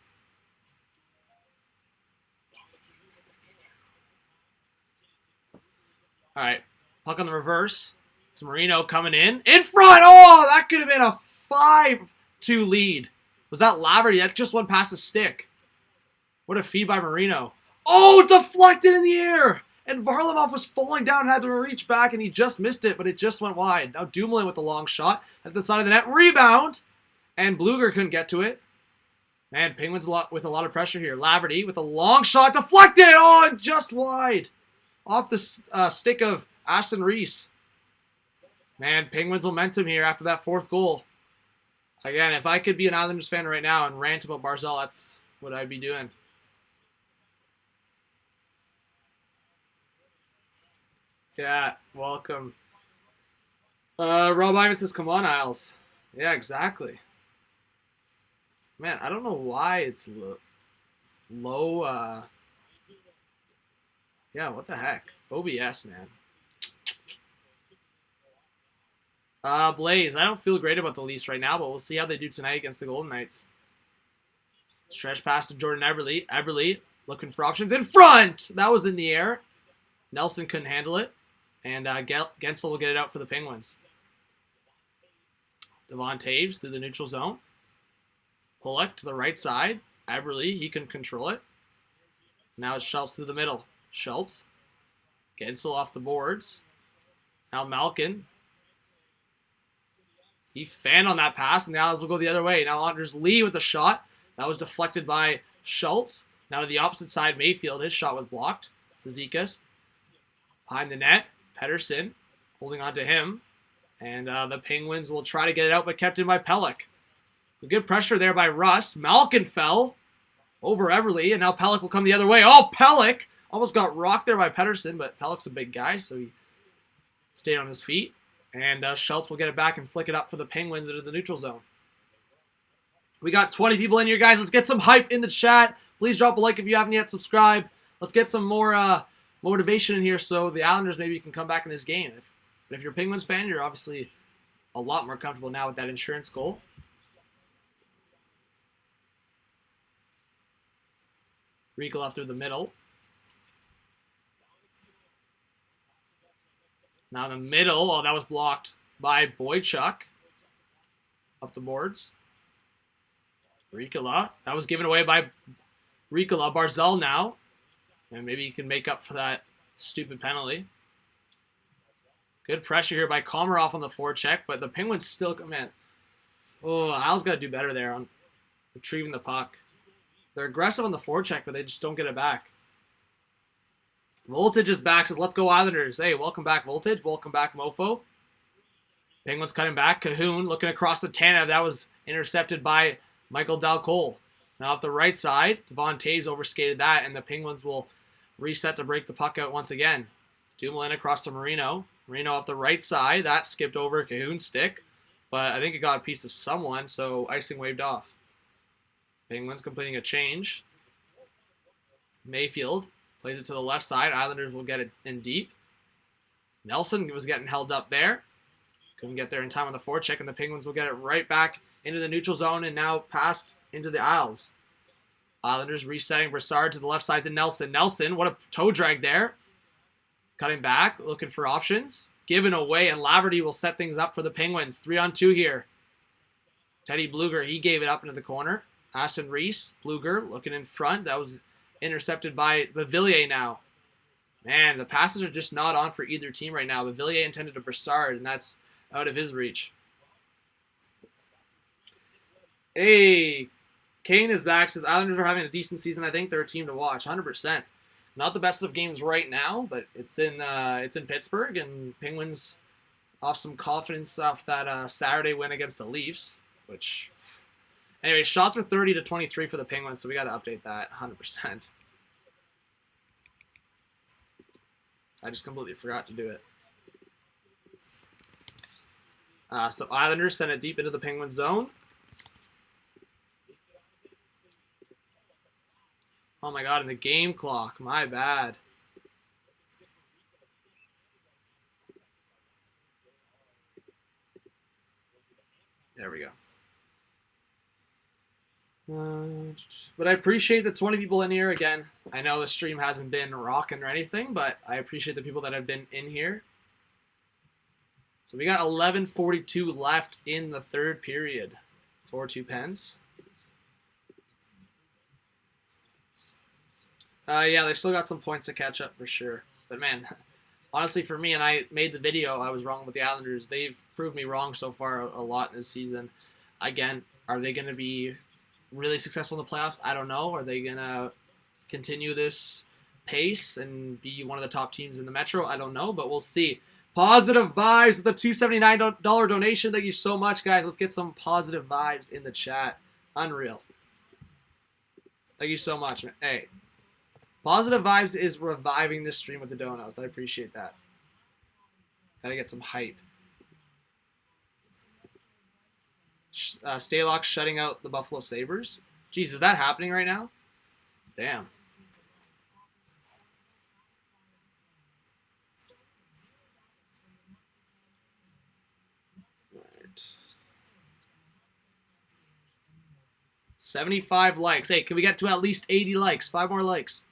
Speaker 1: All right, puck on the reverse. It's Marino coming in front. Oh, that could have been a 5-2 lead. Was that Laverty? That just went past the stick. What a feed by Marino. Oh, deflected in the air. And Varlamov was falling down and had to reach back, and he just missed it, but it just went wide. Now Dumoulin with a long shot at the side of the net. Rebound. And Bluger couldn't get to it. Man, Penguins with a lot of pressure here. Laverty with a long shot. Deflected. Oh, and just wide. Off the stick of Ashton Reese. Man, Penguins momentum here after that fourth goal. Again, if I could be an Islanders fan right now and rant about Barzal, that's what I'd be doing. Yeah, welcome. Rob Ivan says, come on, Isles. Yeah, exactly. Man, I don't know why it's low. Yeah, what the heck? OBS, man. Blaze, I don't feel great about the Leafs right now, but we'll see how they do tonight against the Golden Knights. Stretch pass to Jordan Eberle. Eberle looking for options in front. That was in the air. Nelson couldn't handle it. And Gensel will get it out for the Penguins. Devon Taves through the neutral zone. Pullek to the right side. Eberle, he can control it. Now it's Schultz through the middle. Schultz. Gensel off the boards. Now Malkin. He fanned on that pass, and the Islanders will go the other way. Now Anders Lee with the shot. That was deflected by Schultz. Now to the opposite side, Mayfield. His shot was blocked. Cizikas behind the net. Pettersson holding on to him. And the Penguins will try to get it out, but kept in by Pelech. Good pressure there by Rust. Malkin fell over Eberle, and now Pelech will come the other way. Oh, Pelech almost got rocked there by Pettersson, but Pelech's a big guy, so he stayed on his feet. And Schultz will get it back and flick it up for the Penguins into the neutral zone. We got 20 people in here, guys. Let's get some hype in the chat. Please drop a like if you haven't yet subscribed. Let's get some more motivation in here so the Islanders maybe can come back in this game. But if you're a Penguins fan, you're obviously a lot more comfortable now with that insurance goal. Riikola through the middle. Now in the middle, oh, that was blocked by Boychuk. Up the boards. Riikola. That was given away by Ricola, Barzal now. And maybe he can make up for that stupid penalty. Good pressure here by Komarov on the forecheck, but the Penguins still come in. Oh, Al's got to do better there on retrieving the puck. They're aggressive on the forecheck, but they just don't get it back. Voltage is back, says, let's go Islanders. Hey, welcome back, Voltage. Welcome back, Mofo. Penguins cutting back. Cahoon looking across the Tanev. That was intercepted by Michael Dalcole. Now at the right side, Devon Taves overskated that, and the Penguins will reset to break the puck out once again. Dumoulin across to Marino. Marino up the right side. That skipped over Cahoon's stick, but I think it got a piece of someone, so icing waved off. Penguins completing a change. Mayfield plays it to the left side. Islanders will get it in deep. Nelson was getting held up there. Couldn't get there in time on the forecheck, and the Penguins will get it right back into the neutral zone and now passed into the Isles. Islanders resetting Brassard to the left side to Nelson. Nelson, what a toe drag there. Cutting back, looking for options. Given away, and Laverty will set things up for the Penguins. 3-on-2 here. Teddy Bluger, he gave it up into the corner. Ashton Reese, Bluger looking in front. That was intercepted by Viveiros now. Man, the passes are just not on for either team right now. Viveiros intended to Brassard, and that's out of his reach. Hey, Kane is back. Says Islanders are having a decent season. I think they're a team to watch, 100%. Not the best of games right now, but it's in Pittsburgh, and Penguins off some confidence off that Saturday win against the Leafs. Which, anyway, shots were 30-23 for the Penguins, so we got to update that 100%. I just completely forgot to do it. So Islanders send it deep into the Penguin zone. Oh my god, in the game clock. My bad. There we go. But I appreciate the 20 people in here again. I know the stream hasn't been rocking or anything, but I appreciate the people that have been in here. So we got 11:42 left in the third period. 4-2 Pens. Yeah, they still got some points to catch up for sure. But man, honestly for me, and I made the video, I was wrong with the Islanders. They've proved me wrong so far a lot this season. Again, are they going to be really successful in the playoffs? I don't know. Are they going to continue this pace and be one of the top teams in the Metro? I don't know, but we'll see. Positive vibes with a $279 donation. Thank you so much, guys. Let's get some positive vibes in the chat. Unreal. Thank you so much. Hey, positive vibes is reviving this stream with the donuts. I appreciate that. Gotta get some hype. Stalock shutting out the Buffalo Sabres. Jeez, is that happening right now? Damn. Right. 75 likes. Hey, can we get to at least 80 likes? 5 more likes.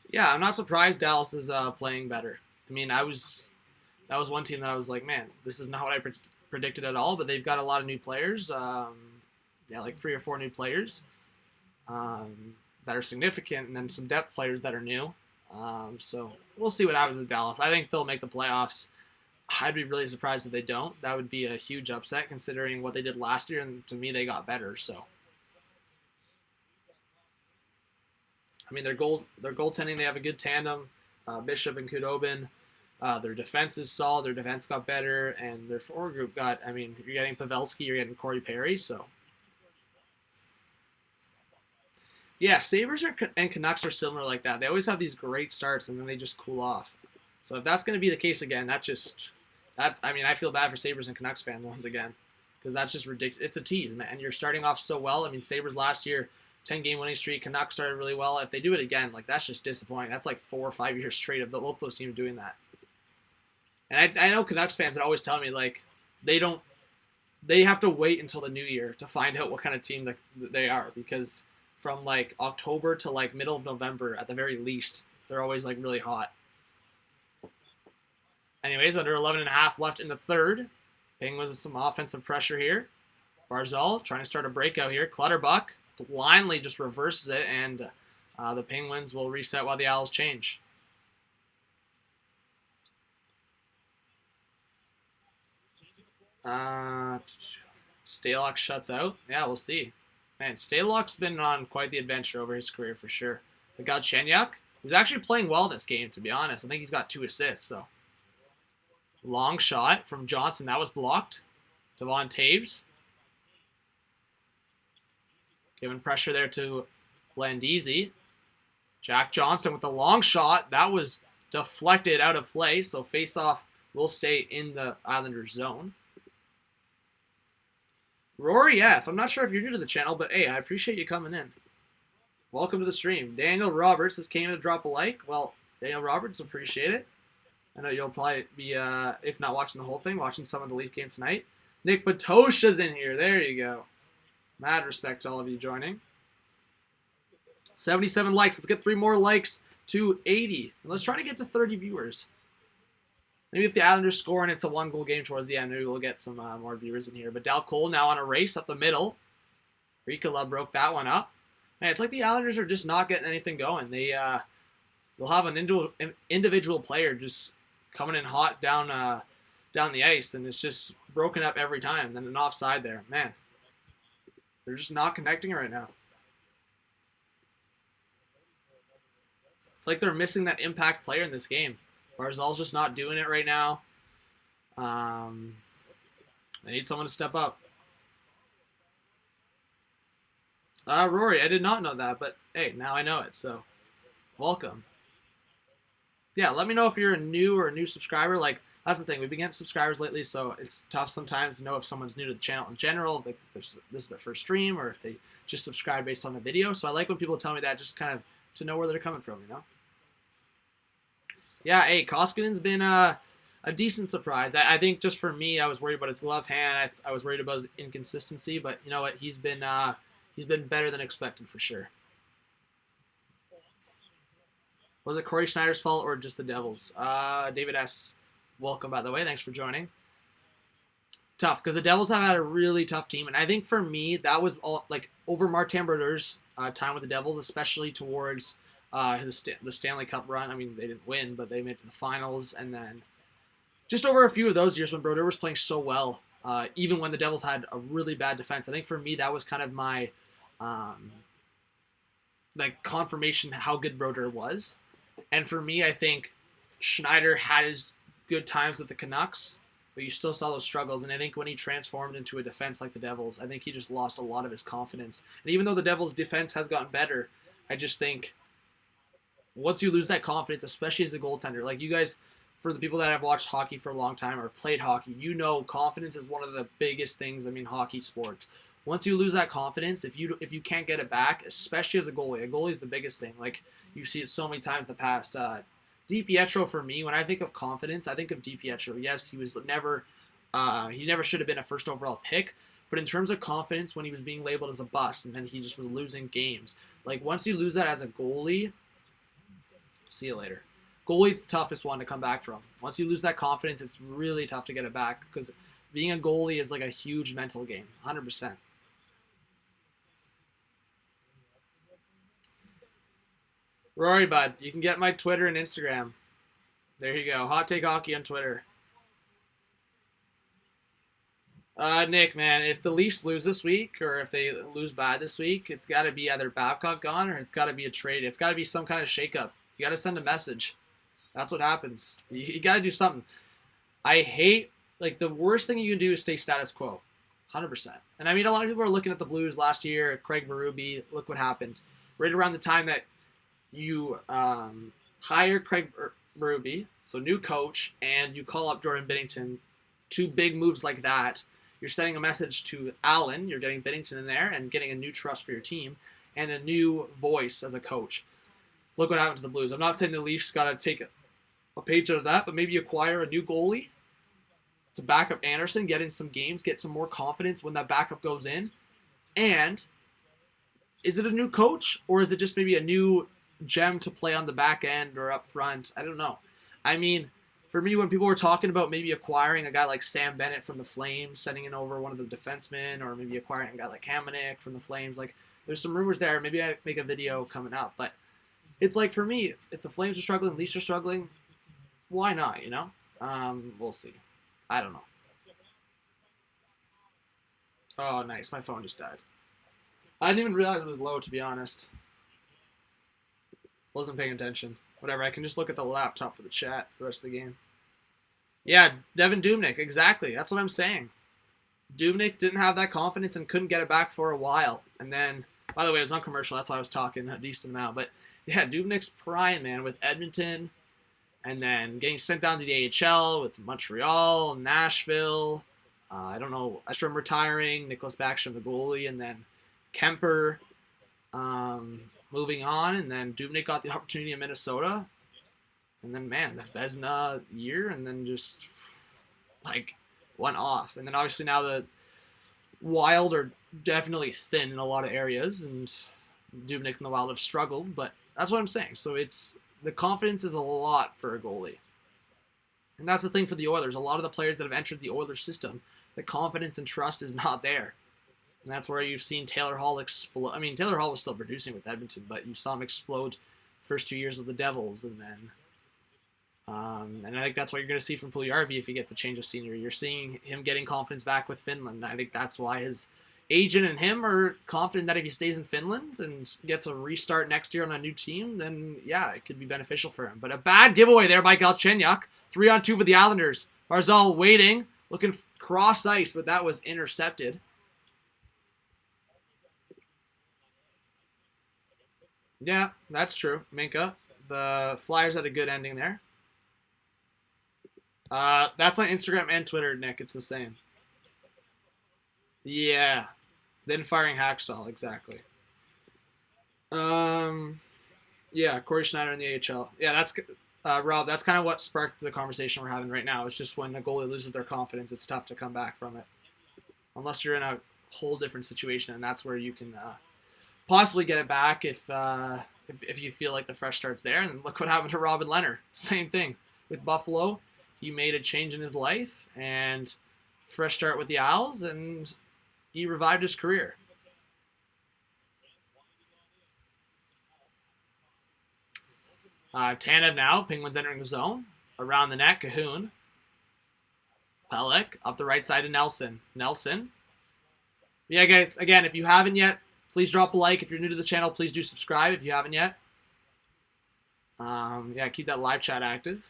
Speaker 1: Yeah, I'm not surprised Dallas is playing better. I mean, that was one team that I was like, man, this is not what I predicted at all, but they've got a lot of new players. Yeah, like 3 or 4 new players that are significant, and then some depth players that are new. So we'll see what happens with Dallas. I think they'll make the playoffs. I'd be really surprised if they don't. That would be a huge upset considering what they did last year, and to me, they got better. So, I mean, their goaltending, they have a good tandem, Bishop and Kudobin. Their defense is solid. Their defense got better, and their forward group got. I mean, you're getting Pavelski, you're getting Corey Perry, so. Yeah, Sabres and Canucks are similar like that. They always have these great starts, and then they just cool off. So if that's going to be the case again, I mean, I feel bad for Sabres and Canucks fans once again, because that's just ridiculous. It's a tease, man. You're starting off so well. I mean, Sabres last year, 10-game winning streak. Canucks started really well. If they do it again, like, that's just disappointing. That's like 4 or 5 years straight of both those teams doing that. And I know Canucks fans that always tell me, like, they have to wait until the new year to find out what kind of team that they are, because from, like, October to, like, middle of November, at the very least, they're always, like, really hot. Anyways, under 11.5 left in the third. Penguins with some offensive pressure here. Barzal trying to start a breakout here. Clutterbuck blindly just reverses it, and the Penguins will reset while the Owls change. Stalock shuts out. Yeah, we'll see. Man, Stalock's been on quite the adventure over his career for sure. They got Chenyuk, who's actually playing well this game, to be honest. I think he's got 2 assists, so. Long shot from Johnson. That was blocked. Devon Taves. Giving pressure there to Blandisi. Jack Johnson with the long shot. That was deflected out of play, so face-off will stay in the Islanders' zone. Rory F. I'm not sure if you're new to the channel, but hey, I appreciate you coming in. Welcome to the stream. Daniel Roberts just came in to drop a like. Well, Daniel Roberts, appreciate it. I know you'll probably be, if not watching the whole thing, watching some of the Leaf game tonight. Nick Patosha's in here. There you go. Mad respect to all of you joining. 77 likes. Let's get 3 more likes to 80. And let's try to get to 30 viewers. Maybe if the Islanders score and it's a 1-goal game towards the end, maybe we'll get some more viewers in here. But Dal Cole now on a race up the middle. Ricola broke that one up. Man, it's like the Islanders are just not getting anything going. They'll have an individual player just coming in hot down the ice, and it's just broken up every time. And then an offside there. Man, they're just not connecting right now. It's like they're missing that impact player in this game. Barzal's just not doing it right now. They need someone to step up. Rory, I did not know that, but hey, now I know it, so welcome. Yeah, let me know if you're a new subscriber. Like, that's the thing. We've been getting subscribers lately, so it's tough sometimes to know if someone's new to the channel in general, like if this is their first stream, or if they just subscribe based on the video. So I like when people tell me that, just kind of to know where they're coming from, you know? Yeah, hey, Koskinen's been a decent surprise. I think just for me, I was worried about his glove hand. I was worried about his inconsistency, but you know what? He's been better than expected for sure. Was it Corey Schneider's fault or just the Devils? David S. Welcome, by the way. Thanks for joining. Tough, because the Devils have had a really tough team, and I think for me, that was all like over Martin Brodeurs' time with the Devils, especially towards the Stanley Cup run. I mean, they didn't win, but they made it to the finals, and then just over a few of those years when Brodeur was playing so well, even when the Devils had a really bad defense. I think for me, that was kind of my like confirmation how good Brodeur was. And for me, I think Schneider had his good times with the Canucks, but you still saw those struggles. And I think when he transformed into a defense like the Devils, I think he just lost a lot of his confidence. And even though the Devils' defense has gotten better, I just think once you lose that confidence, especially as a goaltender, like you guys, for the people that have watched hockey for a long time or played hockey, you know confidence is one of the biggest things, hockey sports. Once you lose that confidence, if you can't get it back, especially as a goalie is the biggest thing. Like, you see it so many times in the past. DiPietro, for me, when I think of confidence, I think of DiPietro. Yes, he never should have been a first overall pick, but in terms of confidence, when he was being labeled as a bust, and then he just was losing games. Like, once you lose that as a goalie, see you later. Goalie's the toughest one to come back from. Once you lose that confidence, it's really tough to get it back, because being a goalie is like a huge mental game, 100%. Rory, bud, you can get my Twitter and Instagram. There you go. Hot Take Hockey on Twitter. Nick, man, if the Leafs lose this week, or if they lose bad this week, it's got to be either Babcock gone, or it's got to be a trade. It's got to be some kind of shakeup. You got to send a message. That's what happens. You got to do something. I hate, like, the worst thing you can do is stay status quo. 100%. And I mean, a lot of people are looking at the Blues last year, Craig Berube, look what happened. Right around the time that you hire Craig Berube, so new coach, and you call up Jordan Binnington, 2 big moves like that, you're sending a message to Allen, you're getting Binnington in there, and getting a new trust for your team, and a new voice as a coach. Look what happened to the Blues. I'm not saying the Leafs got to take a page out of that, but maybe acquire a new goalie to back up Anderson, get in some games, get some more confidence when that backup goes in. And is it a new coach, or is it just maybe a new gem to play on the back end or up front? I don't know. I mean, for me, when people were talking about maybe acquiring a guy like Sam Bennett from the Flames, sending in over one of the defensemen, or maybe acquiring a guy like Hamonic from the Flames, like there's some rumors there. Maybe I make a video coming up, but it's like for me, if the Flames are struggling, Leafs are struggling, why not? You know, we'll see. I don't know. Oh, nice. My phone just died. I didn't even realize it was low, to be honest. Wasn't paying attention. Whatever, I can just look at the laptop for the chat for the rest of the game. Yeah, Devin Dubnyk, exactly. That's what I'm saying. Dubnyk didn't have that confidence and couldn't get it back for a while. And then, by the way, it was uncommercial. That's why I was talking a decent amount. But yeah, Dubnyk's prime, man, with Edmonton, and then getting sent down to the AHL with Montreal, Nashville. I don't know, Estrom retiring, Nicholas Backstrom, the goalie, and then Kemper moving on, and then Dubnyk got the opportunity in Minnesota. And then, man, the Vezina year, and then just, like, went off. And then, obviously, now the Wild are definitely thin in a lot of areas, and Dubnyk and the Wild have struggled, but that's what I'm saying. So it's, the confidence is a lot for a goalie. And that's the thing for the Oilers. A lot of the players that have entered the Oilers system, the confidence and trust is not there. And that's where you've seen Taylor Hall explode. I mean, Taylor Hall was still producing with Edmonton, but you saw him explode first 2 years with the Devils, and then and I think that's what you're going to see from Puljujarvi if he gets a change of scenery. You're seeing him getting confidence back with Finland. I think that's why his agent and him are confident that if he stays in Finland and gets a restart next year on a new team, then yeah, it could be beneficial for him. But a bad giveaway there by Galchenyuk. 3-on-2 for the Islanders. Barzal waiting, looking cross ice, but that was intercepted. Yeah, that's true, Minka. The Flyers had a good ending there. That's on Instagram and Twitter, Nick. It's the same. Yeah. Then firing Hackstall, exactly. Yeah, Corey Schneider in the AHL. Yeah, that's Rob. That's kind of what sparked the conversation we're having right now. It's just when a goalie loses their confidence, it's tough to come back from it, unless you're in a whole different situation, and that's where you can possibly get it back if you feel like the fresh start's there. And look what happened to Robin Leonard. Same thing with Buffalo. He made a change in his life and fresh start with the Owls, and he revived his career. Tanev now. Penguins entering the zone. Around the net, Cahoon. Pelech up the right side to Nelson. Nelson. Yeah, guys, again, if you haven't yet, please drop a like. If you're new to the channel, please do subscribe if you haven't yet. Yeah, keep that live chat active.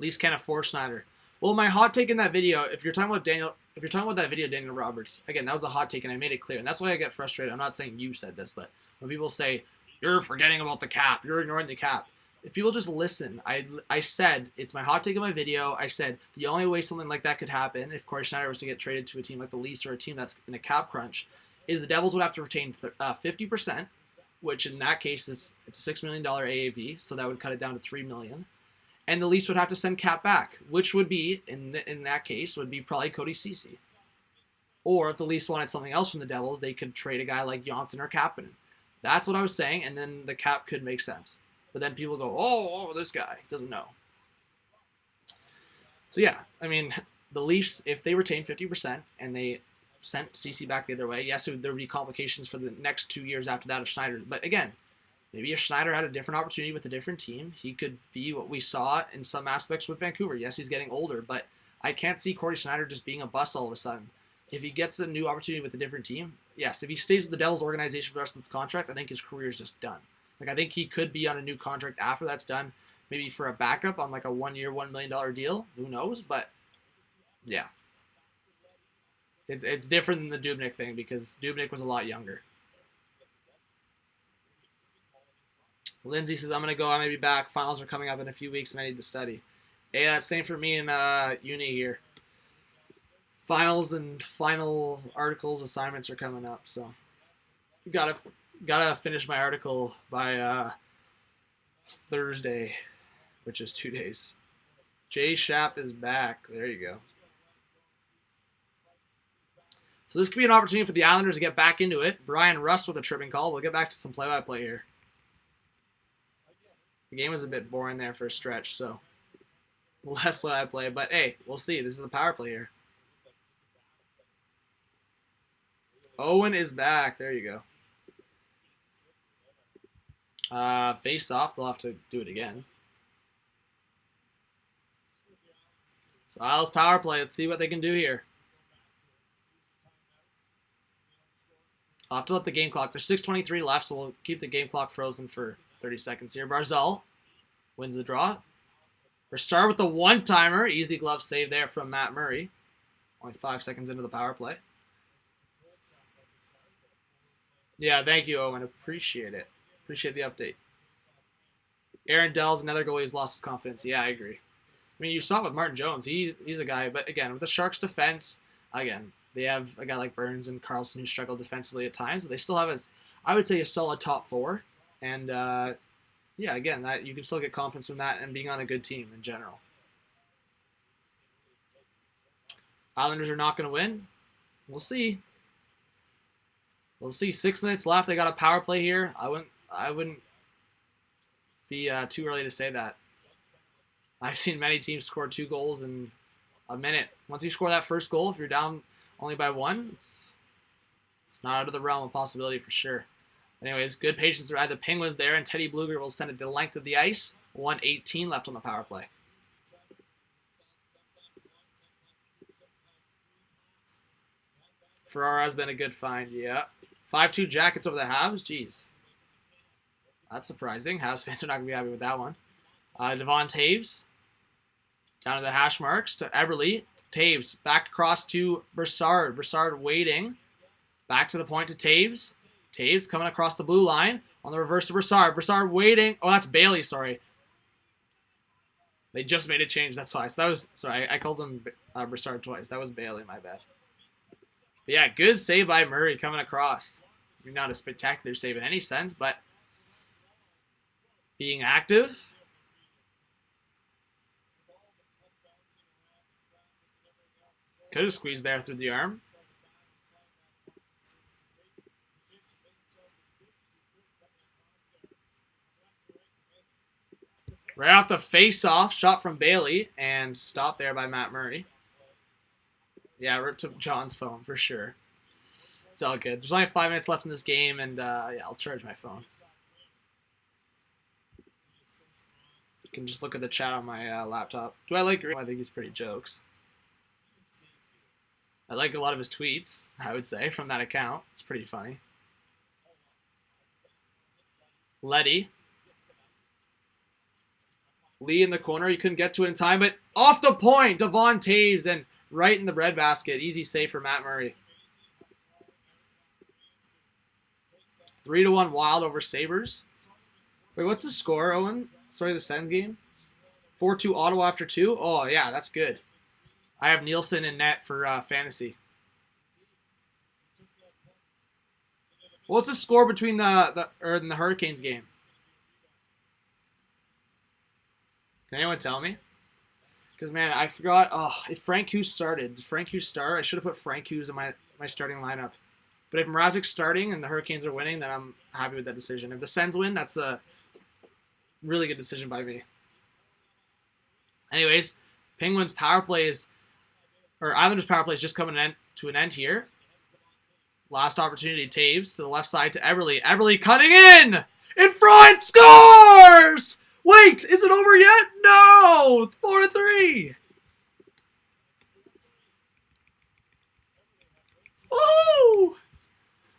Speaker 1: Leafs can't afford Schneider. Well, my hot take in that video, if you're talking about that video, Daniel Roberts, again, that was a hot take, and I made it clear, and that's why I get frustrated. I'm not saying you said this, but when people say, you're forgetting about the cap, you're ignoring the cap. If people just listen, I said, it's my hot take in my video, I said, the only way something like that could happen, if Corey Schneider was to get traded to a team like the Leafs or a team that's in a cap crunch, is the Devils would have to retain 50%, which in that case it's a $6 million AAV, so that would cut it down to $3 million. And the Leafs would have to send cap back, which would be, in that case, would be probably Cody Ceci. Or if the Leafs wanted something else from the Devils, they could trade a guy like Johnson or Kapanen. That's what I was saying, and then the cap could make sense. But then people go, oh, this guy doesn't know. So yeah, I mean, the Leafs, if they retain 50% and they sent Ceci back the other way, yes, there would be complications for the next 2 years after that of Schneider. But again, maybe if Schneider had a different opportunity with a different team, he could be what we saw in some aspects with Vancouver. Yes, he's getting older, but I can't see Corey Schneider just being a bust all of a sudden. If he gets a new opportunity with a different team, yes, if he stays with the Devils organization for the rest of his contract, I think his career is just done. Like, I think he could be on a new contract after that's done, maybe for a backup on like a 1 year, $1 million deal. Who knows? But yeah, it's different than the Dubnyk thing because Dubnyk was a lot younger. Lindsay says, I'm going to go. I may be back. Finals are coming up in a few weeks, and I need to study. Yeah, same for me in uni here. Finals and final articles, assignments are coming up, so gotta finish my article by Thursday, which is 2 days. Jay Shapp is back. There you go. So this could be an opportunity for the Islanders to get back into it. Brian Rust with a tripping call. We'll get back to some play-by-play here. The game was a bit boring there for a stretch, so less play-by-play. But hey, we'll see. This is a power play here. Owen is back. There you go. Face off. They'll have to do it again. So Isles power play. Let's see what they can do here. I'll have to let the game clock. There's 6:23 left, so we'll keep the game clock frozen for 30 seconds here. Barzal wins the draw. Brassard with the one-timer. Easy glove save there from Matt Murray. Only 5 seconds into the power play. Yeah, thank you, Owen. Appreciate it. Appreciate the update. Aaron Dell's another goalie who's lost his confidence. Yeah, I agree. I mean, you saw it with Martin Jones. He's a guy, but again, with the Sharks' defense, again, they have a guy like Burns and Carlson who struggle defensively at times, but they still have, I would say, a solid top four. And, yeah, again, that you can still get confidence from that and being on a good team in general. Islanders are not going to win. We'll see. We'll see. 6 minutes left. They got a power play here. I wouldn't be too early to say that. I've seen many teams score 2 goals in a minute. Once you score that first goal, if you're down only by 1, it's not out of the realm of possibility for sure. Anyways, good patience around the Penguins there, and Teddy Bluger will send it the length of the ice. 1:18 left on the power play. Ferrara has been a good find, yeah. 5-2 Jackets over the Habs, jeez. That's surprising. Habs fans are not going to be happy with that one. Devon Taves. Down to the hash marks to Eberle. Taves back across to Brassard. Brassard waiting. Back to the point to Taves. Taves coming across the blue line. On the reverse to Brassard. Brassard waiting. Oh, that's Bailey, sorry. They just made a change, that's why. So that was, sorry, I called him Brassard twice. That was Bailey, my bad. But yeah, good save by Murray coming across. I mean, not a spectacular save in any sense, but being active. Could have squeezed there through the arm. Right off the face-off, shot from Bailey, and stopped there by Matt Murray. Yeah, ripped to John's phone for sure. It's all good. There's only 5 minutes left in this game, and yeah, I'll charge my phone. You can just look at the chat on my laptop. Do I like Green? I think he's pretty jokes. I like a lot of his tweets, I would say, from that account. It's pretty funny. Letty. Lee in the corner. He couldn't get to it in time, but off the point, Devon Taves, and right in the breadbasket. Easy save for Matt Murray. 3-1 Wild over Sabres. Wait, what's the score, Owen? Sorry, the Sens game? 4-2 Ottawa after 2? Oh, yeah, that's good. I have Nielsen in net for fantasy. What's the score between the Hurricanes game? Can anyone tell me? Because, man, I forgot. Oh, if Frank Hughes started. Did Frank Hughes start? I should have put Frank Hughes in my starting lineup. But if Mrazek's starting and the Hurricanes are winning, then I'm happy with that decision. If the Sens win, that's a really good decision by me. Anyways, Penguins power play is, or Islanders power play is just coming to an end here. Last opportunity, Taves to the left side to Eberle. Eberle cutting in front, scores! Wait, is it over yet? No! 4-3. Woo!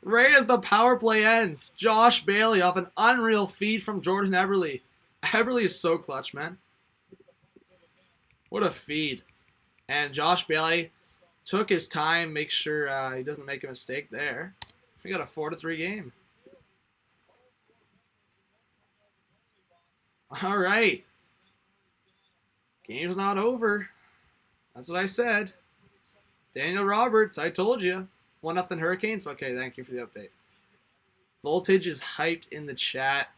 Speaker 1: Right as the power play ends, Josh Bailey off an unreal feed from Jordan Eberle. Eberle is so clutch, man. What a feed. And Josh Bailey took his time, make sure he doesn't make a mistake there. We got a 4-3 game. All right. Game's not over. That's what I said. Daniel Roberts, I told you. 1-0 Hurricanes? Okay, thank you for the update. Voltage is hyped in the chat.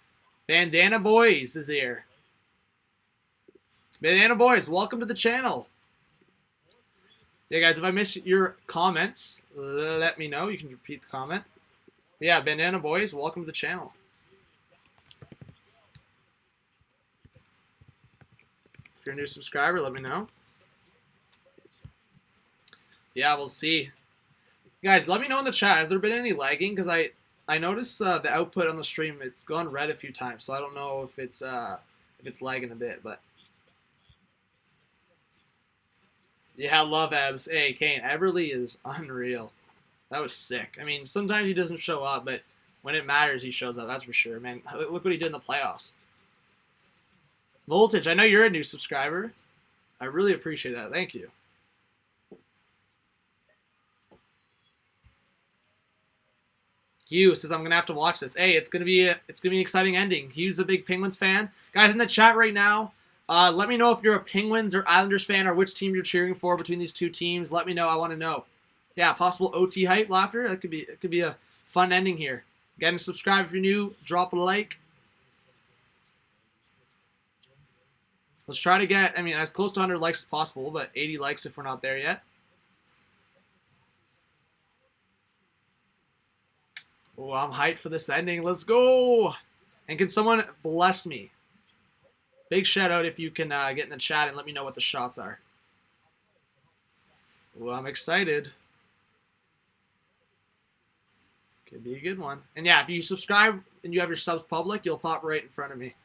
Speaker 1: Bandana Boys is here. Bandana Boys, welcome to the channel. Yeah, guys, if I miss your comments, let me know. You can repeat the comment. Yeah, Bandana Boys, welcome to the channel. If you're a new subscriber, let me know. Yeah, we'll see. Guys, let me know in the chat. Has there been any lagging? Because I noticed the output on the stream, it's gone red a few times, so I don't know if it's lagging a bit, but yeah, love Ebs. Hey, Kane, Eberle is unreal. That was sick. I mean, sometimes he doesn't show up, but when it matters, he shows up. That's for sure, man. Look what he did in the playoffs. Voltage, I know you're a new subscriber. I really appreciate that. Thank you. Hugh says I'm gonna have to watch this. Hey, it's gonna be an exciting ending. Hugh's a big Penguins fan. Guys in the chat right now, let me know if you're a Penguins or Islanders fan or which team you're cheering for between these two teams. Let me know. I want to know. Yeah, possible OT hype laughter. It could be a fun ending here. Again, subscribe if you're new. Drop a like. Let's try to get, as close to 100 likes as possible, but 80 likes if we're not there yet. Oh, I'm hyped for this ending. Let's go. And can someone bless me? Big shout out if you can get in the chat and let me know what the shots are. Oh, I'm excited. Could be a good one. And yeah, if you subscribe and you have your subs public, you'll pop right in front of me.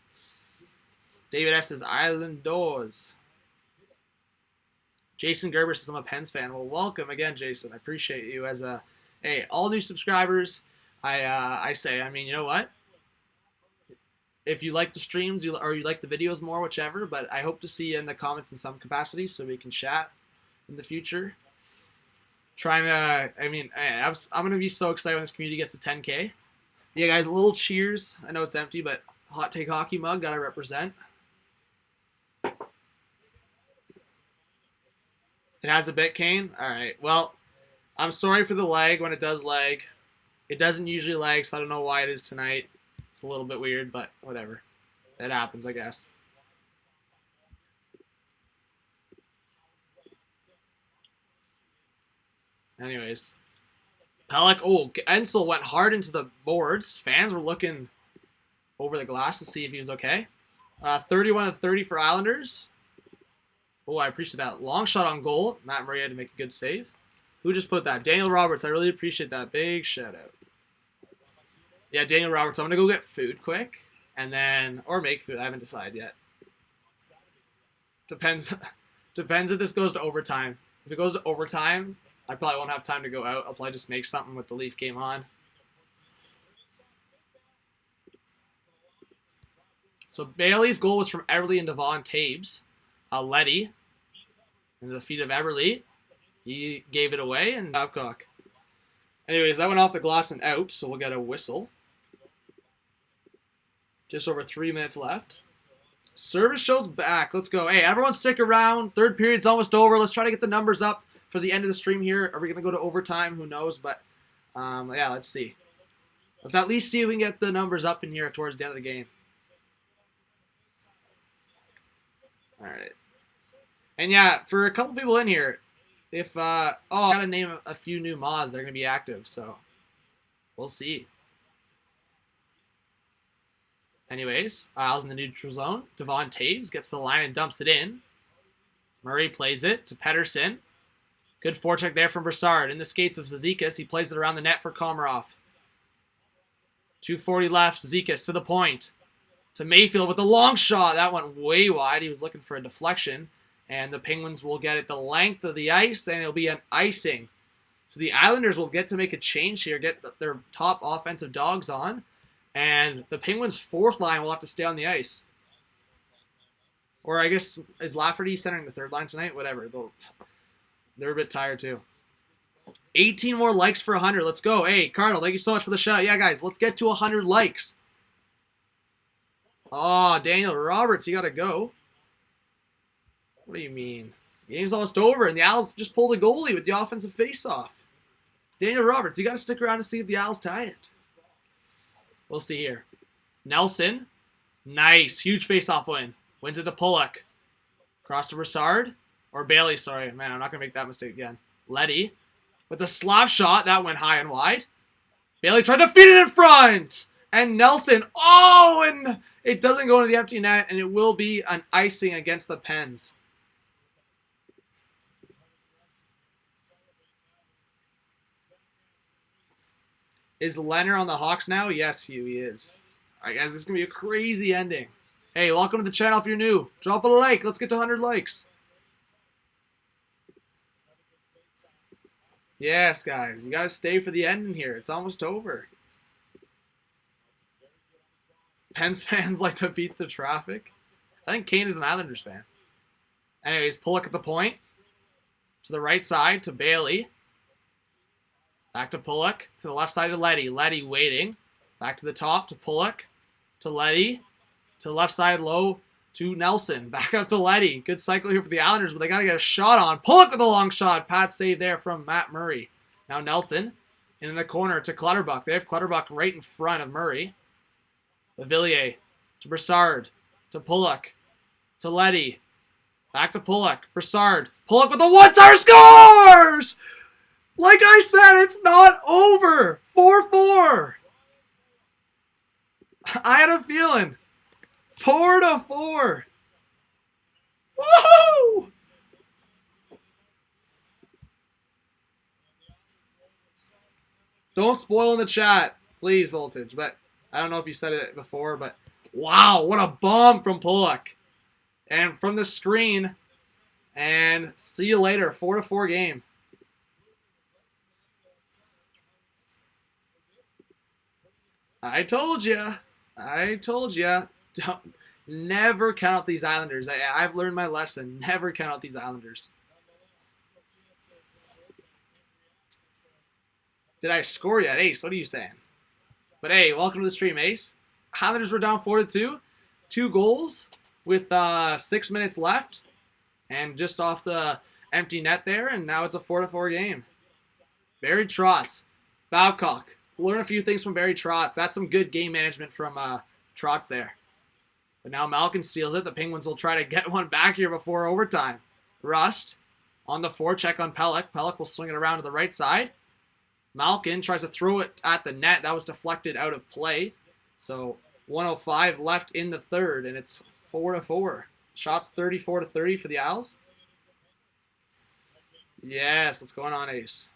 Speaker 1: David S. says Island Doors. Jason Gerber says I'm a Pens fan. Well, welcome again, Jason. I appreciate you as a all new subscribers. I say, you know what? If you like the streams or you like the videos more, whichever, but I hope to see you in the comments in some capacity so we can chat in the future. I'm going to be so excited when this community gets to 10K. Yeah, guys, a little cheers. I know it's empty, but Hot Take Hockey mug, got to represent. It has a bit, Kane? All right. Well, I'm sorry for the lag when it does lag. It doesn't usually lag, so I don't know why it is tonight. It's a little bit weird, but whatever. It happens, I guess. Anyways. Pellick. Oh, Ensel went hard into the boards. Fans were looking over the glass to see if he was okay. 31-30 for Islanders. Oh, I appreciate that. Long shot on goal. Matt Murray had to make a good save. Who just put that? Daniel Roberts. I really appreciate that. Big shout out. Yeah, Daniel Roberts. I'm going to go get food quick. And then, or make food. I haven't decided yet. Depends if this goes to overtime. If it goes to overtime, I probably won't have time to go out. I'll probably just make something with the Leaf game on. So Bailey's goal was from Eberle and Devon Taves. Letty into the feet of Eberle. He gave it away, and Babcock. Anyways, that went off the glass and out, so we'll get a whistle. Just over 3 minutes left. Service show's back. Let's go. Hey, everyone stick around. Third period's almost over. Let's try to get the numbers up for the end of the stream here. Are we going to go to overtime? Who knows? But, yeah, let's see. Let's at least see if we can get the numbers up in here towards the end of the game. All right. And, yeah, for a couple people in here, if, I got to name a few new mods that are going to be active, so we'll see. Anyways, Isles in the neutral zone. Devon Taves gets the line and dumps it in. Murray plays it to Pettersson. Good forecheck there from Brassard. In the skates of Zizekas, he plays it around the net for Komarov. 2:40 left. Zizekas to the point. To Mayfield with the long shot. That went way wide. He was looking for a deflection. And the Penguins will get it the length of the ice, and it'll be an icing. So the Islanders will get to make a change here, get their top offensive dogs on. And the Penguins' fourth line will have to stay on the ice. Or I guess, is Lafferty centering the third line tonight? Whatever. They're a bit tired too. 18 more likes for 100. Let's go. Hey, Cardinal, thank you so much for the shout. Yeah, guys, let's get to 100 likes. Oh, Daniel Roberts, you got to go. What do you mean? The game's almost over, and the Owls just pulled the goalie with the offensive face-off. Daniel Roberts, you got to stick around to see if the Owls tie it. We'll see here. Nelson. Nice. Huge face-off win. Wins it to Pulock. Cross to Brassard. Or Bailey, sorry. Man, I'm not going to make that mistake again. Letty. With the slap shot. That went high and wide. Bailey tried to feed it in front. And Nelson. Oh, and it doesn't go into the empty net, and it will be an icing against the Pens. Is Leonard on the Hawks now? Yes, he is. All right, guys, this is going to be a crazy ending. Hey, welcome to the channel if you're new. Drop a like. Let's get to 100 likes. Yes, guys. You got to stay for the ending here. It's almost over. Pens fans like to beat the traffic. I think Kane is an Islanders fan. Anyways, Pulock at the point. To the right side to Bailey. Back to Pulock. To the left side to Leddy. Leddy waiting. Back to the top to Pulock. To Leddy. To the left side low to Nelson. Back up to Leddy. Good cycle here for the Islanders, but they got to get a shot on. Pulock with a long shot. Pat save there from Matt Murray. Now Nelson in the corner to Clutterbuck. They have Clutterbuck right in front of Murray. Viveiros to Brassard. To Pulock. To Leddy. Back to Pulock. Brassard. Pulock with the one-star scores! Like I said, it's not over. 4-4. I had a feeling. 4-4. Woohoo! Don't spoil in the chat, please, Voltage. But I don't know if you said it before, but wow, what a bomb from Pulock. And from the screen, and see you later. 4-4 game. I told you. I told you. Don't, never count out these Islanders. I've learned my lesson. Never count out these Islanders. Did I score yet? Ace, what are you saying? But hey, welcome to the stream, Ace. Islanders were down 4-2. 2 goals with 6 minutes left. And just off the empty net there. And now it's a 4-4 game. Barry Trotz. Babcock. Learn a few things from Barry Trotz. That's some good game management from Trotz there. But now Malkin steals it. The Penguins will try to get one back here before overtime. Rust on the forecheck on Pelech. Pelech will swing it around to the right side. Malkin tries to throw it at the net. That was deflected out of play. So 1:05 left in the third, and it's 4-4. Shots 34-30 for the Isles. Yes, what's going on, Ace?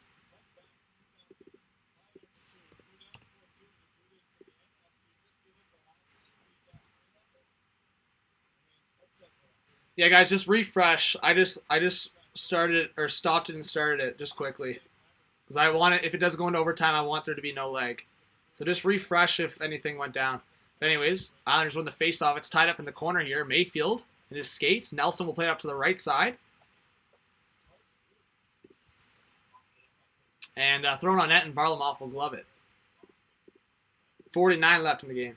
Speaker 1: Yeah, guys, just refresh. I just started or stopped it and started it just quickly. Because I want it, if it does go into overtime, I want there to be no lag. So just refresh if anything went down. But anyways, Islanders win the faceoff. It's tied up in the corner here. Mayfield in his skates. Nelson will play it up to the right side. And thrown on net, and Varlamov will glove it. 49 left in the game.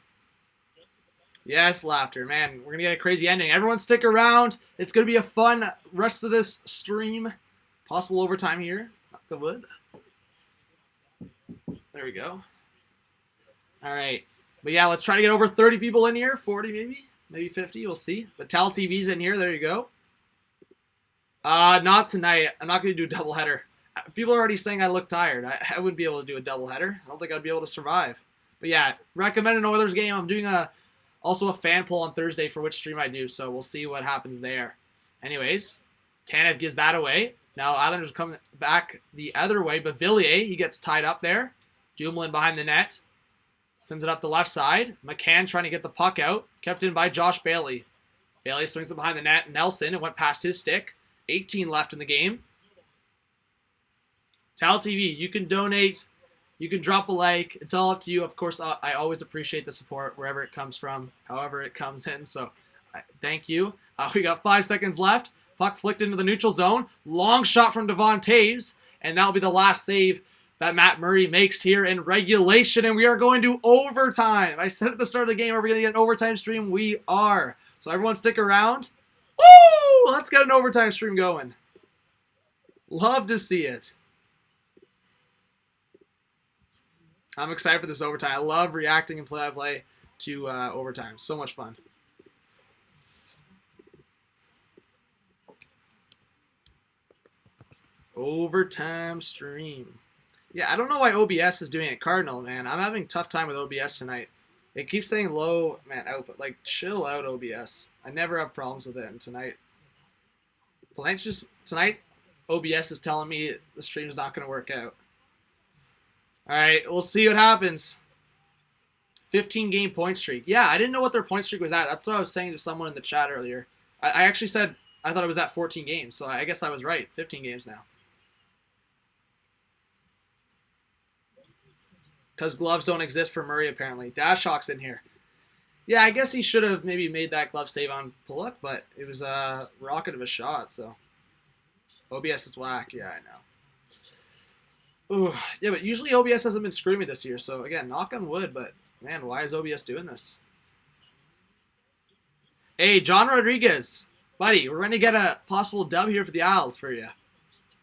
Speaker 1: Yes, laughter. Man, we're going to get a crazy ending. Everyone stick around. It's going to be a fun rest of this stream. Possible overtime here. Good. There we go. All right. But yeah, let's try to get over 30 people in here. 40 maybe. Maybe 50. We'll see. But Tal TV's in here. There you go. Not tonight. I'm not going to do a doubleheader. People are already saying I look tired. I wouldn't be able to do a doubleheader. I don't think I'd be able to survive. But yeah, recommend an Oilers game. I'm doing also a fan poll on Thursday for which stream I do, so we'll see what happens there. Anyways, Tanev gives that away. Now Islanders come back the other way. Viveiros, he gets tied up there. Dumoulin behind the net. Sends it up the left side. McCann trying to get the puck out. Kept in by Josh Bailey. Bailey swings it behind the net. Nelson, it went past his stick. 18 left in the game. Tal TV, you can donate. You can drop a like. It's all up to you. Of course, I always appreciate the support wherever it comes from, however it comes in. So, thank you. We got 5 seconds left. Puck flicked into the neutral zone. Long shot from Devon Taves. And that'll be the last save that Matt Murray makes here in regulation. And we are going to overtime. I said at the start of the game, are we going to get an overtime stream? We are. So everyone stick around. Woo! Let's get an overtime stream going. Love to see it. I'm excited for this overtime. I love reacting and play-by-play to overtime. So much fun. Overtime stream. Yeah, I don't know why OBS is doing it Cardinal, man. I'm having a tough time with OBS tonight. It keeps saying low, man, output. Like, chill out, OBS. I never have problems with it, and tonight, OBS is telling me the stream's not going to work out. All right, we'll see what happens. 15-game point streak. Yeah, I didn't know what their point streak was at. That's what I was saying to someone in the chat earlier. I actually said I thought it was at 14 games, so I guess I was right. 15 games now. Because gloves don't exist for Murray, apparently. Dashhawk's in here. Yeah, I guess he should have maybe made that glove save on Pulock, but it was a rocket of a shot, so. OBS is whack. Yeah, I know. Ooh, yeah, but usually OBS hasn't been screwing me this year, so again, knock on wood, but man, why is OBS doing this? Hey, John Rodriguez. Buddy, we're going to get a possible dub here for the Isles for you.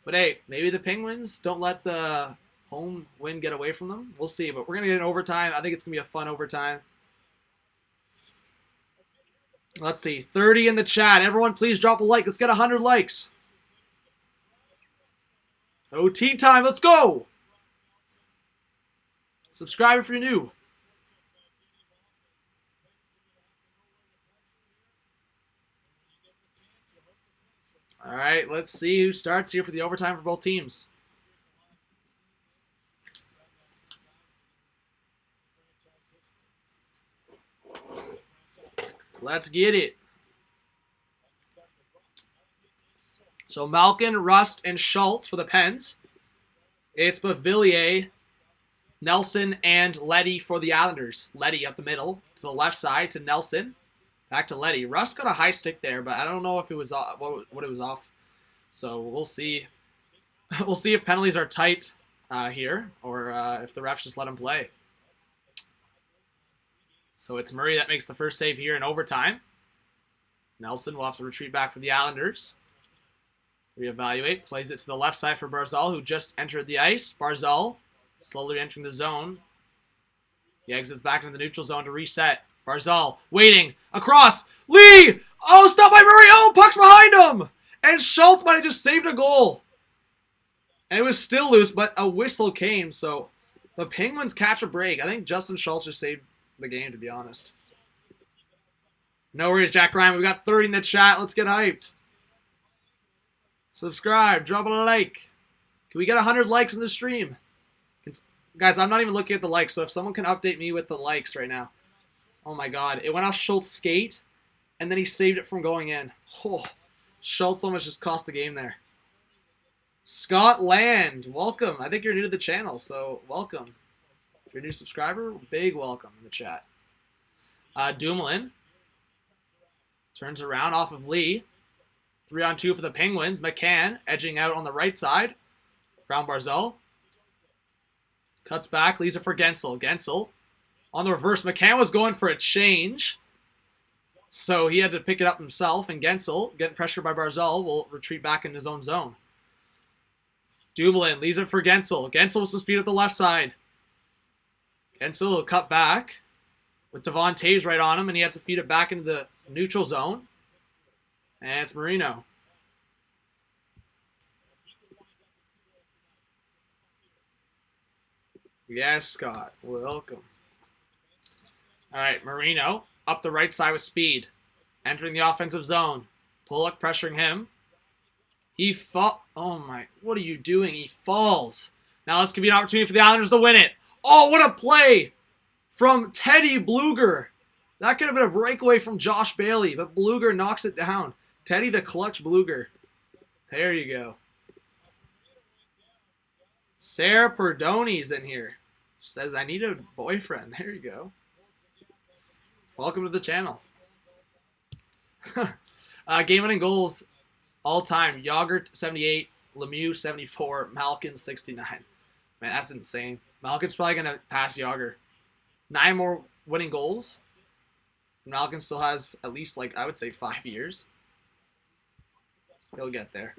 Speaker 1: But hey, maybe the Penguins don't let the home win get away from them. We'll see, but we're going to get an overtime. I think it's going to be a fun overtime. Let's see. 30 in the chat. Everyone, please drop a like. Let's get 100 likes. OT time. Let's go. Subscribe if you're new. All right, let's see who starts here for the overtime for both teams. Let's get it. So Malkin, Rust, and Schultz for the Pens. It's Viveiros, Nelson, and Leddy for the Islanders. Leddy up the middle to the left side to Nelson. Back to Leddy. Rust got a high stick there, but I don't know if it was off, what it was off. So we'll see. We'll see if penalties are tight here, or if the refs just let him play. So it's Murray that makes the first save here in overtime. Nelson will have to retreat back for the Islanders. Reevaluate. Plays it to the left side for Barzal, who just entered the ice. Barzal slowly entering the zone. He exits back into the neutral zone to reset. Barzal waiting. Across. Lee! Oh, stop by Murray. Oh, puck's behind him. And Schultz might have just saved a goal. And it was still loose, but a whistle came. So the Penguins catch a break. I think Justin Schultz just saved the game, to be honest. No worries, Jack Ryan. We've got 30 in the chat. Let's get hyped. Subscribe. Drop a like. Can we get 100 likes in the stream? Guys, I'm not even looking at the likes, so if someone can update me with the likes right now. Oh my god. It went off Schultz's skate, and then he saved it from going in. Oh, Schultz almost just cost the game there. Scott Land, welcome. I think you're new to the channel, so welcome. If you're a new subscriber, big welcome in the chat. Dumoulin turns around off of Lee. 3-on-2 for the Penguins. McCann edging out on the right side. Brown Barzal. Cuts back, leaves it for Gensel. Gensel on the reverse. McCann was going for a change, so he had to pick it up himself, and Gensel, getting pressured by Barzal, will retreat back in his own zone. Dumoulin leaves it for Gensel. Gensel with some speed at the left side. Gensel will cut back with Devon Taves right on him, and he has to feed it back into the neutral zone. And it's Marino. Yes, Scott. Welcome. All right, Marino up the right side with speed. Entering the offensive zone. Pulock pressuring him. He fall. Oh my, what are you doing? He falls. Now this could be an opportunity for the Islanders to win it. Oh, what a play from Teddy Bluger. That could have been a breakaway from Josh Bailey, but Bluger knocks it down. Teddy the clutch Bluger. There you go. Sarah Perdoni's in here. She says, I need a boyfriend. There you go. Welcome to the channel. Game-winning goals all time. Yogurt, 78. Lemieux, 74. Malkin, 69. Man, that's insane. Malkin's probably going to pass Yager. 9 more winning goals. Malkin still has at least, like, I would say 5 years. He'll get there.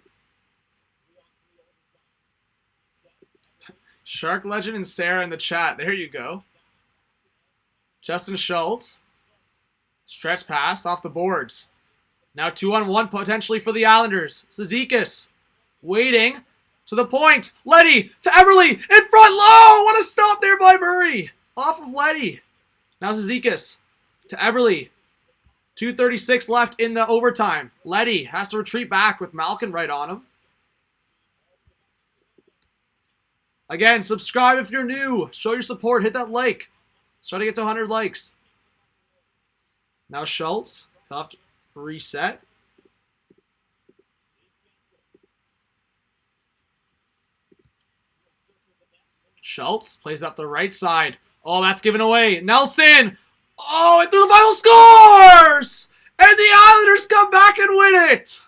Speaker 1: Shark Legend and Sarah in the chat. There you go. Justin Schultz. Stretch pass off the boards. Now 2-on-1 potentially for the Islanders. Zizekas waiting to the point. Leddy to Everly in front low. What a stop there by Murray. Off of Leddy. Now Zizekas to Eberle. 2:36 left in the overtime. Letty has to retreat back with Malkin right on him. Again, subscribe if you're new. Show your support. Hit that like. Let's try to get to 100 likes. Now Schultz. He'll have to reset. Schultz plays up the right side. Oh, that's given away. Nelson! Oh, and through the final scores! And the Islanders come back and win it!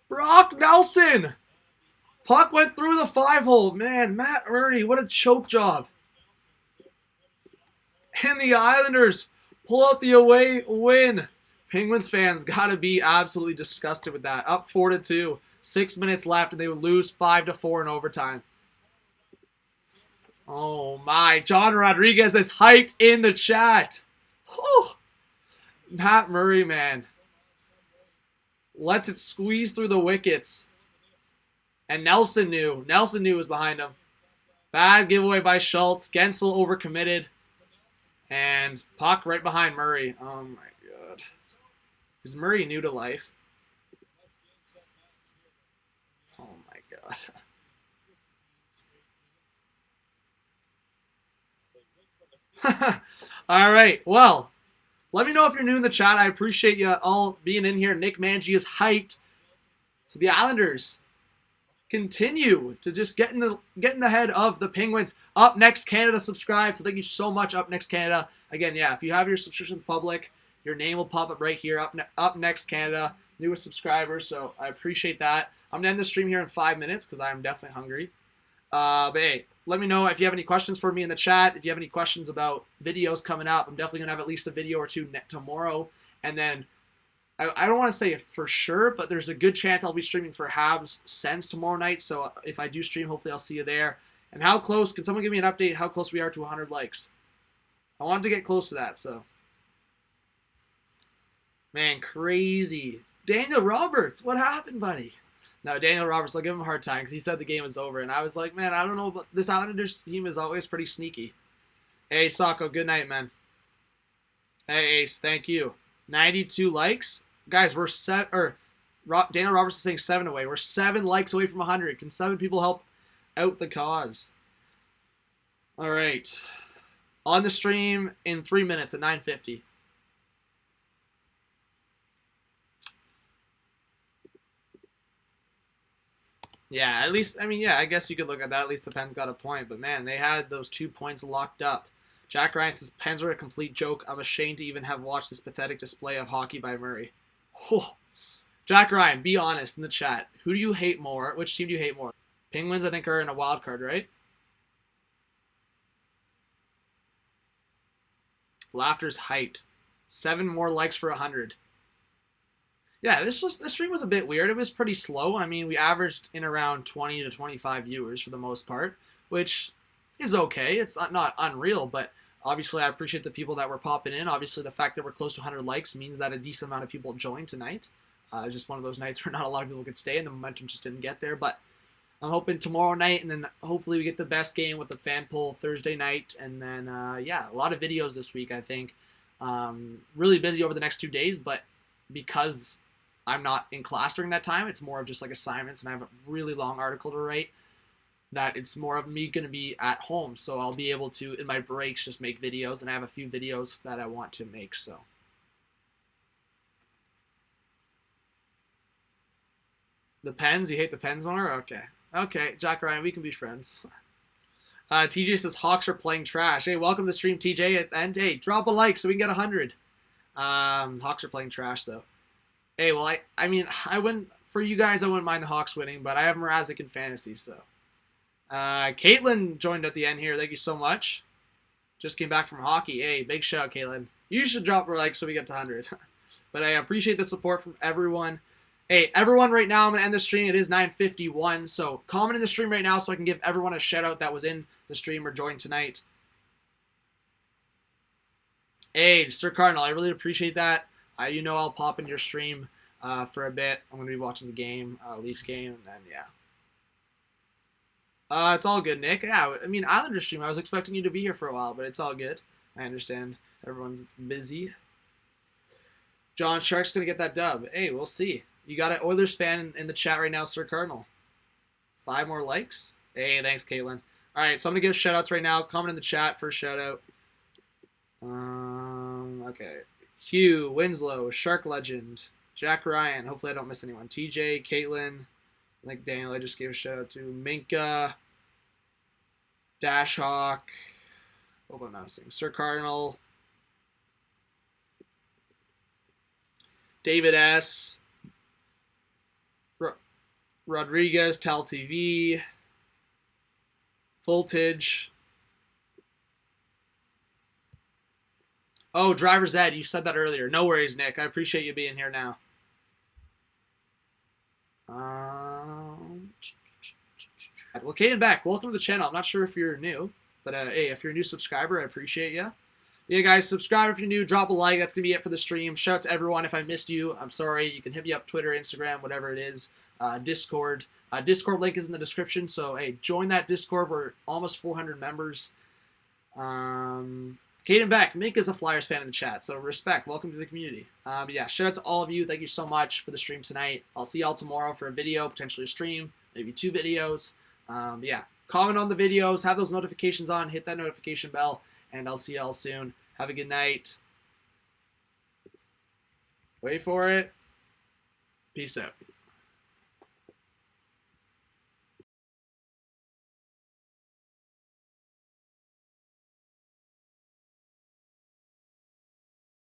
Speaker 1: Brock Nelson! Puck went through the 5-hole. Man, Matt Murray, what a choke job. And the Islanders pull out the away win. Penguins fans got to be absolutely disgusted with that. Up 4-2. 6 minutes left, and they would lose 5-4 in overtime. Oh my, John Rodriguez is hyped in the chat. Whew. Matt Murray, man. Lets it squeeze through the wickets. And Nelson knew. Nelson knew it was behind him. Bad giveaway by Schultz. Gensel overcommitted. And puck right behind Murray. Oh my god. Is Murray new to life? Oh my god. All right. Well, let me know if you're new in the chat. I appreciate you all being in here. Nick Mangy is hyped. So the Islanders continue to just get in the head of the Penguins. Up Next Canada, subscribe. So thank you so much, Up Next Canada. Again, yeah, if you have your subscriptions public, your name will pop up right here. Up Next Canada, newest subscribers. So I appreciate that. I'm gonna end the stream here in 5 minutes because I'm definitely hungry. But hey, let me know if you have any questions for me in the chat. If you have any questions about videos coming up, I'm definitely going to have at least a video or two tomorrow. And then, I don't want to say for sure, but there's a good chance I'll be streaming for Habs Sens tomorrow night. So if I do stream, hopefully I'll see you there. And how close, can someone give me an update how close we are to 100 likes? I wanted to get close to that, so. Man, crazy. Daniel Roberts, what happened, buddy? No, Daniel Roberts, I'll give him a hard time because he said the game was over. And I was like, man, I don't know, but this Islanders team is always pretty sneaky. Hey, Sako, good night, man. Hey, Ace, thank you. 92 likes. Guys, we're Daniel Roberts is saying 7 away. We're 7 likes away from 100. Can 7 people help out the cause? All right. On the stream in 3 minutes at 9:50. Yeah, at least, I mean, yeah, I guess you could look at that. At least the Pens got a point. But, man, they had those 2 points locked up. Jack Ryan says, Pens are a complete joke. I'm ashamed to even have watched this pathetic display of hockey by Murray. Oh. Jack Ryan, be honest in the chat. Who do you hate more? Which team do you hate more? Penguins, I think, are in a wild card, right? Laughter's hyped. 7 more likes for 100. Yeah, this stream was a bit weird. It was pretty slow. I mean, we averaged in around 20 to 25 viewers for the most part, which is okay. It's not unreal, but obviously I appreciate the people that were popping in. Obviously, the fact that we're close to 100 likes means that a decent amount of people joined tonight. It was just one of those nights where not a lot of people could stay, and the momentum just didn't get there. But I'm hoping tomorrow night, and then hopefully we get the best game with the fan poll Thursday night, and then, yeah, a lot of videos this week, I think. Really busy over the next 2 days, but because I'm not in class during that time, it's more of just like assignments, and I have a really long article to write that it's more of me going to be at home, so I'll be able to, in my breaks, just make videos, and I have a few videos that I want to make, so. The Pens? You hate the Pens more? Okay. Okay, Jack Ryan, we can be friends. TJ says, Hawks are playing trash. Hey, welcome to the stream, TJ, and hey, drop a like so we can get 100. Hawks are playing trash, though. Hey, well, I mean, I wouldn't, for you guys, I wouldn't mind the Hawks winning, but I have Mrazek in fantasy, so. Caitlin joined at the end here. Thank you so much. Just came back from hockey. Hey, big shout out, Caitlin. You should drop a like so we get to 100. But I appreciate the support from everyone. Hey, everyone, right now, I'm going to end the stream. It is 9:51, so comment in the stream right now so I can give everyone a shout out that was in the stream or joined tonight. Hey, Sir Cardinal, I really appreciate that. You know I'll pop in your stream for a bit. I'm going to be watching the game, Leafs game, and then, yeah. It's all good, Nick. Yeah, I mean, Islander stream, I was expecting you to be here for a while, but it's all good. I understand everyone's busy. John, Shark's going to get that dub. Hey, we'll see. You got an Oilers fan in the chat right now, Sir Cardinal. 5 more likes. Hey, thanks, Caitlin. All right, so I'm going to give shout-outs right now. Comment in the chat for a shout-out. Okay. Hugh, Winslow, Shark Legend, Jack Ryan. Hopefully I don't miss anyone. TJ, Caitlin, I think Daniel I just gave a shout-out to. Minka, Dash Hawk. Hope I'm not missing. Sir Cardinal. David S. Rodriguez, Tal TV. Voltage. Oh, Driver's Ed, you said that earlier. No worries, Nick. I appreciate you being here now. Well, Caden Beck, welcome to the channel. I'm not sure if you're new, but hey, if you're a new subscriber, I appreciate you. Yeah, guys, subscribe if you're new. Drop a like. That's going to be it for the stream. Shout out to everyone. If I missed you, I'm sorry. You can hit me up Twitter, Instagram, whatever it is. Discord. Discord link is in the description. So, hey, join that Discord. We're almost 400 members. Caden Beck, Mink is a Flyers fan in the chat. So, respect. Welcome to the community. But yeah, shout out to all of you. Thank you so much for the stream tonight. I'll see y'all tomorrow for a video, potentially a stream, maybe 2 videos. Yeah, comment on the videos. Have those notifications on. Hit that notification bell. And I'll see y'all soon. Have a good night. Wait for it. Peace out.